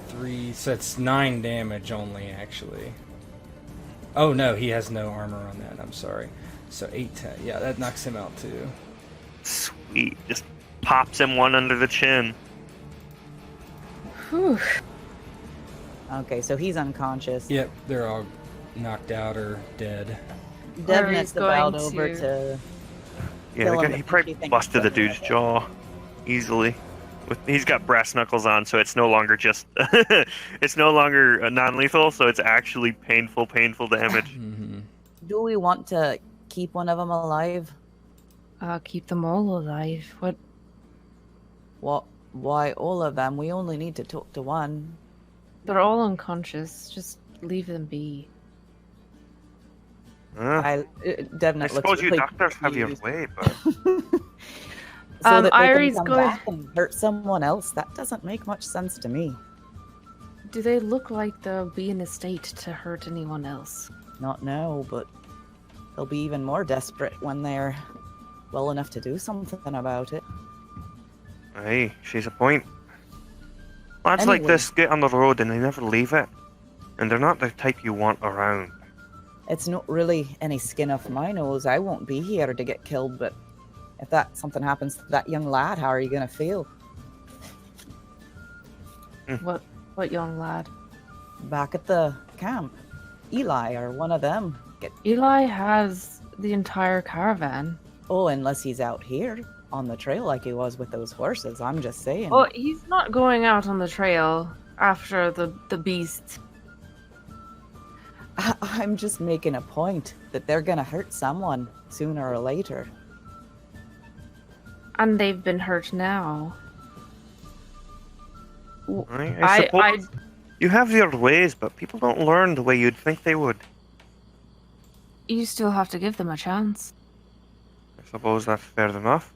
Speaker 5: 3. So it's 9 damage only, actually. Oh no, he has no armor on that. I'm sorry. So 8, 10. Yeah, that knocks him out too.
Speaker 6: Sweet. Just pops him one under the chin.
Speaker 9: Whew.
Speaker 7: Okay, so he's unconscious.
Speaker 5: Yep, they're all knocked out or dead.
Speaker 7: Devnet's about
Speaker 9: going
Speaker 7: over
Speaker 9: to-
Speaker 7: to.
Speaker 6: Yeah,
Speaker 7: Kill him,
Speaker 6: he
Speaker 7: but
Speaker 6: probably
Speaker 7: he thinks
Speaker 6: busted the
Speaker 7: he's
Speaker 6: dude's
Speaker 7: dead.
Speaker 6: jaw easily. He's got brass knuckles on, so it's no longer just it's no longer non-lethal, so it's actually painful damage.
Speaker 5: Mm-hmm.
Speaker 7: Do we want to keep one of them alive?
Speaker 3: Keep them all alive. What?
Speaker 7: What? Why all of them? We only need to talk to one.
Speaker 3: They're all unconscious. Just leave them be.
Speaker 6: I
Speaker 7: Devnet looks
Speaker 6: suppose you
Speaker 7: really
Speaker 6: doctors have your
Speaker 7: confused.
Speaker 6: way, but
Speaker 7: So that they
Speaker 3: Eiry's
Speaker 7: can come
Speaker 3: going-
Speaker 7: back and hurt someone else? That doesn't make much sense to me.
Speaker 3: Do they look like they'll be in a state to hurt anyone else?
Speaker 7: Not now, but they'll be even more desperate when they're well enough to do something about it.
Speaker 6: hey, she's a point. Lads like
Speaker 7: Anyway.
Speaker 6: this get on the road and they never leave it. And they're not the type you want around.
Speaker 7: It's not really any skin off my nose. I won't be here to get killed, but if that something happens to that young lad, how are you gonna feel?
Speaker 3: What young lad?
Speaker 7: Back at the camp, Eli or one of them.
Speaker 3: Eli has the entire caravan.
Speaker 7: Oh, unless he's out here on the trail like he was with those horses. I'm just saying.
Speaker 3: Well, he's not going out on the trail after the beast.
Speaker 7: I'm just making a point that they're gonna hurt someone sooner or later.
Speaker 3: And they've been hurt now.
Speaker 6: I suppose you have your ways, but people don't learn the way you'd think they would.
Speaker 3: You still have to give them a chance.
Speaker 6: I suppose that's fair enough.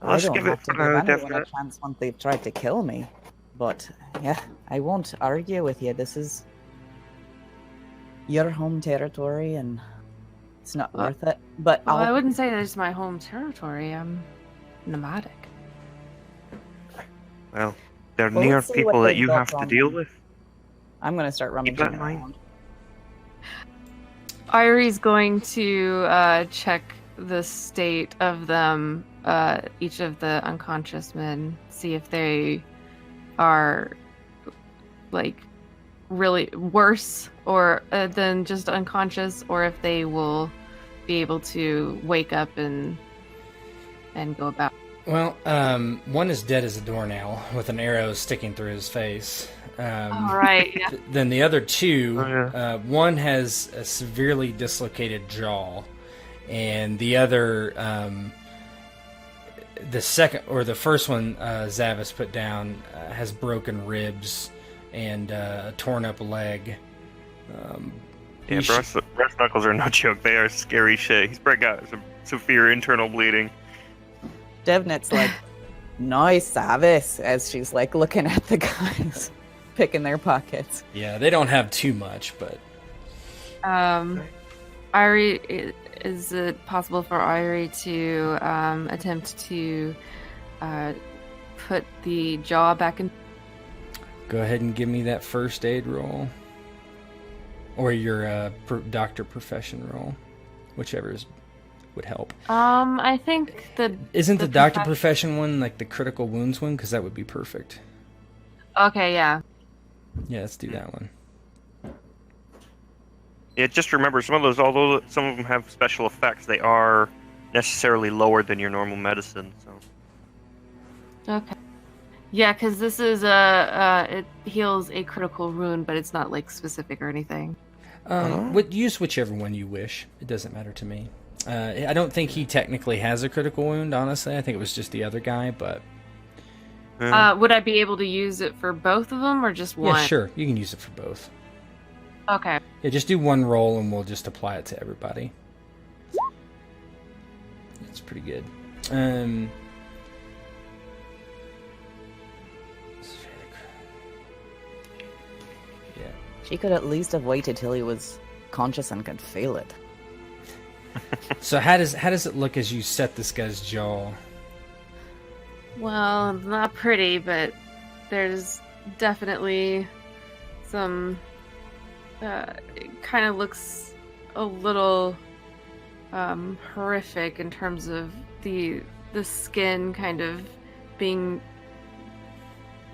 Speaker 7: I
Speaker 6: Let's
Speaker 7: don't
Speaker 6: give it
Speaker 7: have to
Speaker 6: for
Speaker 7: give
Speaker 6: now,
Speaker 7: anyone a
Speaker 6: definite.
Speaker 7: chance once they've tried to kill me. But yeah, I won't argue with you. This is your home territory, and it's not worth it. But
Speaker 3: Well, I
Speaker 7: I'll
Speaker 3: wouldn't say that it's my home territory. I'm nomadic.
Speaker 6: Well, they're
Speaker 7: Well,
Speaker 6: near
Speaker 7: let's see what
Speaker 6: people that
Speaker 7: they've
Speaker 6: you
Speaker 7: got
Speaker 6: have to
Speaker 7: on
Speaker 6: deal
Speaker 7: them.
Speaker 6: with.
Speaker 7: I'm gonna start rummaging
Speaker 6: that in mind.
Speaker 7: around.
Speaker 9: Eiry's going to check the state of them, each of the unconscious men, see if they are like really worse or than just unconscious, or if they will be able to wake up and go about.
Speaker 5: Well, one is dead as a doornail with an arrow sticking through his face.
Speaker 9: All right. Yeah.
Speaker 5: Then the other two,
Speaker 6: Oh, yeah.
Speaker 5: one has a severely dislocated jaw, and the other, the second or the first one, Zavis put down, has broken ribs and a torn up leg.
Speaker 6: Yeah, brass knuckles are no joke. They are scary shit. He's probably got some severe internal bleeding.
Speaker 7: Devnet's like, nice, Zavis, as she's like looking at the guys picking their pockets.
Speaker 5: Yeah, they don't have too much, but
Speaker 9: Eiry, is it possible for Eiry to attempt to put the jaw back in?
Speaker 5: go ahead and give me that first aid roll. Or your doctor profession roll. Whichever would help.
Speaker 9: I think that
Speaker 5: Isn't the doctor profession one like the critical wounds one? Because that would be perfect.
Speaker 9: Okay, yeah.
Speaker 5: Yeah, let's do that one.
Speaker 6: Yeah, just remember, some of those, although some of them have special effects, they are necessarily lower than your normal medicine. So.
Speaker 3: Okay. Yeah, because this is it heals a critical wound, but it's not like specific or anything.
Speaker 5: Use whichever one you wish. It doesn't matter to me. I don't think he technically has a critical wound, honestly. I think it was just the other guy, but...
Speaker 3: Would I be able to use it for both of them, or just one?
Speaker 5: Yeah, sure. You can use it for both.
Speaker 3: Okay.
Speaker 5: Yeah, just do one roll, and we'll just apply it to everybody. It's pretty good. Yeah.
Speaker 7: She could at least have waited till he was conscious and could feel it.
Speaker 5: So how does it look as you set this guy's jaw?
Speaker 3: Well, not pretty, but there's definitely some. It kind of looks a little horrific in terms of the skin kind of being,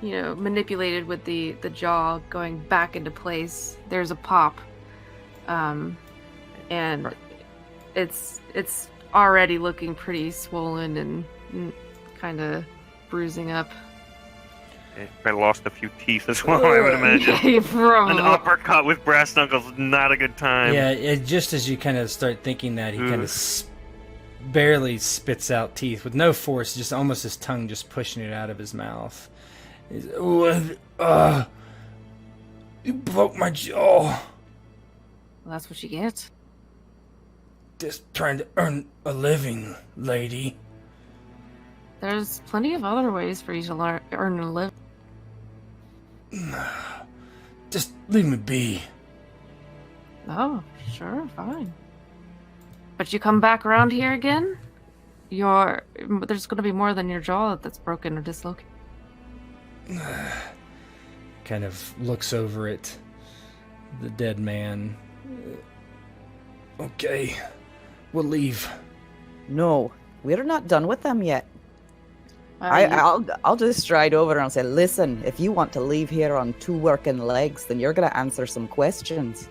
Speaker 3: manipulated with the jaw going back into place. There's a pop, and it's already looking pretty swollen and kind of bruising up.
Speaker 6: I lost a few teeth as well, I would imagine. An uppercut with brass knuckles is not a good time.
Speaker 5: Yeah, just as you kind of start thinking that, he kind of barely spits out teeth with no force, just almost his tongue just pushing it out of his mouth. He's, you broke my jaw.
Speaker 3: Well, that's what you get.
Speaker 8: Just trying to earn a living, lady.
Speaker 3: There's plenty of other ways for you to earn a living.
Speaker 8: Just leave me be.
Speaker 3: Oh, sure, fine. But you come back around here again, there's going to be more than your jaw that's broken or dislocated.
Speaker 5: Kind of looks over at the dead man.
Speaker 8: Okay, we'll leave.
Speaker 7: No, we're not done with them yet. I'll just stride over and say, listen, if you want to leave here on 2 working legs, then you're going to answer some questions.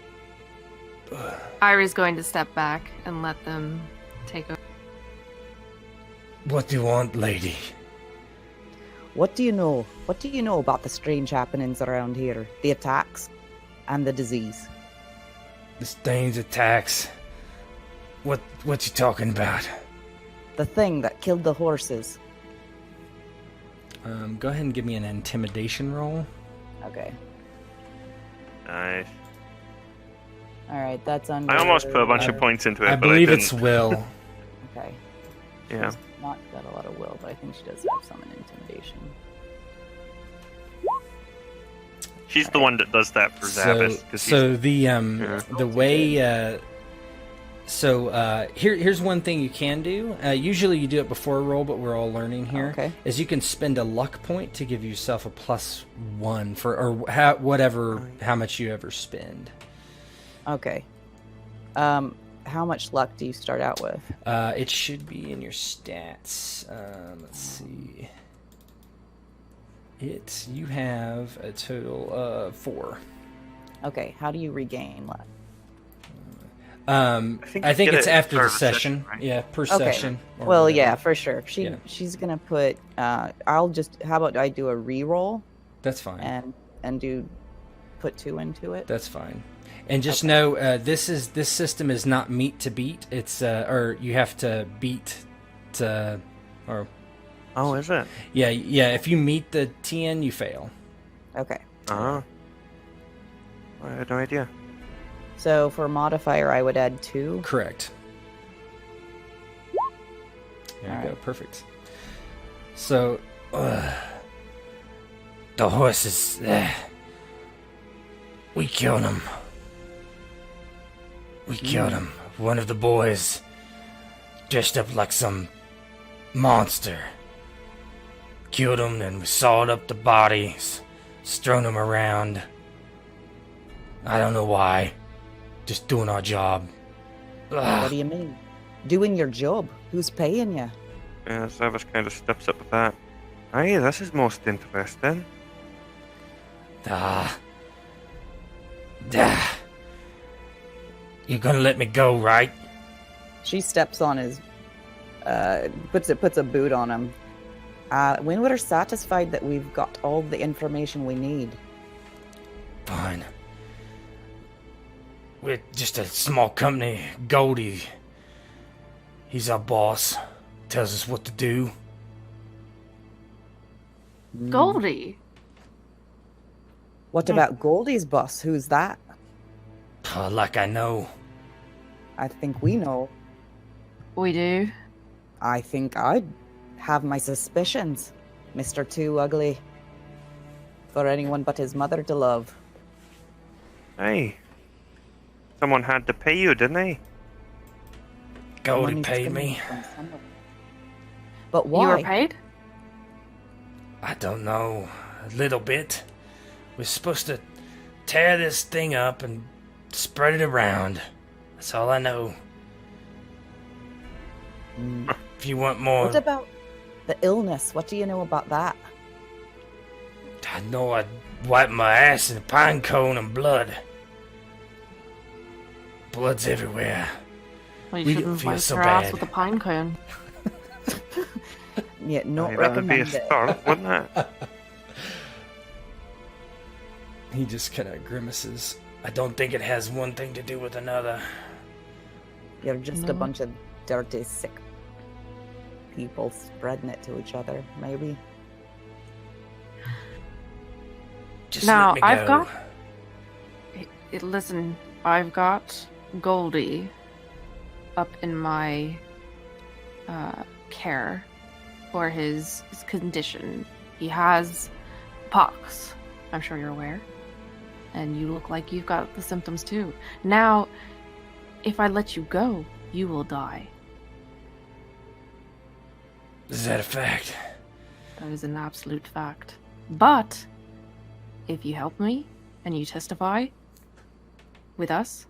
Speaker 3: Eiry's going to step back and let them take over.
Speaker 8: What do you want, lady?
Speaker 7: What do you know? What do you know about the strange happenings around here? The attacks and the disease?
Speaker 8: The Stains attacks. What you talking about?
Speaker 7: The thing that killed the horses.
Speaker 5: Go ahead and give me an intimidation roll.
Speaker 7: Okay.
Speaker 6: Nice.
Speaker 7: Alright, that's under...
Speaker 6: I almost put a bunch of points into it,
Speaker 5: I
Speaker 6: but
Speaker 5: believe
Speaker 6: I
Speaker 5: it's
Speaker 6: didn't.
Speaker 5: will.
Speaker 7: Okay.
Speaker 6: Yeah.
Speaker 7: She's not got a lot of will, but I think she does have some in intimidation.
Speaker 6: She's the one that does that for Zavis.
Speaker 5: Here's one thing you can do. Usually you do it before a roll, but we're all learning here.
Speaker 7: Okay.
Speaker 5: Is you can spend a luck point to give yourself a +1 for how much you ever spend.
Speaker 7: Okay. How much luck do you start out with?
Speaker 5: It should be in your stats. Let's see. You have a total of 4.
Speaker 7: Okay, how do you regain luck?
Speaker 5: I think it's after the session.
Speaker 6: Right?
Speaker 5: Yeah, per
Speaker 7: Okay.
Speaker 5: session. or
Speaker 7: Well,
Speaker 5: whatever.
Speaker 7: yeah, for sure. She's gonna put. How about I do a re-roll
Speaker 5: That's fine.
Speaker 7: and put 2 into it.
Speaker 5: That's fine. And just know this system is not meet to beat. It's or you have to beat to or.
Speaker 6: Oh, is it?
Speaker 5: Yeah. If you meet the TN, you fail.
Speaker 7: Okay.
Speaker 6: I had no idea.
Speaker 7: So for modifier, I would add 2.
Speaker 5: Correct. There you go.
Speaker 7: Alright.
Speaker 5: Perfect. So,
Speaker 8: The horses. We killed them. We killed him. One of the boys dressed up like some monster. Killed him, and we sawed up the bodies, strewn them around. I don't know why. Just doing our job.
Speaker 7: What do you mean? Doing your job? Who's paying you?
Speaker 6: Yeah, Zavis kind of steps up with that. Aye, this is most interesting.
Speaker 8: You're gonna let me go, right?
Speaker 7: She steps on his, puts a boot on him. When we're satisfied that we've got all the information we need.
Speaker 8: Fine. We're just a small company. Goldie, he's our boss. Tells us what to do.
Speaker 3: Goldie.
Speaker 7: What about Goldie's boss? Who's that?
Speaker 8: Like I know.
Speaker 7: I think we know.
Speaker 3: We do.
Speaker 7: I think I'd have my suspicions. Mr. Too Ugly. For anyone but his mother to love.
Speaker 6: Hey. Someone had to pay you, didn't they?
Speaker 8: Goldie
Speaker 7: Money's
Speaker 8: paid
Speaker 7: coming
Speaker 8: me.
Speaker 7: from somewhere. But why?
Speaker 3: You were paid?
Speaker 8: I don't know. A little bit. We're supposed to tear this thing up and spread it around. That's all I know. If you want more...
Speaker 7: What about the illness? What do you know about that?
Speaker 8: I know I wiped my ass in a pine cone and blood. Blood's everywhere.
Speaker 3: Well, you
Speaker 8: We
Speaker 3: shouldn't
Speaker 8: didn't feel
Speaker 3: wipe
Speaker 8: so
Speaker 3: your ass
Speaker 8: bad.
Speaker 3: with a pine cone.
Speaker 7: Yeah, not
Speaker 6: Hey, that would be a
Speaker 7: recommended.
Speaker 6: start, wouldn't it?
Speaker 5: He just kind of grimaces.
Speaker 8: I don't think it has one thing to do with another.
Speaker 7: You're just a
Speaker 3: No.
Speaker 7: bunch of dirty, sick people spreading it to each other, maybe.
Speaker 8: Just
Speaker 3: Now,
Speaker 8: let me
Speaker 3: I've
Speaker 8: go.
Speaker 3: Listen, I've got Goldie up in my care for his condition. He has pox. I'm sure you're aware. And you look like you've got the symptoms too. Now, if I let you go, you will die.
Speaker 8: Is that a fact?
Speaker 3: That is an absolute fact. But if you help me and you testify with us,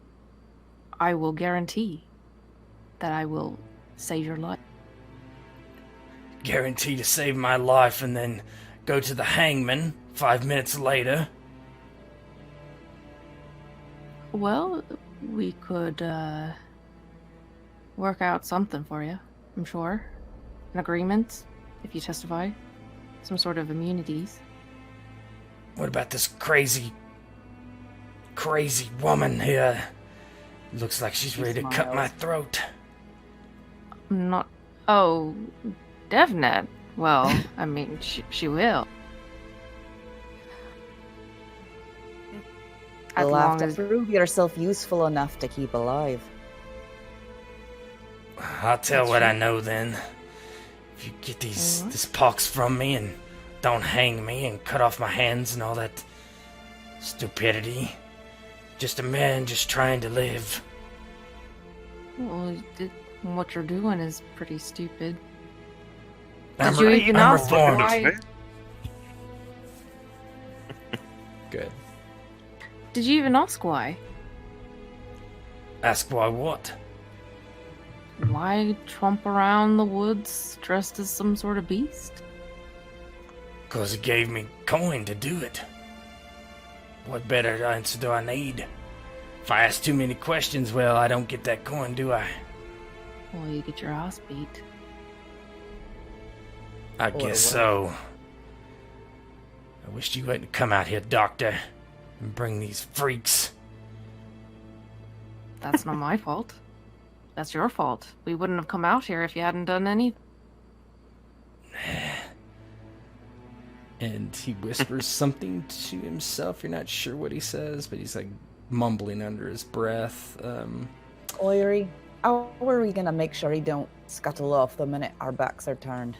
Speaker 3: I will guarantee that I will save your life.
Speaker 8: Guarantee to save my life and then go to the hangman 5 minutes later.
Speaker 3: Well, we could work out something for you, I'm sure. An agreement, if you testify. Some sort of immunities.
Speaker 8: What about this crazy woman here? Looks like she's ready to cut my throat.
Speaker 3: Not... Oh, Devnet. Well, I mean, she will. As
Speaker 7: You'll have
Speaker 3: long
Speaker 7: to
Speaker 3: as...
Speaker 7: prove yourself useful enough to keep alive.
Speaker 8: I'll tell
Speaker 3: That's
Speaker 8: what
Speaker 3: true.
Speaker 8: I know then. If you get this pox from me and don't hang me and cut off my hands and all that stupidity. Just a man just trying to live.
Speaker 3: Well, what you're doing is pretty stupid.
Speaker 8: I'm
Speaker 3: Did you
Speaker 8: re-
Speaker 3: even
Speaker 8: I'm
Speaker 3: ask
Speaker 8: reformed.
Speaker 3: why?
Speaker 5: Good.
Speaker 3: Did you even ask why?
Speaker 8: Ask why what?
Speaker 3: Why tromp around the woods dressed as some sort of beast?
Speaker 8: 'Cause he gave me coin to do it. What better answer do I need? If I ask too many questions, well, I don't get that coin, do I?
Speaker 3: Well, you get your ass beat.
Speaker 8: I guess so. I wish you hadn't come out here, Doctor, and bring these freaks.
Speaker 3: That's not my fault. That's your fault. We wouldn't have come out here if you hadn't done anything.
Speaker 5: And he whispers something to himself. You're not sure what he says, but he's like mumbling under his breath.
Speaker 7: Eiry, how are we gonna make sure he don't scuttle off the minute our backs are turned?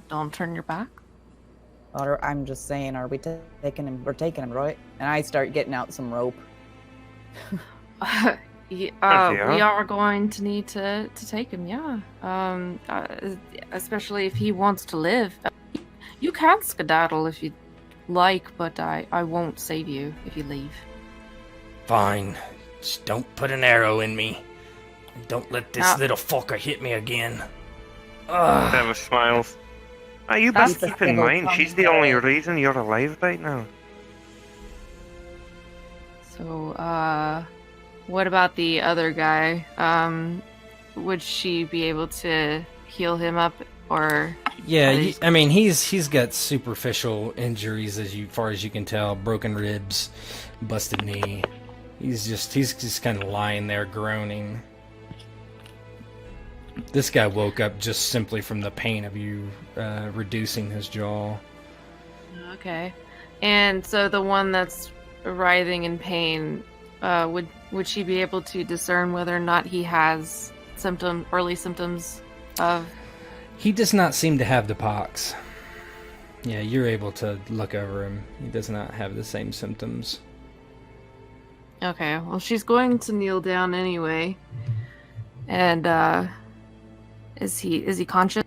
Speaker 3: Don't turn your back.
Speaker 7: Or I'm just saying, are we taking him? We're taking him, right? And I start getting out some rope.
Speaker 3: We
Speaker 6: yeah.
Speaker 3: are going to need to take him, yeah. Especially if he wants to live. You can skedaddle if you like, but I won't save you if you leave.
Speaker 8: Fine. Just don't put an arrow in me. And don't let this
Speaker 3: Now-
Speaker 8: little fucker hit me again. Ugh.
Speaker 6: Never smiles. You
Speaker 3: That's
Speaker 6: best
Speaker 7: the
Speaker 6: keep in
Speaker 7: single
Speaker 6: mind, she's the only reason you're alive right now.
Speaker 3: So,
Speaker 9: what about the other guy? Would she be able to heal him up, or?
Speaker 5: Yeah, I mean, he's got superficial injuries as far as you can tell, broken ribs, busted knee. He's just kind of lying there groaning. This guy woke up just simply from the pain of you reducing his jaw.
Speaker 9: Okay. And so the one that's writhing in pain, would she be able to discern whether or not he has early symptoms of?
Speaker 5: He does not seem to have the pox. Yeah, you're able to look over him. He does not have the same symptoms.
Speaker 9: Okay, well, she's going to kneel down anyway. And is he conscious?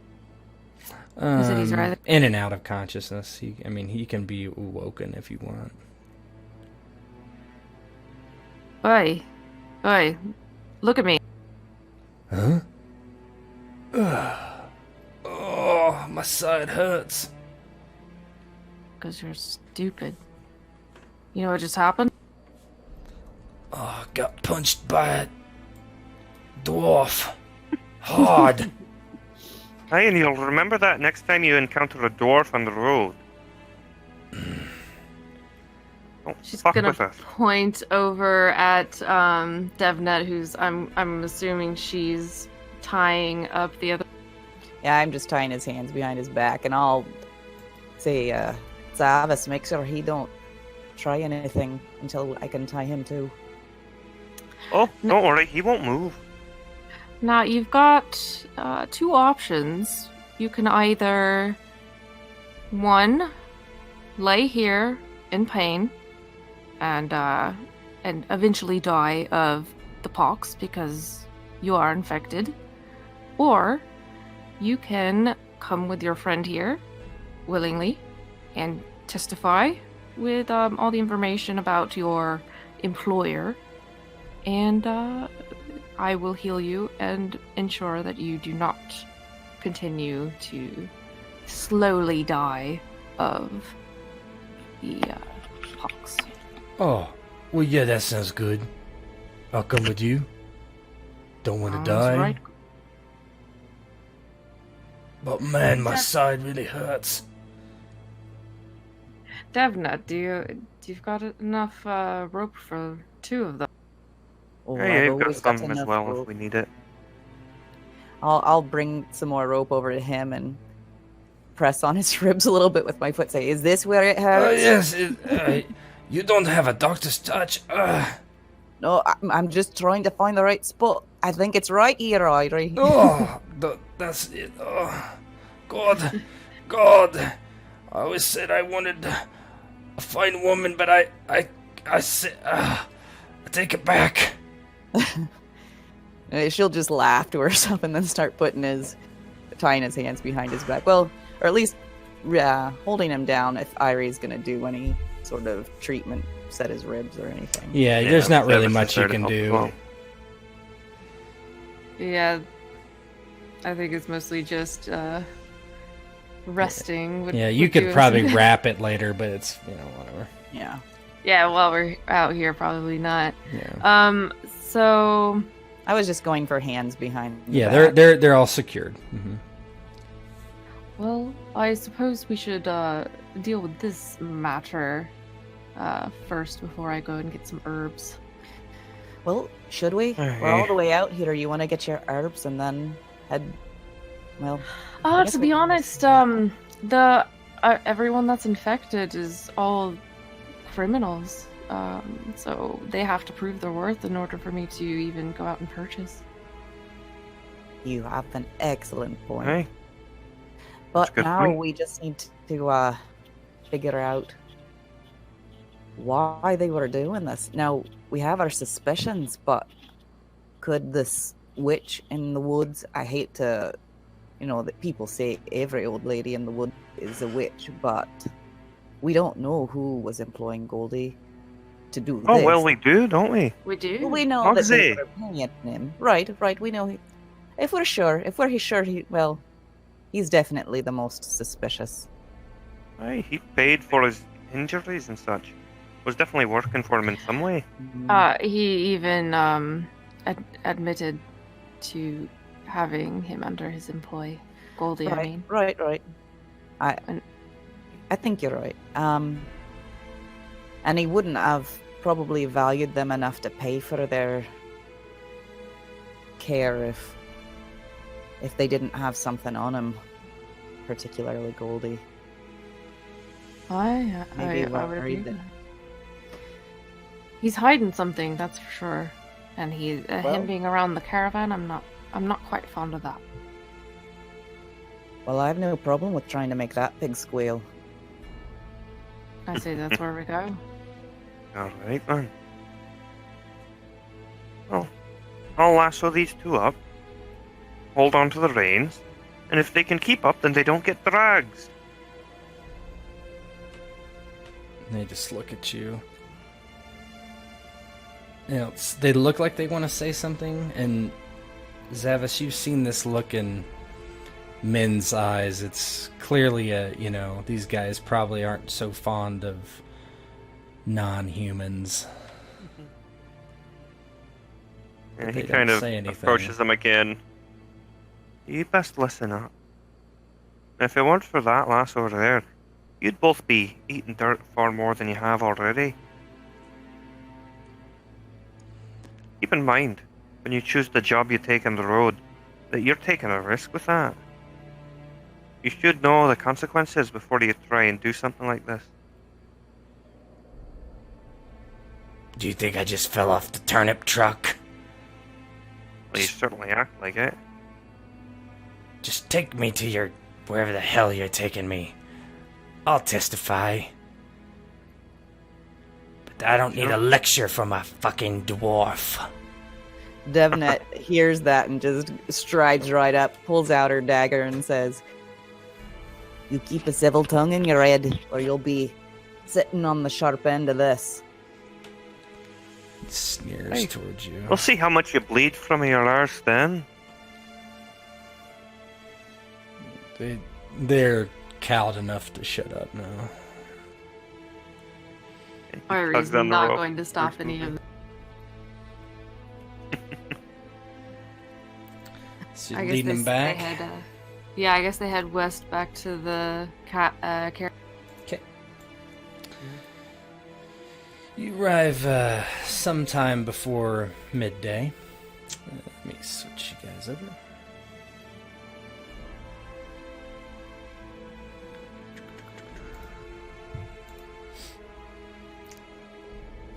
Speaker 9: You said he's writhing?
Speaker 5: In and out of consciousness. He can be awoken if you want.
Speaker 9: Oi, look at me.
Speaker 5: Huh? Oh, my side hurts.
Speaker 9: Because you're stupid. You know what just happened?
Speaker 8: Oh, got punched by a dwarf. Hard.
Speaker 6: Hey, and you'll remember that next time you encounter a dwarf on the road.
Speaker 9: She's
Speaker 6: Fuck
Speaker 9: gonna
Speaker 6: with us.
Speaker 9: point over at Devnet, who's I'm assuming she's tying up the other.
Speaker 7: Yeah, I'm just tying his hands behind his back, and I'll say, Zavis, make sure he don't try anything until I can tie him too.
Speaker 6: Oh, don't worry, he won't move.
Speaker 9: Now you've got two options. You can either one lay here in pain and eventually die of the pox because you are infected, or you can come with your friend here willingly and testify with all the information about your employer, and I will heal you and ensure that you do not continue to slowly die of the pox.
Speaker 8: Oh, well, yeah, that sounds good. I'll come with you. Don't want to die.
Speaker 9: Right.
Speaker 8: But man, my side really hurts.
Speaker 9: Devnet, you've got enough rope for two of them?
Speaker 7: Oh,
Speaker 6: Hey,
Speaker 7: I've
Speaker 6: you've got
Speaker 7: always got
Speaker 6: some as
Speaker 7: enough
Speaker 6: well
Speaker 7: rope.
Speaker 6: if we need it.
Speaker 7: I'll bring some more rope over to him and press on his ribs a little bit with my foot. Say, is this where it hurts?
Speaker 8: Yes, you don't have a doctor's touch.
Speaker 7: No, I'm just trying to find the right spot. I think it's right here, Eiry.
Speaker 8: Oh, that's it. Oh, God. I always said I wanted a fine woman, but I said, I take it back.
Speaker 7: She'll just laugh to herself and then start tying his hands behind his back. Well, or at least holding him down if Eiry's gonna do any sort of treatment, set his ribs or anything.
Speaker 5: Yeah, there's not really much you
Speaker 6: there to
Speaker 5: can
Speaker 6: help
Speaker 5: do.
Speaker 6: as well.
Speaker 9: Yeah, I think it's mostly just resting.
Speaker 5: Yeah, you could probably wrap it later, but it's, whatever.
Speaker 7: Yeah.
Speaker 9: Yeah, while we're out here, probably not.
Speaker 5: Yeah.
Speaker 9: So
Speaker 7: I was just going for hands behind. the
Speaker 5: Yeah,
Speaker 7: back.
Speaker 5: they're all secured. Mm-hmm.
Speaker 9: well, I suppose we should deal with this matter first before I go and get some herbs.
Speaker 7: Well, should we? We're all the way out here. You want to get your herbs and then head? Well. I guess
Speaker 9: To
Speaker 7: we
Speaker 9: be
Speaker 7: can
Speaker 9: honest,
Speaker 7: just-
Speaker 9: everyone that's infected is all criminals. So they have to prove their worth in order for me to even go out and purchase.
Speaker 7: You have an excellent point.
Speaker 6: Hey,
Speaker 7: But
Speaker 6: a good
Speaker 7: now
Speaker 6: point.
Speaker 7: we just need to figure out why they were doing this. Now, we have our suspicions, but could this witch in the woods, I hate to, that people say every old lady in the wood is a witch, but we don't know who was employing Goldie to do this.
Speaker 6: Oh, well, we do, don't we?
Speaker 9: We do?
Speaker 7: Well, we know that they
Speaker 6: Mugsy.
Speaker 7: were paying him. Right, we know. If we're sure, he's definitely the most suspicious.
Speaker 6: Hey, he paid for his injuries and such. was definitely working for him in some way.
Speaker 9: He even admitted to having him under his employ. Goldie, I mean.
Speaker 7: Right. I think you're right. And he wouldn't have probably valued them enough to pay for their care if they didn't have something on him, particularly Goldie.
Speaker 9: I
Speaker 7: Maybe
Speaker 9: would agree.
Speaker 7: worried that-
Speaker 9: He's hiding something, that's for sure. And him
Speaker 7: Well-
Speaker 9: being around the caravan, I'm not quite fond of that.
Speaker 7: Well, I have no problem with trying to make that pig squeal.
Speaker 9: I say that's where we go.
Speaker 6: Alright then. Well, I'll lasso these two up, hold on to the reins, and if they can keep up, then they don't get drags.
Speaker 5: They just look at you. You know, they look like they want to say something, and Zavis, you've seen this look in men's eyes. It's clearly these guys probably aren't so fond of non-humans.
Speaker 6: And
Speaker 5: They
Speaker 6: he
Speaker 5: don't
Speaker 6: kind of
Speaker 5: say anything.
Speaker 6: approaches them again. You best listen up. If it weren't for that lass over there, you'd both be eating dirt far more than you have already. Keep in mind, when you choose the job you take on the road, that you're taking a risk with that. You should know the consequences before you try and do something like this.
Speaker 8: Do you think I just fell off the turnip truck?
Speaker 6: Well, you certainly act like it.
Speaker 8: Just take me to wherever the hell you're taking me. I'll testify. But I don't need a lecture from a fucking dwarf.
Speaker 7: Devnet hears that and just strides right up, pulls out her dagger, and says, "You keep a civil tongue in your head, or you'll be sitting on the sharp end of this."
Speaker 5: Sneers
Speaker 6: Hey.
Speaker 5: towards you.
Speaker 6: We'll see how much you bleed from your arse then.
Speaker 5: They're cowed enough to shut up now.
Speaker 6: And he
Speaker 9: Eiry's
Speaker 6: tugs on the
Speaker 9: not
Speaker 6: rope.
Speaker 9: going to stop any of
Speaker 5: So
Speaker 9: I
Speaker 5: you're
Speaker 9: guess
Speaker 5: leading them back.
Speaker 9: I guess they head west back to the caravan.
Speaker 5: Okay. You arrive sometime before midday. Let me switch you guys over.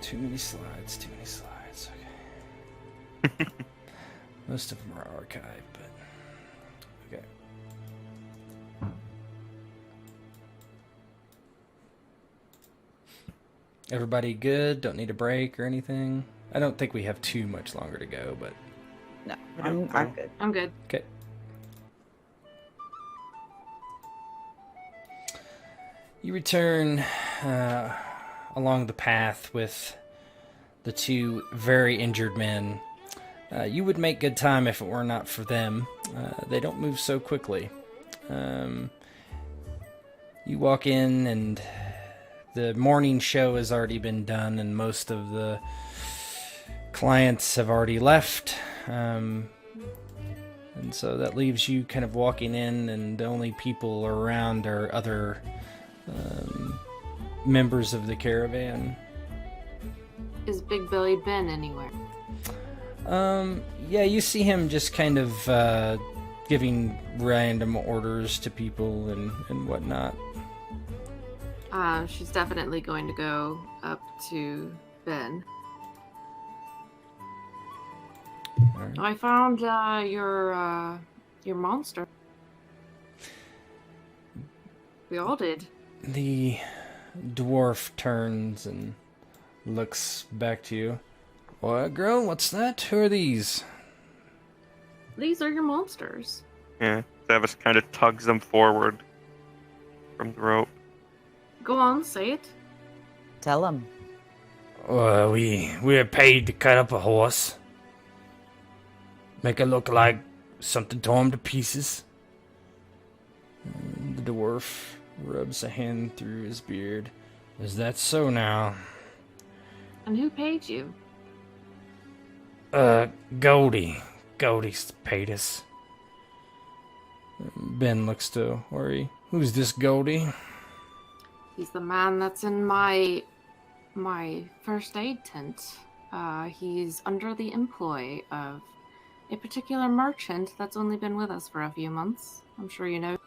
Speaker 5: Too many slides, okay. Most of them are archived, but okay. Everybody good? Don't need a break or anything? I don't think we have too much longer to go, but
Speaker 7: No, I'm good.
Speaker 9: I'm good.
Speaker 5: okay. You return along the path with the two very injured men. You would make good time if it were not for them. They don't move so quickly. You walk in and the morning show has already been done and most of the clients have already left. And so that leaves you kind of walking in, and the only people around are other members of the caravan.
Speaker 3: Is Big Billy Ben anywhere?
Speaker 5: Yeah, you see him just kind of giving random orders to people and whatnot.
Speaker 3: She's definitely going to go up to Ben.
Speaker 5: Alright.
Speaker 3: I found your monster. We all did.
Speaker 5: The dwarf turns and looks back to you. What, girl? What's that? Who are these?
Speaker 3: These are your monsters.
Speaker 6: Yeah, Zavis kind of tugs them forward from the rope.
Speaker 3: Go on, say it.
Speaker 7: Tell him.
Speaker 8: We're paid to cut up a horse. Make it look like something tore him to pieces.
Speaker 5: The dwarf rubs a hand through his beard. Is that so now?
Speaker 3: And who paid you?
Speaker 5: Goldie. Goldie's paid us. Ben looks to Ori. Who's this Goldie?
Speaker 3: He's the man that's in my first aid tent. He's under the employ of a particular merchant that's only been with us for a few months. I'm sure you know.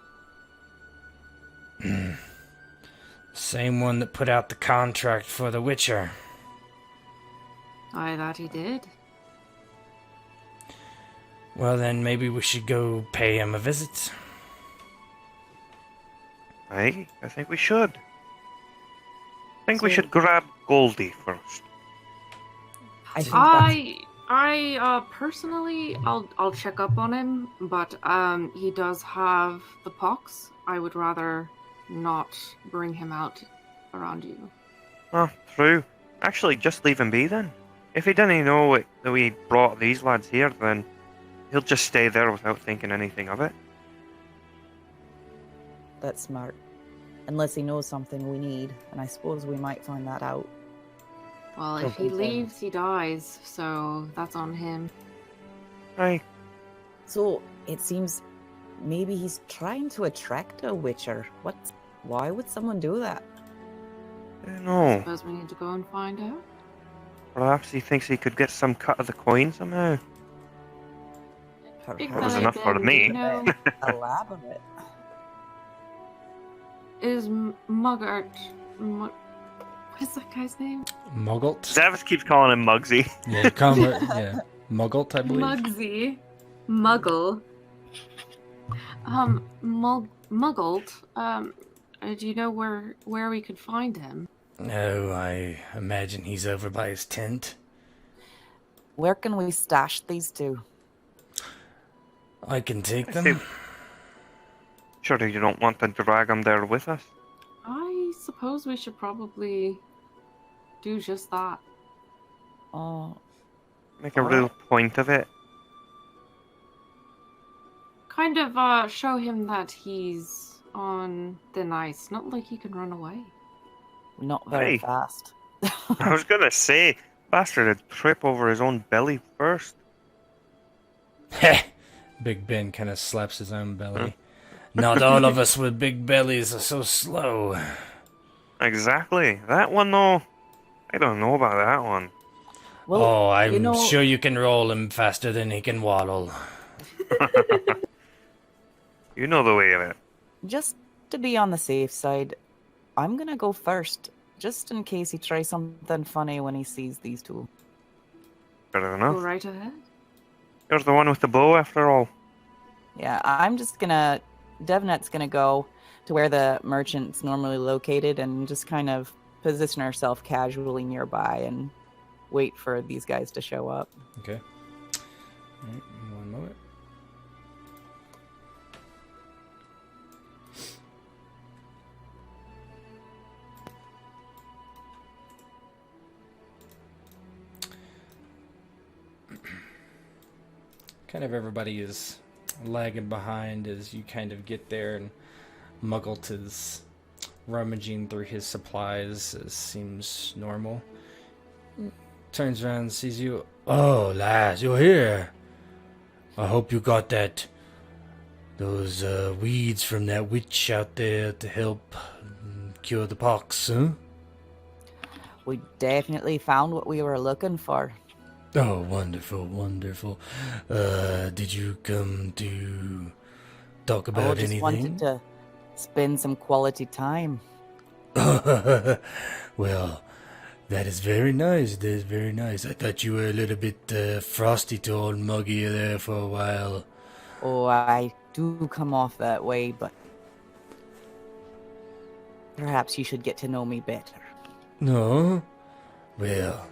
Speaker 5: Same one that put out the contract for The Witcher.
Speaker 3: I thought he did.
Speaker 5: Well, then maybe we should go pay him a visit.
Speaker 6: I think we should. I think we should grab Goldie first.
Speaker 7: I think that's
Speaker 3: I personally, I'll check up on him, but he does have the pox. I would rather not bring him out around you.
Speaker 6: Oh, true. Actually, just leave him be then. If he didn't know that we brought these lads here, then he'll just stay there without thinking anything of it.
Speaker 7: that's smart. Unless he knows something we need, and I suppose we might find that out.
Speaker 3: Well, if he leaves, he dies, so that's on him.
Speaker 6: Aye.
Speaker 7: So it seems maybe he's trying to attract a witcher. Why would someone do that?
Speaker 6: I don't know.
Speaker 3: Suppose we need to go and find out.
Speaker 6: Perhaps he thinks he could get some cut of the coin somehow.
Speaker 3: Big
Speaker 6: That was
Speaker 3: Belly
Speaker 6: enough for
Speaker 3: Ben,
Speaker 6: me.
Speaker 3: You know,
Speaker 7: Elaborate.
Speaker 3: is Muggart... What is that guy's name?
Speaker 5: Muggles?
Speaker 6: Zavis keeps calling him Muggsy.
Speaker 5: Yeah, convert. Yeah, Muggles, I believe.
Speaker 3: Muggsy. Muggle. Muggles. Do you know where we could find him?
Speaker 5: No, I imagine he's over by his tent.
Speaker 7: Where can we stash these two?
Speaker 5: I can take
Speaker 6: I
Speaker 5: them.
Speaker 6: see. Surely you don't want to drag him there with us?
Speaker 3: I suppose we should probably do just that.
Speaker 7: Oh,
Speaker 6: Make a real point of it.
Speaker 3: Kind of show him that he's on thin ice. Not like he can run away.
Speaker 7: not very
Speaker 6: Hey.
Speaker 7: fast.
Speaker 6: I was gonna say, bastard would trip over his own belly first.
Speaker 5: Heh! Big Ben kind of slaps his own belly. Not all of us with big bellies are so slow.
Speaker 6: Exactly. That one, though, I don't know about that one.
Speaker 7: Well,
Speaker 5: Oh, I'm
Speaker 7: you know,
Speaker 5: sure you can roll him faster than he can waddle.
Speaker 6: You know the way of it.
Speaker 7: just to be on the safe side, I'm gonna go first, just in case he tries something funny when he sees these two.
Speaker 6: Fair
Speaker 3: Go
Speaker 6: enough.
Speaker 3: right ahead.
Speaker 6: You're the one with the bow, after all.
Speaker 7: Yeah, I'm just gonna... Devnet's gonna go to where the merchant's normally located and just kind of position herself casually nearby and wait for these guys to show up.
Speaker 5: Okay. Alright, one moment. Kind of everybody is lagging behind as you kind of get there, and Muggles is rummaging through his supplies as seems normal. Turns around and sees you. Oh, lads, you're here. I hope you got those weeds from that witch out there to help cure the pox, huh?
Speaker 7: We definitely found what we were looking for.
Speaker 8: Oh, wonderful, wonderful. Did you come to talk
Speaker 7: I
Speaker 8: about
Speaker 7: just
Speaker 8: anything?
Speaker 7: wanted to spend some quality time.
Speaker 8: Well, that is very nice. That is very nice. I thought you were a little bit frosty to old Muggy there for a while.
Speaker 7: Oh, I do come off that way, but perhaps you should get to know me better.
Speaker 8: No? Well,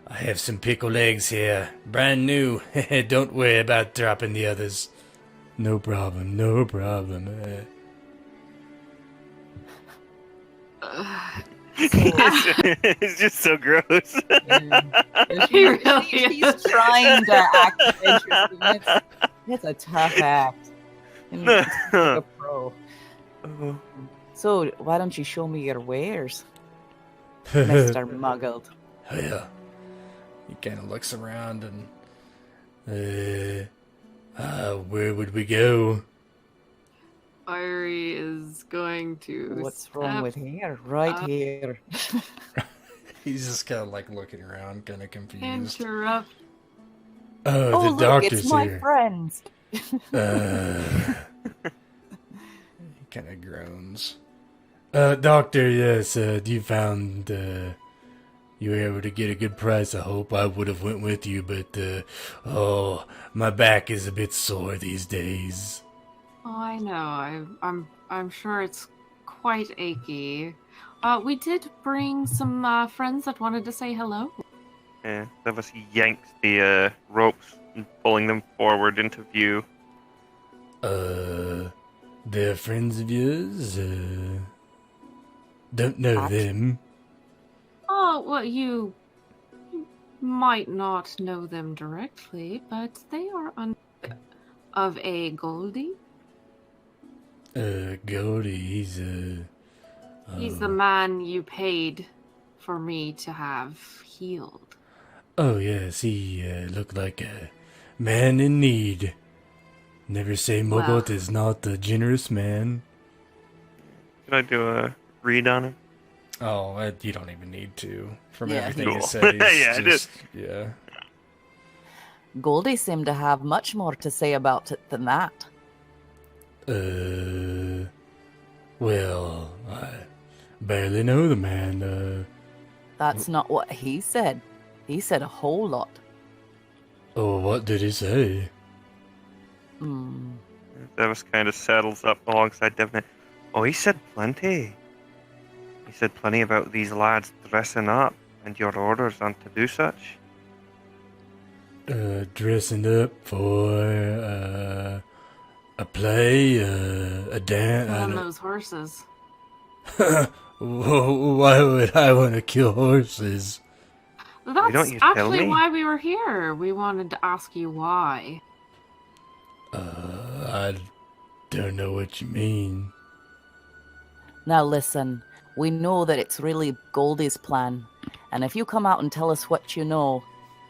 Speaker 8: I have some pickled eggs here. Brand new. Don't worry about dropping the others. No problem, no problem.
Speaker 6: It's just so gross.
Speaker 3: He really
Speaker 7: He's trying to act interesting. It's a tough act. And he's like a pro. So, why don't you show me your wares, Mr. Muggled?
Speaker 8: Yeah.
Speaker 5: He kind of looks around and
Speaker 8: Where would we go?
Speaker 9: Eiry is going to.
Speaker 7: What's wrong
Speaker 9: step
Speaker 7: with here? Right
Speaker 9: up.
Speaker 7: here.
Speaker 5: he's just kind of like looking around, kind of confused.
Speaker 9: Interrupt.
Speaker 8: Oh,
Speaker 7: Oh,
Speaker 8: the
Speaker 7: look,
Speaker 8: doctor's
Speaker 7: it's my
Speaker 8: here.
Speaker 7: friends.
Speaker 5: He kind of groans.
Speaker 8: Doctor, yes, you found, you were able to get a good price. I hope I would have went with you, but, oh, my back is a bit sore these days.
Speaker 9: Oh, I know. I'm sure it's quite achy. We did bring some friends that wanted to say hello.
Speaker 6: Yeah, Zavis yanks the ropes and pulling them forward into view.
Speaker 8: They're friends of yours? Don't know them.
Speaker 9: Oh, well, you might not know them directly, but they are of a Goldie.
Speaker 8: Goldie, he's,
Speaker 9: He's the man you paid for me to have healed.
Speaker 8: Oh, yes, he, looked like a man in need. Never say Mogot is not a generous man.
Speaker 6: Can I do a read on him?
Speaker 5: Oh, you don't even need to. From
Speaker 7: Yeah,
Speaker 5: everything
Speaker 6: cool.
Speaker 5: you said, he's
Speaker 6: Yeah, I
Speaker 5: just, yeah.
Speaker 7: Goldie seemed to have much more to say about it than that.
Speaker 8: Well, I barely know the man,
Speaker 7: That's not what he said. He said a whole lot.
Speaker 8: Oh, what did he say?
Speaker 6: Zavis kind of saddles up alongside Devnet. Oh, he said plenty. He said plenty about these lads dressing up and your orders on to do such.
Speaker 8: Dressing up for, a play, a dance.
Speaker 9: On those horses.
Speaker 8: Why would I want to kill horses?
Speaker 6: don't
Speaker 9: That's
Speaker 6: you tell
Speaker 9: actually
Speaker 6: me?
Speaker 9: why we were here. We wanted to ask you why.
Speaker 8: I don't know what you mean.
Speaker 7: Now listen, we know that it's really Goldie's plan, and if you come out and tell us what you know,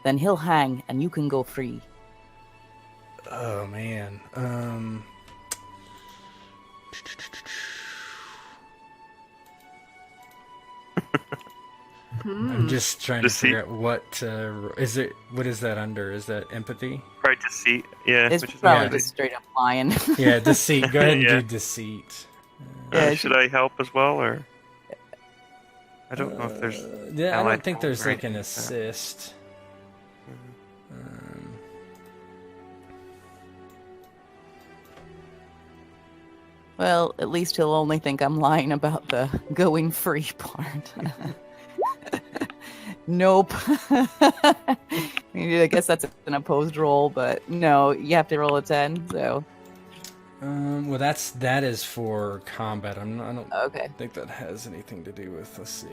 Speaker 7: then he'll hang and you can go free.
Speaker 5: Oh, man. I'm just trying to
Speaker 6: Deceit.
Speaker 5: figure out what is it. What is that under? Is that empathy?
Speaker 6: Right, deceit. Yeah,
Speaker 7: It's
Speaker 6: which is
Speaker 7: probably
Speaker 5: yeah.
Speaker 7: just straight up lying.
Speaker 5: Yeah, deceit. Go ahead and
Speaker 6: Yeah.
Speaker 5: do deceit.
Speaker 7: Yeah,
Speaker 6: should I help as well, or I don't know if there's.
Speaker 5: Yeah, I
Speaker 6: allied
Speaker 5: don't think there's
Speaker 6: roll or
Speaker 5: like an
Speaker 6: anything like that.
Speaker 5: assist.
Speaker 7: Well, at least he'll only think I'm lying about the going free part. Nope. I mean, I guess that's an opposed roll, but no, you have to roll a 10, so.
Speaker 5: Well, that is for combat. I don't
Speaker 7: Okay.
Speaker 5: think that has anything to do with. Let's see.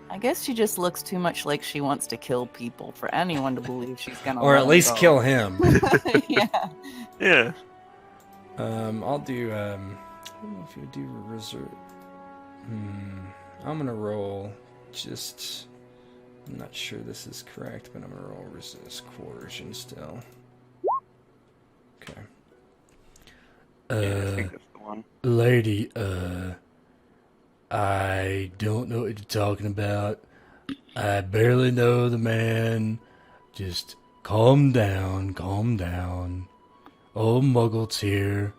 Speaker 7: I guess she just looks too much like she wants to kill people for anyone to believe she's gonna
Speaker 5: Or
Speaker 7: let
Speaker 5: at
Speaker 7: him
Speaker 5: least
Speaker 7: go.
Speaker 5: kill him.
Speaker 7: Yeah.
Speaker 6: Yeah.
Speaker 5: I'll do. I don't know if you do reserve. I'm gonna roll. Just. I'm not sure this is correct, but I'm gonna roll resist coercion still. Okay.
Speaker 6: Yeah, I think that's the one.
Speaker 8: Lady, I don't know what you're talking about. I barely know the man. Just calm down, calm down. Old Muggle's here.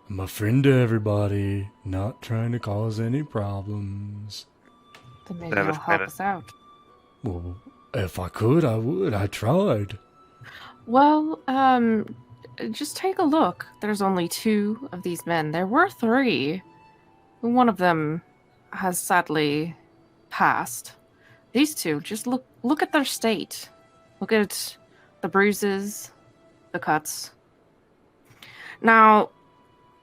Speaker 8: I'm a friend to everybody, not trying to cause any problems.
Speaker 9: Then maybe
Speaker 6: That
Speaker 9: you'll
Speaker 6: was
Speaker 9: help
Speaker 6: kinda-
Speaker 9: us out.
Speaker 8: Well, if I could, I would. I tried.
Speaker 9: Well, just take a look. There's only 2 of these men. There were 3. One of them has sadly passed. These 2, just look at their state. Look at the bruises, the cuts. Now,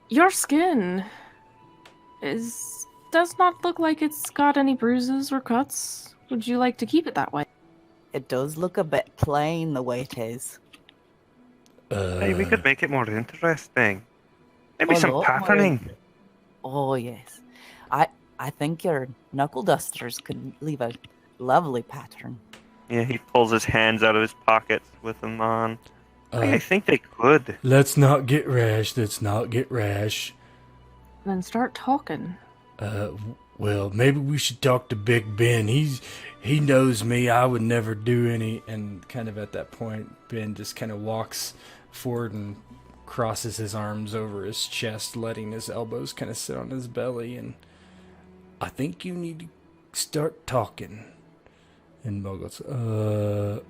Speaker 9: your skin does not look like it's got any bruises or cuts. Would you like to keep it that way?
Speaker 7: It does look a bit plain the way it is.
Speaker 6: Hey, we could make it more interesting. Maybe
Speaker 7: A
Speaker 6: some
Speaker 7: lot more
Speaker 6: patterning.
Speaker 7: Oh, yes. I think your knuckle dusters could leave a lovely pattern.
Speaker 6: Yeah, he pulls his hands out of his pockets with them on. I
Speaker 8: Uh,
Speaker 6: think they could.
Speaker 8: let's not get rash. Let's not get rash.
Speaker 3: Then start talking.
Speaker 8: Well, maybe we should talk to Big Ben. He knows me. I would never do any.
Speaker 5: And kind of at that point, Ben just kind of walks forward and crosses his arms over his chest, letting his elbows kind of sit on his belly. And
Speaker 8: I think you need to start talking. And Mo goes, oh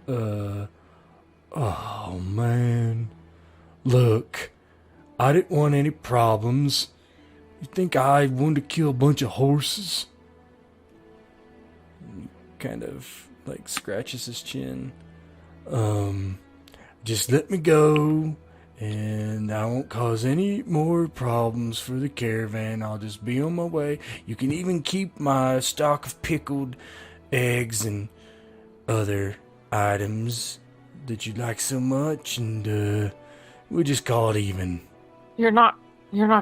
Speaker 8: man. Look, I didn't want any problems. You think I wanted to kill a bunch of horses?
Speaker 5: kind of like scratches his chin.
Speaker 8: Just let me go, and I won't cause any more problems for the caravan. I'll just be on my way. You can even keep my stock of pickled eggs and other items that you like so much, and we'll just call it even.
Speaker 3: You're not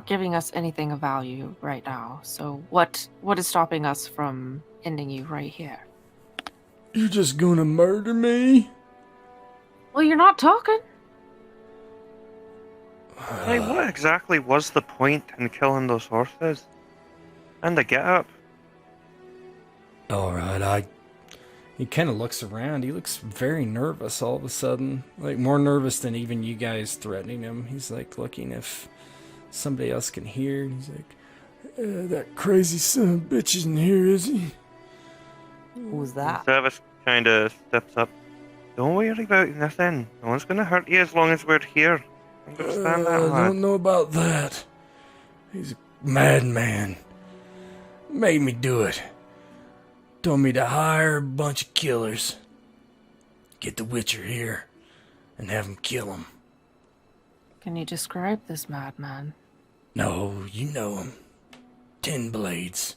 Speaker 3: giving us anything of value right now. So what is stopping us from ending you right here?
Speaker 8: You just gonna murder me?
Speaker 3: Well, you're not talking.
Speaker 6: Like, what exactly was the point in killing those horses? And the get-up?
Speaker 8: Alright,
Speaker 5: He kind of looks around. He looks very nervous all of a sudden. Like, more nervous than even you guys threatening him. He's like looking if somebody else can hear. And he's like,
Speaker 8: that crazy son of a bitch isn't here, is he?
Speaker 7: Who's that?
Speaker 6: Zavis kind of steps up. Don't worry about nothing. No one's going to hurt you as long as we're here. Understand that,
Speaker 8: I
Speaker 6: lad?
Speaker 8: don't know about that. He's a madman. Made me do it. Told me to hire a bunch of killers. Get the Witcher here and have him kill him.
Speaker 3: Can you describe this madman?
Speaker 8: No, you know him. 10 Blades.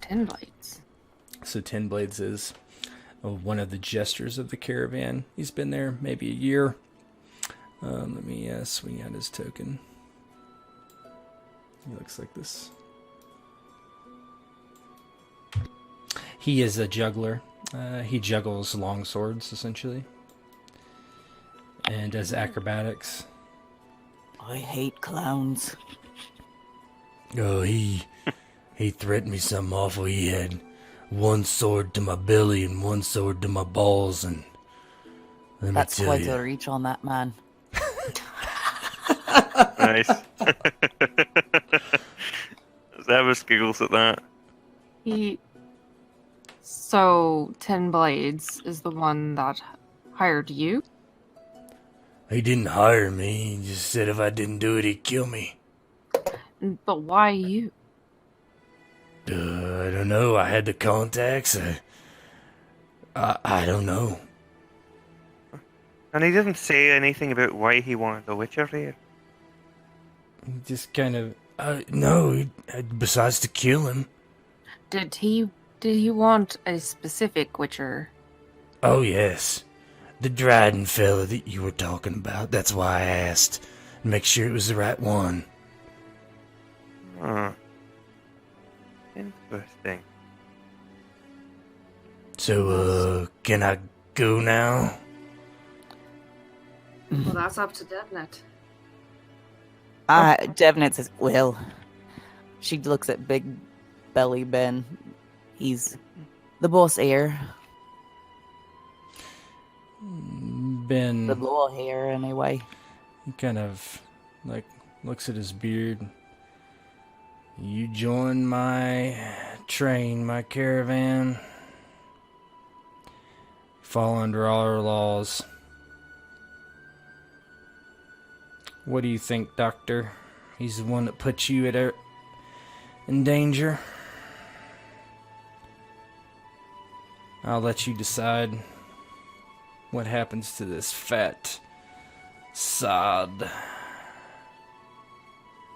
Speaker 3: 10 blades.
Speaker 5: so 10 Blades is one of the jesters of the caravan. He's been there maybe a year. Let me swing out his token. He looks like this. He is a juggler. He juggles long swords, essentially. And does acrobatics.
Speaker 7: I hate clowns.
Speaker 8: Oh, he threatened me something awful. He had one sword to my belly and one sword to my balls, and let
Speaker 7: That's
Speaker 8: me tell
Speaker 7: quite
Speaker 8: you.
Speaker 7: a reach on that man.
Speaker 6: Nice. Zavis giggles at that.
Speaker 3: So 10 blades is the one that hired you?
Speaker 8: He didn't hire me. He just said if I didn't do it, he'd kill me.
Speaker 3: But why you?
Speaker 8: I don't know. I had the contacts. I don't know.
Speaker 6: And he didn't say anything about why he wanted the Witcher here.
Speaker 5: He just kind of...
Speaker 8: No, besides to kill him.
Speaker 3: Did he want a specific Witcher?
Speaker 8: Oh, yes. The Dryden fella that you were talking about. That's why I asked. Make sure it was the right one.
Speaker 6: Huh. Interesting.
Speaker 8: So, can I go now?
Speaker 3: Well, that's up to Devnet.
Speaker 7: Devnet says, well, she looks at Big Belly Ben. He's the boss heir.
Speaker 5: Ben...
Speaker 7: The lower hair, anyway.
Speaker 5: He kind of, like, looks at his beard. You join my train, my caravan. Fall under all our laws. What do you think, Doctor? He's the one that put you in danger. I'll let you decide what happens to this fat sod.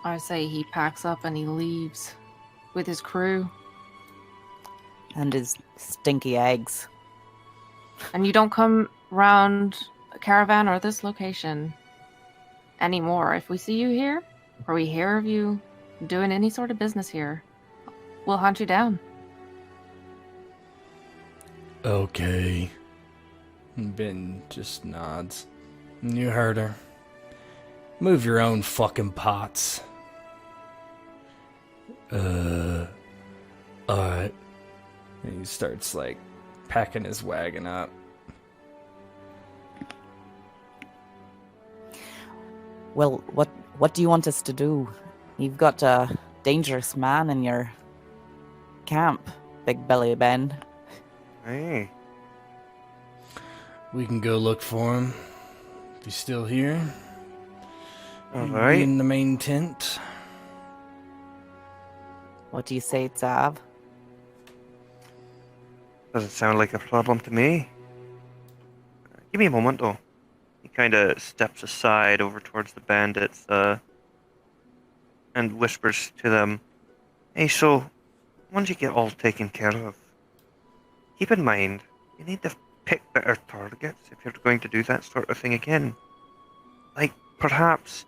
Speaker 3: I say he packs up and he leaves with his crew.
Speaker 7: And his stinky eggs.
Speaker 3: And you don't come round a caravan or this location anymore if we see you here? or we hear of you doing any sort of business here, we'll hunt you down.
Speaker 8: Okay.
Speaker 5: Ben just nods. You heard her. Move your own fucking pots.
Speaker 8: Alright.
Speaker 5: And he starts, like, packing his wagon up.
Speaker 7: Well, what do you want us to do? You've got a dangerous man in your camp, Big Belly Ben.
Speaker 6: Hey.
Speaker 5: We can go look for him. If he's still here.
Speaker 6: All
Speaker 5: He'd
Speaker 6: right.
Speaker 5: be in the main tent.
Speaker 7: What do you say, Zav?
Speaker 6: Doesn't sound like a problem to me. Give me a moment, though. He kind of steps aside over towards the bandits and whispers to them, "Hey, so, once you get all taken care of, keep in mind, you need to pick better targets if you're going to do that sort of thing again. Like, perhaps,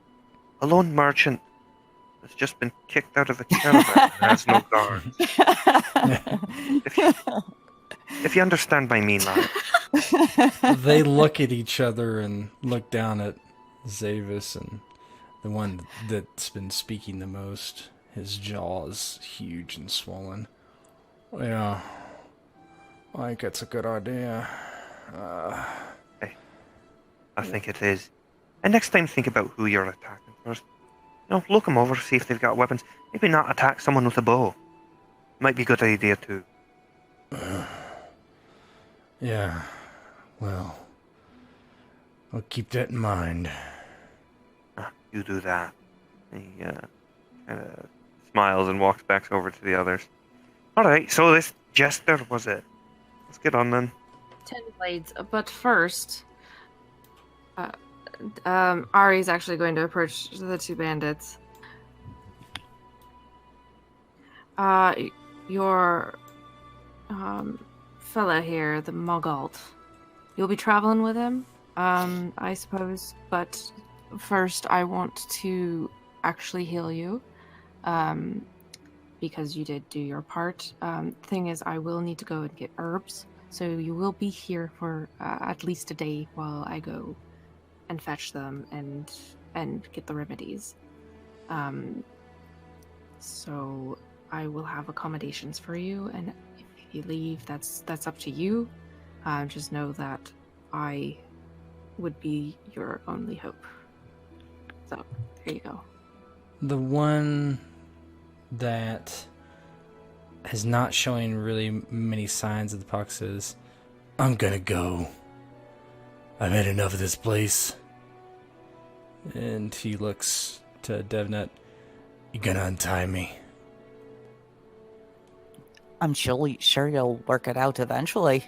Speaker 6: a lone merchant that's just been kicked out of a caravan and has no guards. If you understand my mean, lad."
Speaker 5: They look at each other and look down at Zavis, and the one that's been speaking the most, his jaw is huge and swollen. Yeah, I think that's a good idea.
Speaker 6: Hey, I think it is. And next time, think about who you're attacking first. Look them over, see if they've got weapons. Maybe not attack someone with a bow. Might be a good idea, too.
Speaker 8: Yeah. Well, I'll keep that in mind.
Speaker 6: You do that. He kind of smiles and walks back over to the others. Alright, so this jester was it. Let's get on then.
Speaker 3: 10 blades. But first, Ari's actually going to approach the two bandits. Your fella here, the Moggalt. You'll be traveling with him, I suppose. But first, I want to actually heal you, because you did do your part. Thing is, I will need to go and get herbs, so you will be here for at least a day while I go and fetch them and get the remedies. So I will have accommodations for you, and if you leave, that's up to you. Just know that I would be your only hope. So there you go.
Speaker 5: The one that is not showing really many signs of the pox says,
Speaker 8: I'm gonna go. I've had enough of this place.
Speaker 5: and he looks to Devnet.
Speaker 8: You gonna untie me?
Speaker 7: I'm sure you'll work it out eventually.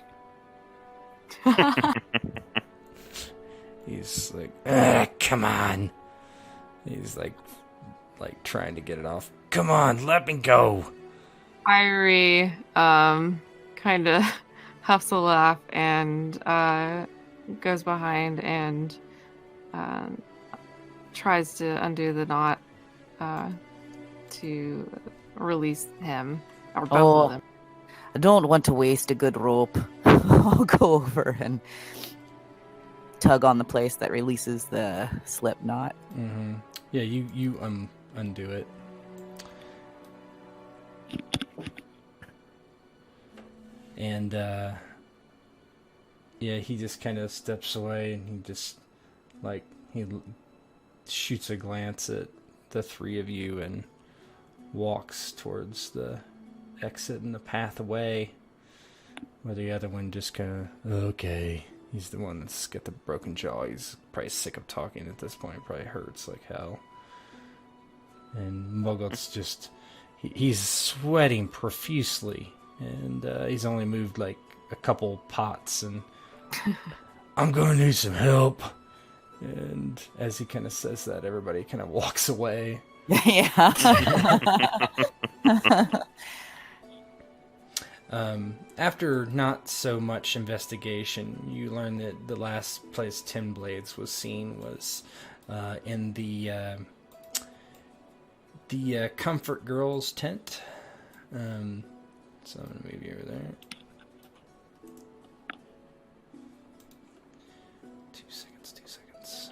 Speaker 5: He's like,
Speaker 8: Come on.
Speaker 5: he's like trying to get it off.
Speaker 8: Come on, let me go.
Speaker 9: Eiry kind of huffs a laugh and goes behind and tries to undo the knot to release him, or both of them.
Speaker 7: I don't want to waste a good rope. I'll go over and tug on the place that releases the slip knot.
Speaker 5: Mm-hmm. Yeah, you undo it. And yeah, he just kind of steps away, and he just shoots a glance at the three of you and walks towards the exit and the path away, where the other one just kind of,
Speaker 8: Okay.
Speaker 5: he's the one that's got the broken jaw. He's probably sick of talking at this point. Probably hurts like hell. And Mogult's just, he's sweating profusely, and he's only moved like a couple pots, and
Speaker 8: I'm gonna need some help.
Speaker 5: and as he kind of says that, everybody kind of walks away.
Speaker 7: Yeah.
Speaker 5: After not so much investigation, you learn that the last place 10 Blades was seen was in the the Comfort Girls tent. So I'm going to move you over there. 2 seconds, 2 seconds.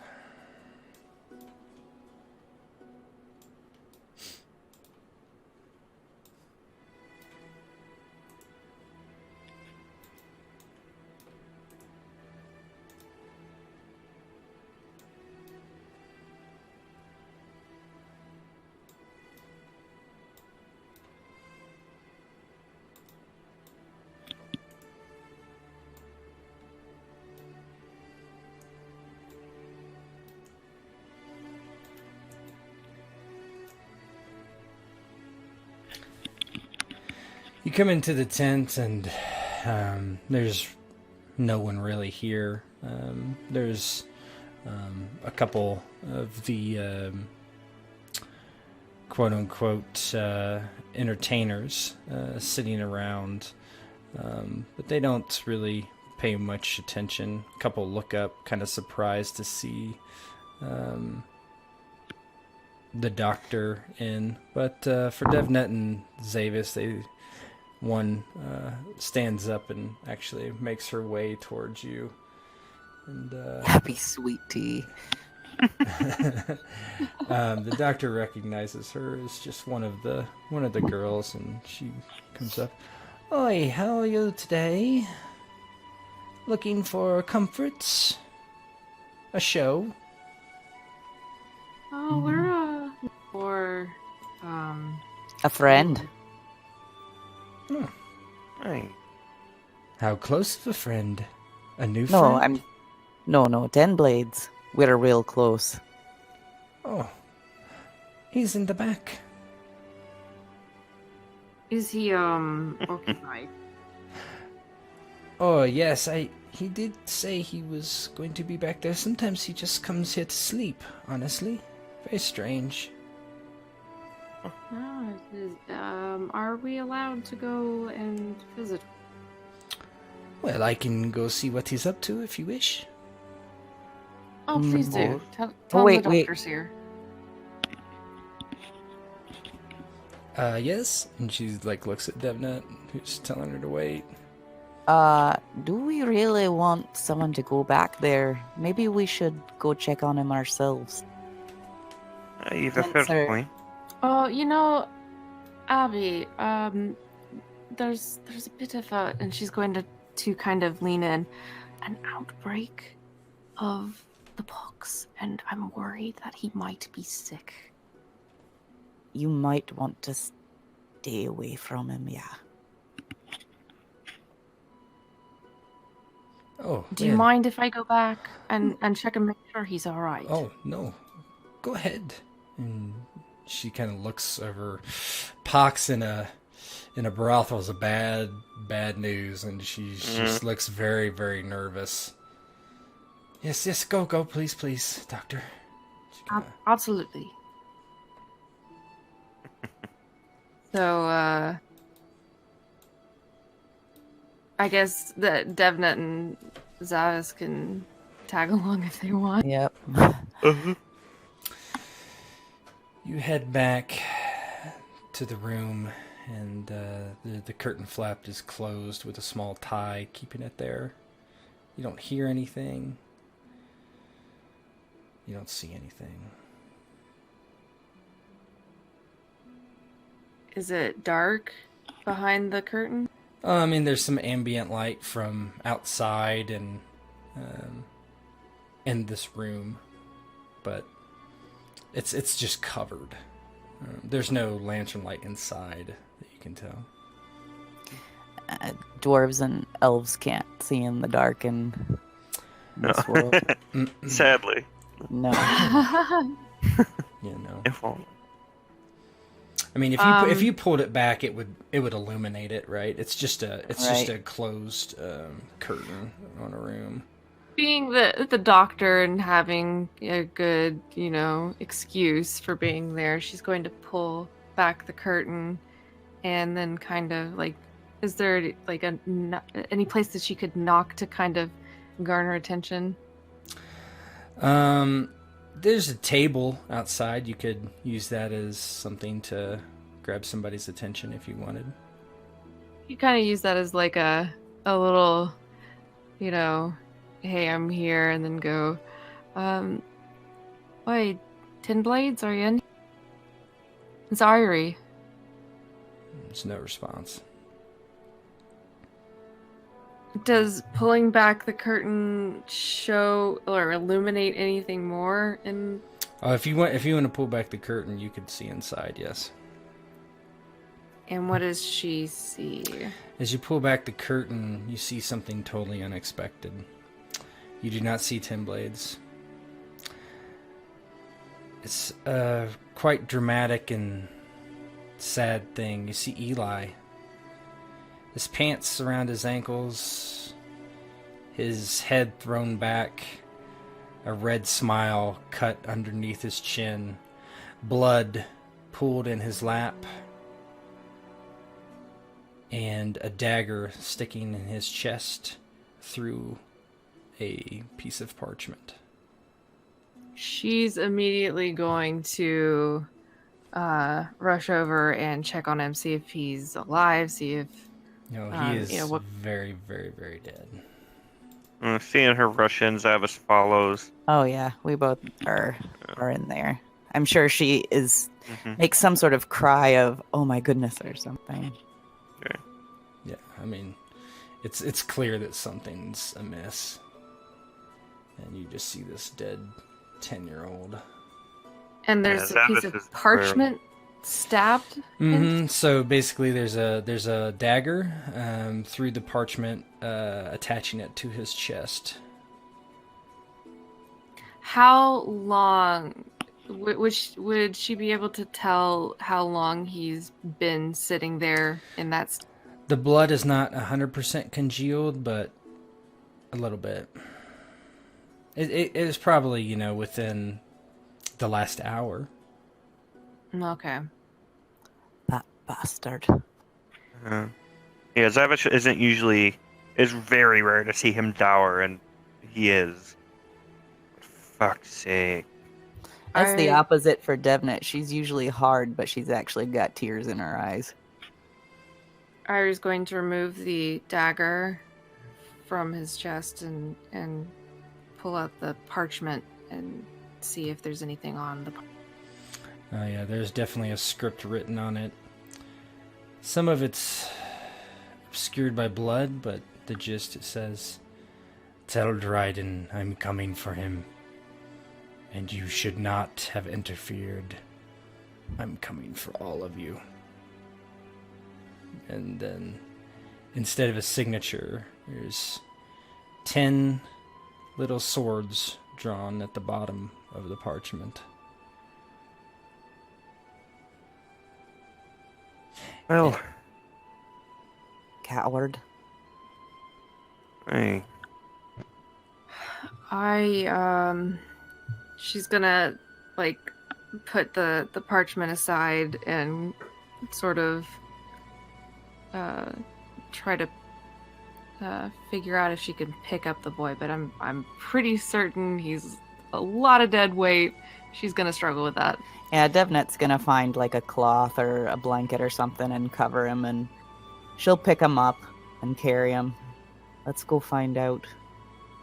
Speaker 5: You come into the tent, and there's no one really here. There's a couple of the quote-unquote entertainers sitting around, but they don't really pay much attention. A couple look up, kind of surprised to see the doctor in. But for Devnet and Zavis, one stands up and actually makes her way towards you. And
Speaker 7: Happy sweet tea.
Speaker 5: the doctor recognizes her as just one of the girls, and she comes up. Oi, how are you today? Looking for comforts? A show?
Speaker 3: Oh, we're for
Speaker 7: A friend.
Speaker 5: Oh,
Speaker 6: Right.
Speaker 5: how close of a friend? A new
Speaker 7: No,
Speaker 5: friend?
Speaker 7: No, 10 blades. We're real close.
Speaker 5: Oh, he's in the back.
Speaker 3: Is he occupied?
Speaker 5: Oh, yes, he did say he was going to be back there. Sometimes he just comes here to sleep, honestly. Very strange.
Speaker 3: Are we allowed to go and visit?
Speaker 5: Well, I can go see what he's up to if you wish.
Speaker 3: Oh, please do.
Speaker 7: Oh.
Speaker 3: Tell him
Speaker 7: wait,
Speaker 3: the
Speaker 7: wait.
Speaker 3: doctor's here.
Speaker 5: Yes? And she, looks at Devnet, who's telling her to wait.
Speaker 7: Do we really want someone to go back there? Maybe we should go check on him ourselves.
Speaker 6: You have a fair
Speaker 7: Sir.
Speaker 6: point.
Speaker 3: Oh, Abby, there's a bit of a, and she's going to kind of lean in, an outbreak of the pox, and I'm worried that he might be sick.
Speaker 7: You might want to stay away from him, yeah.
Speaker 5: Oh,
Speaker 3: Do you
Speaker 5: well,
Speaker 3: mind if I go back and check and make sure he's all right?
Speaker 5: Oh, no. Go ahead. And she kind of looks over. Pox in a brothel is a bad news, and she just looks very, very nervous. Yes, go, please, doctor. She kinda-
Speaker 3: Absolutely. So, I guess that Devnet and Zavis can tag along if they want.
Speaker 7: Yep.
Speaker 5: You head back to the room, and the curtain flap is closed with a small tie, keeping it there. You don't hear anything. You don't see anything.
Speaker 3: Is it dark behind the curtain?
Speaker 5: I mean, there's some ambient light from outside and in this room, but it's just covered. There's no lantern light inside that you can tell.
Speaker 7: Dwarves and elves can't see in the dark in this world.
Speaker 6: Sadly.
Speaker 7: No.
Speaker 5: You know.
Speaker 6: If only.
Speaker 5: I mean, if you pulled it back, it would illuminate it, right? It's just a closed curtain on a room.
Speaker 3: Being the doctor and having a good, excuse for being there, she's going to pull back the curtain, and then kind of is there any place that she could knock to kind of garner attention?
Speaker 5: There's a table outside. You could use that as something to grab somebody's attention if you wanted.
Speaker 9: You kind of use that as like a little, you know, hey, I'm here, and then go, wait, Tin Blades, are you in? It's Eiry.
Speaker 5: There's no response.
Speaker 9: Does pulling back the curtain show or illuminate anything more? And
Speaker 5: If you want to pull back the curtain, you could see inside. Yes.
Speaker 9: what does she see?
Speaker 5: As you pull back the curtain, you see something totally unexpected. You do not see Tin Blades. It's a quite dramatic and sad thing. You see Eli. His pants around his ankles, his head thrown back, a red smile cut underneath his chin, blood pooled in his lap, and a dagger sticking in his chest through a piece of parchment.
Speaker 9: She's immediately going to rush over and check on him, see if he's alive, see if
Speaker 5: He is very, very, very dead.
Speaker 6: Seeing her rush in, Zavis follows.
Speaker 7: Oh yeah, we both are in there. I'm sure she makes some sort of cry of "Oh my goodness" or something.
Speaker 6: Okay.
Speaker 5: Yeah, I mean, it's clear that something's amiss, and you just see this dead 10-year-old.
Speaker 9: And there's a piece of parchment stabbed.
Speaker 5: So basically, there's a dagger through the parchment, attaching it to his chest.
Speaker 9: How long would she be able to tell how long he's been sitting there in that?
Speaker 5: The blood is not 100% congealed, but a little bit. It is probably within the last hour.
Speaker 9: Okay.
Speaker 7: That bastard.
Speaker 6: Yeah, Zavis isn't usually. It's very rare to see him dour, and he is. For fuck's sake.
Speaker 7: That's the opposite for Devnet. She's usually hard, but she's actually got tears in her eyes.
Speaker 9: Eiry's going to remove the dagger from his chest and pull out the parchment and see if there's anything on the parchment.
Speaker 5: Oh yeah, there's definitely a script written on it. Some of it's obscured by blood, but the gist, it says, "Tell Dryden I'm coming for him, and you should not have interfered. I'm coming for all of you." And then, instead of a signature, there's 10 little swords drawn at the bottom of the parchment.
Speaker 6: Well,
Speaker 7: Coward.
Speaker 6: hey.
Speaker 9: She's gonna put the parchment aside and sort of try to figure out if she can pick up the boy, but I'm pretty certain he's a lot of dead weight. She's gonna struggle with that.
Speaker 7: Yeah, Devnet's gonna find a cloth or a blanket or something and cover him, and she'll pick him up and carry him. Let's go find out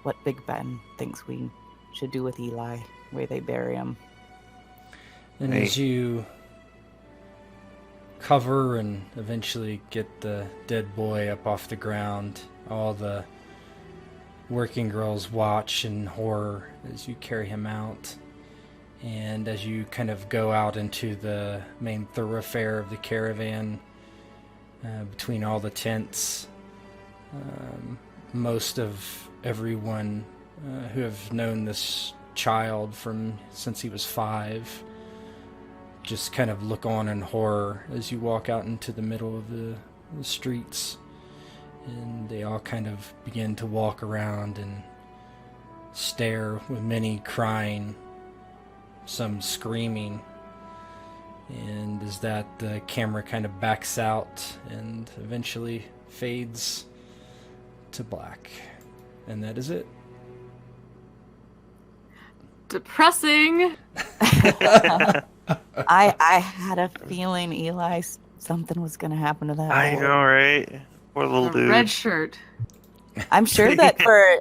Speaker 7: what Big Ben thinks we should do with Eli, where they bury him.
Speaker 5: And as you cover and eventually get the dead boy up off the ground, all the working girls watch in horror as you carry him out. And as you kind of go out into the main thoroughfare of the caravan, between all the tents, most of everyone who have known this child since he was 5 just kind of look on in horror as you walk out into the middle of the streets, and they all kind of begin to walk around and stare, with many crying, some screaming. And as that, the camera kind of backs out and eventually fades to black. And that is it.
Speaker 9: Depressing.
Speaker 7: I had a feeling, Eli, something was going to happen to that.
Speaker 6: I
Speaker 7: boy.
Speaker 6: know, right? Poor little
Speaker 9: A
Speaker 6: dude.
Speaker 9: red shirt.
Speaker 7: I'm sure that for